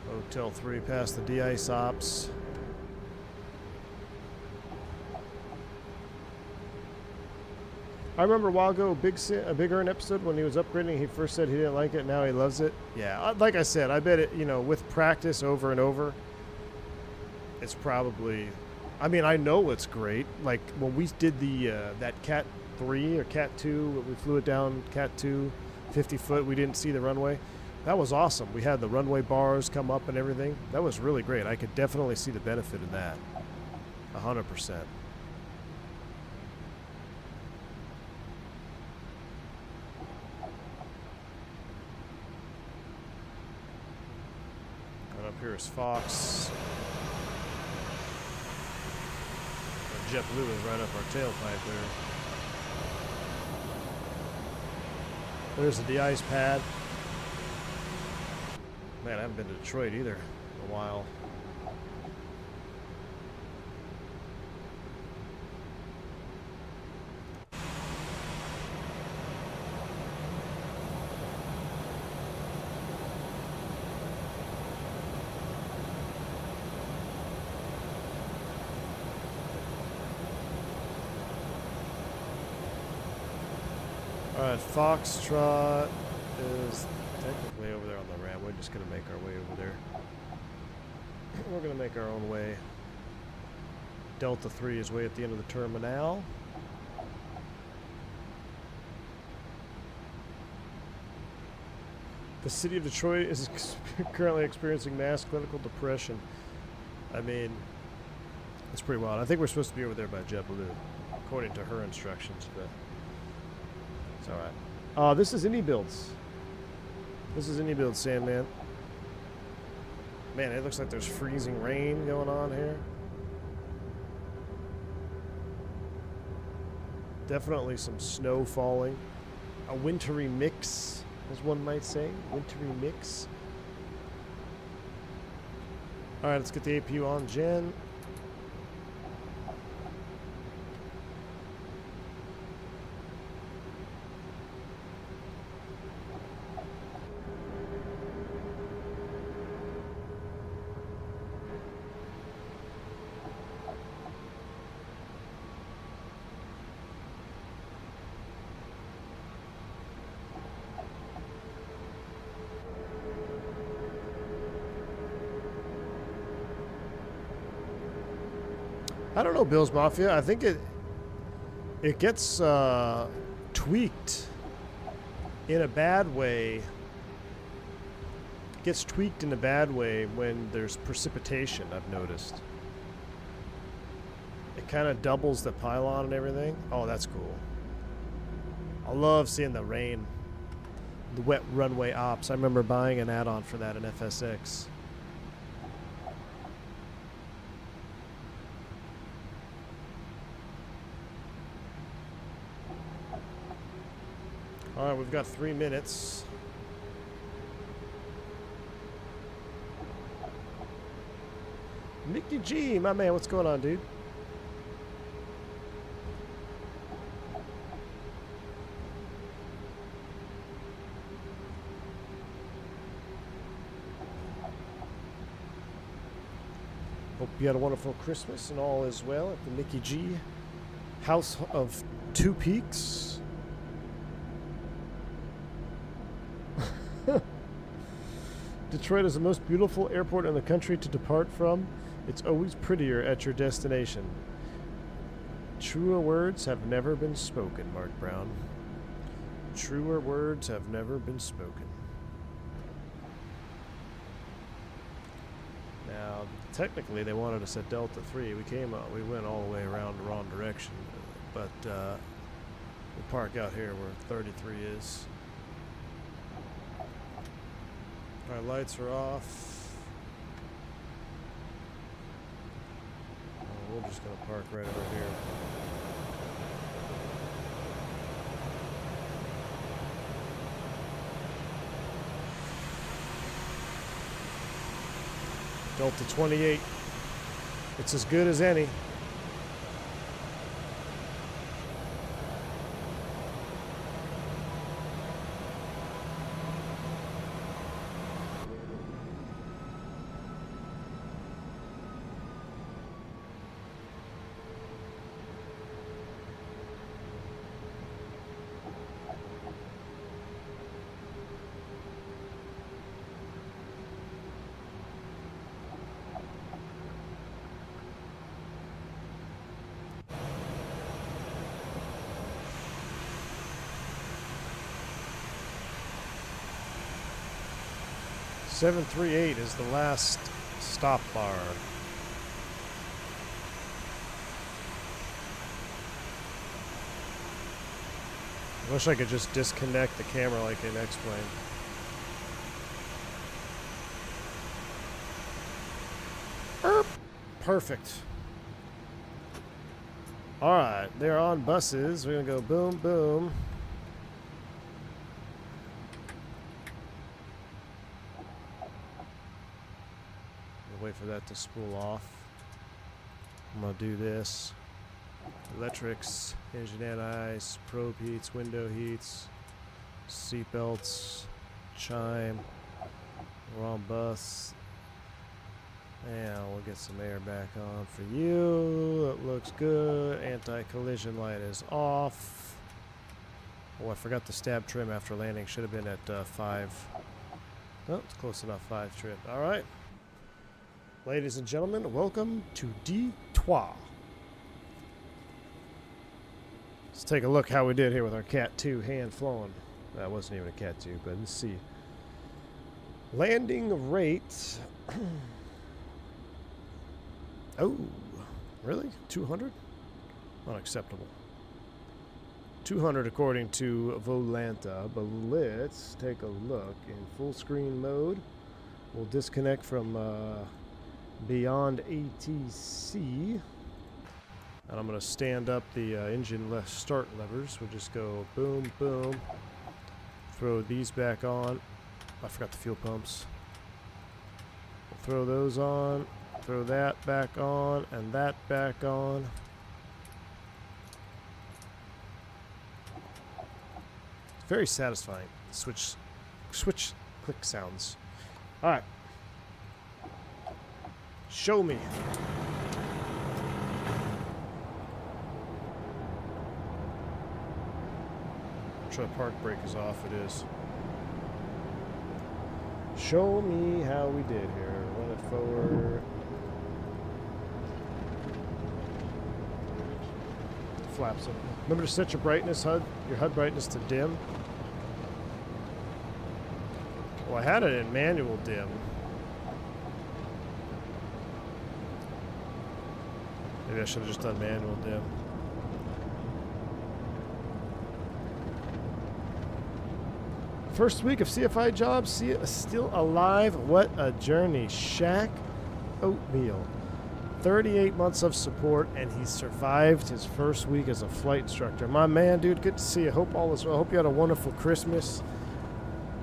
A: Hotel 3 past the de-ice ops. I remember a while ago, a Big Earn episode when he was upgrading, he first said he didn't like it, now he loves it. Yeah, like I said, I bet it, you know, with practice over and over, it's probably, I mean, I know it's great. Like when we did the that Cat 3 or Cat 2. We flew it down Cat 2, 50 foot. We didn't see the runway. That was awesome. We had the runway bars come up and everything. That was really great. I could definitely see the benefit in that. 100%. And up here is Fox. JetBlue is right up our tailpipe there. There's the de-ice pad. Man, I haven't been to Detroit either in a while. Alright, Foxtrot is technically over there on the ramp. We're just going to make our way over there. We're going to make our own way. Delta 3 is way at the end of the terminal. The city of Detroit is currently experiencing mass clinical depression. I mean, it's pretty wild. I think we're supposed to be over there by JetBlue, according to her instructions, but it's alright. This is Indie Builds. This is Indie Builds, Sandman. Man, it looks like there's freezing rain going on here. Definitely some snow falling. A wintry mix, as one might say. Wintry mix. Alright, let's get the APU on Jen. I don't know, Bill's Mafia. I think it gets tweaked in a bad way. It gets tweaked in a bad way when there's precipitation, I've noticed. It kind of doubles the pylon and everything. Oh, that's cool. I love seeing the rain. The wet runway ops. I remember buying an add-on for that in FSX. All right, we've got 3 minutes. Mickey G, my man, what's going on, dude? Hope you had a wonderful Christmas and all is well at the Mickey G House of Two Peaks. Detroit is the most beautiful airport in the country to depart from. It's always prettier at your destination. Truer words have never been spoken, Mark Brown. Truer words have never been spoken. Now, technically, they wanted us at Delta 3. We went all the way around the wrong direction, but we'll park out here where 33 is. Our lights are off. We're just gonna park right over here. Delta 28. It's as good as any. 738 is the last stop bar. I wish I could just disconnect the camera like in X-Plane. Perfect. Alright, they're on buses. We're gonna go boom, boom. Wait for that to spool off. I'm gonna do this. Electrics, engine anti-ice, probe heats, window heats, seat belts, chime. We're on bus. And we'll get some air back on for you. It looks good. Anti-collision light is off. Oh, I forgot the stab trim after landing. Should have been at 5. Oh, it's close enough. 5 trim. All right. Ladies and gentlemen, welcome to D3. Let's take a look how we did here with our Cat 2 hand flowing. That wasn't even a Cat 2, but let's see. Landing rate. Oh, really? 200? Unacceptable. 200 according to Volanta, but let's take a look in full screen mode. We'll disconnect from Beyond ATC. And I'm going to stand up the engine start levers. We'll just go boom, boom. Throw these back on. I forgot the fuel pumps. We'll throw those on. Throw that back on and that back on. It's very satisfying. Switch click sounds. All right. Show me. I'm sure the park brake is off. It is. Show me how we did here. Run it forward. Flaps. Remember to set your brightness HUD, your HUD brightness to dim. Well, I had it in manual dim. Maybe I should have just done manual dim. First week of CFI jobs, still alive. What a journey. Shaq Oatmeal. 38 months of support, and he survived his first week as a flight instructor. My man, dude, good to see you. Hope all is well. Hope you had a wonderful Christmas.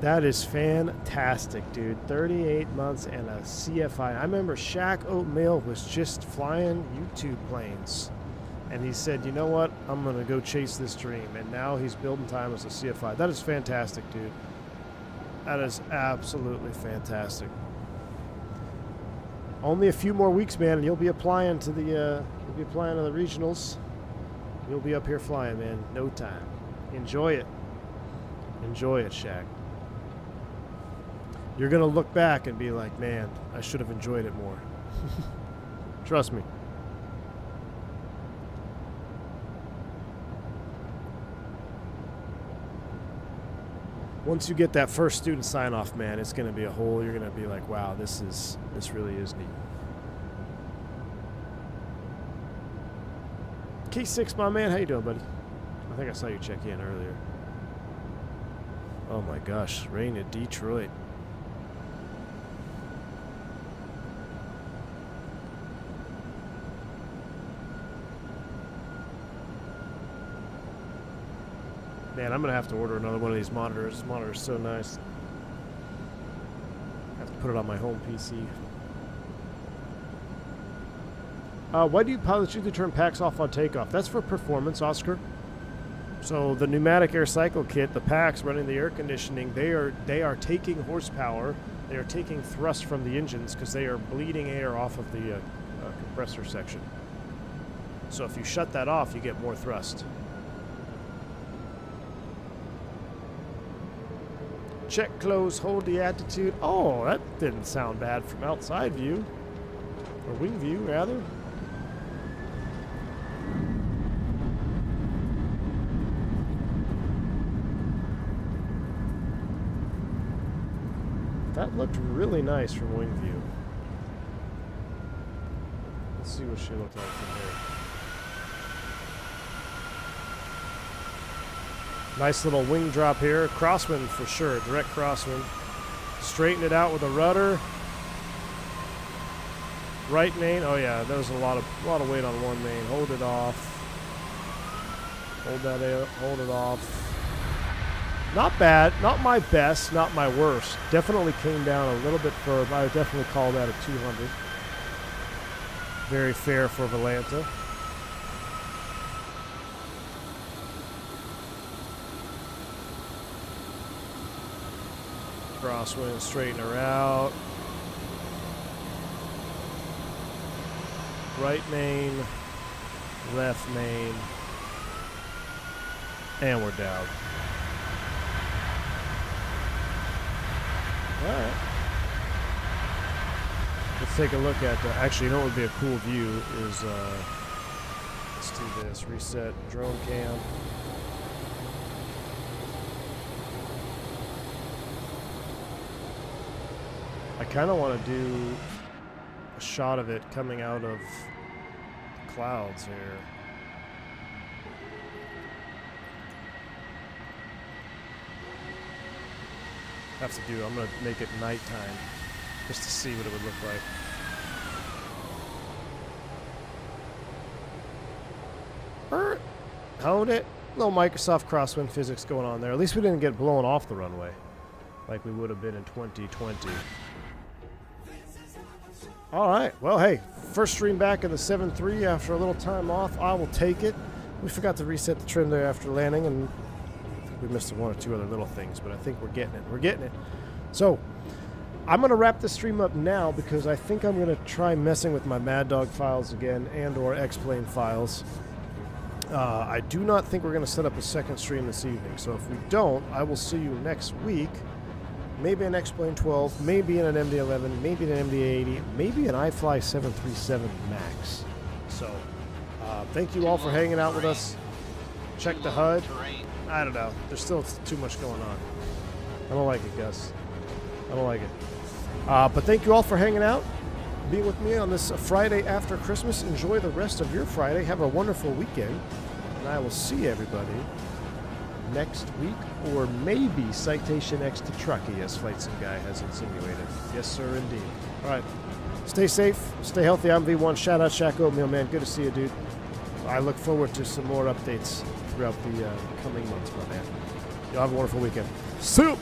A: That is fantastic, dude. 38 months and a CFI. I remember Shaq Oatmeal was just flying YouTube planes. And he said, you know what? I'm going to go chase this dream. And now he's building time as a CFI. That is fantastic, dude. That is absolutely fantastic. Only a few more weeks, man, and you'll be applying to the regionals. You'll be up here flying, man. No time. Enjoy it. Enjoy it, Shaq. You're going to look back and be like, man, I should have enjoyed it more. Trust me. Once you get that first student sign-off, man, it's going to be a whole, you're going to be like, wow, this really is neat. K6, my man, how you doing, buddy? I think I saw you check in earlier. Oh my gosh, rain at Detroit. Man, I'm going to have to order another one of these monitors. This monitor's so nice. I have to put it on my home PC. Why do you pilots usually turn packs off on takeoff? That's for performance, Oscar. So the pneumatic air cycle kit, the packs running the air conditioning, they are taking horsepower. They are taking thrust from the engines because they are bleeding air off of the compressor section. So if you shut that off, you get more thrust. Check close, hold the attitude. Oh, that didn't sound bad from outside view. Or wing view, rather. That looked really nice from wing view. Let's see what she looked like from here. Nice little wing drop here. Crosswind for sure. Direct crosswind. Straighten it out with a rudder. Right main. Oh yeah, there was a lot of weight on one main. Hold it off. Hold that air. Hold it off. Not bad. Not my best. Not my worst. Definitely came down a little bit further. I would definitely call that a 200. Very fair for Volanta. Crosswind, straighten her out. Right main, left main, and we're down. Alright. Let's take a look at, actually, you know what would be a cool view is, let's do this, reset drone cam. I kind of want to do a shot of it coming out of the clouds here. I'm going to make it nighttime just to see what it would look like. Hold it. Little Microsoft crosswind physics going on there. At least we didn't get blown off the runway like we would have been in 2020. All right. Well, hey, first stream back in the 7.3 after a little time off. I will take it. We forgot to reset the trim there after landing, and I think we missed one or two other little things, but I think we're getting it. We're getting it. So I'm going to wrap this stream up now because I think I'm going to try messing with my Mad Dog files again and or X-Plane files. I do not think we're going to set up a second stream this evening, so if we don't, I will see you next week. Maybe an X-Plane 12, maybe in an MD-11, maybe an MD-80, maybe an iFly 737 MAX. So, thank you all for hanging out with us. Check the HUD. I don't know. There's still too much going on. I don't like it, Gus. I don't like it. But thank you all for hanging out, being with me on this Friday after Christmas. Enjoy the rest of your Friday. Have a wonderful weekend. And I will see everybody next week, or maybe Citation X to Truckee, as Flight Sim Guy has insinuated. Yes, sir, indeed. All right. Stay safe. Stay healthy. I'm V1. Shout out Shaq Oatmeal, man. Good to see you, dude. I look forward to some more updates throughout the coming months, my man. Y'all have a wonderful weekend. Soup!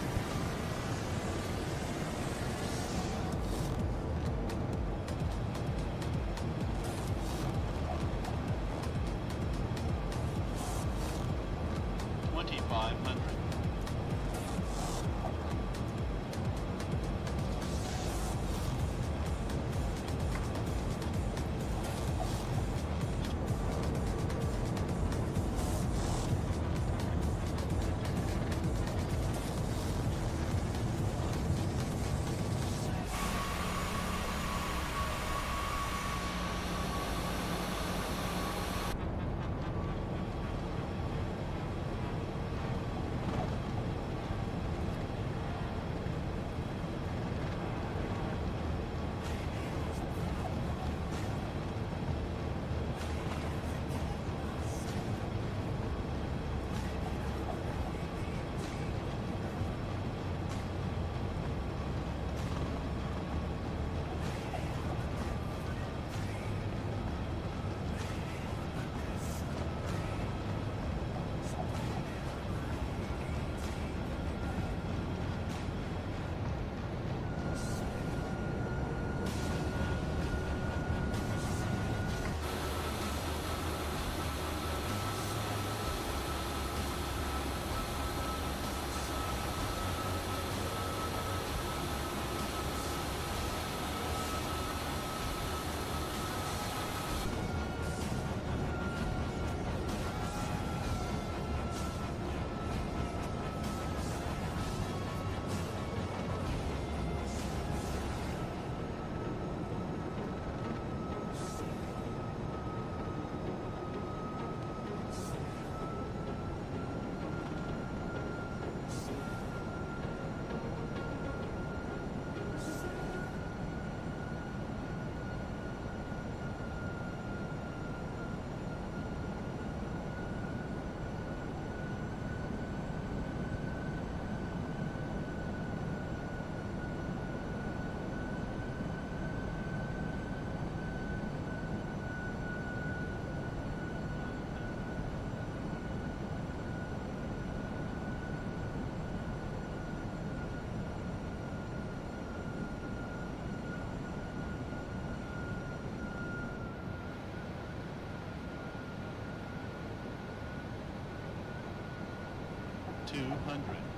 J: 200.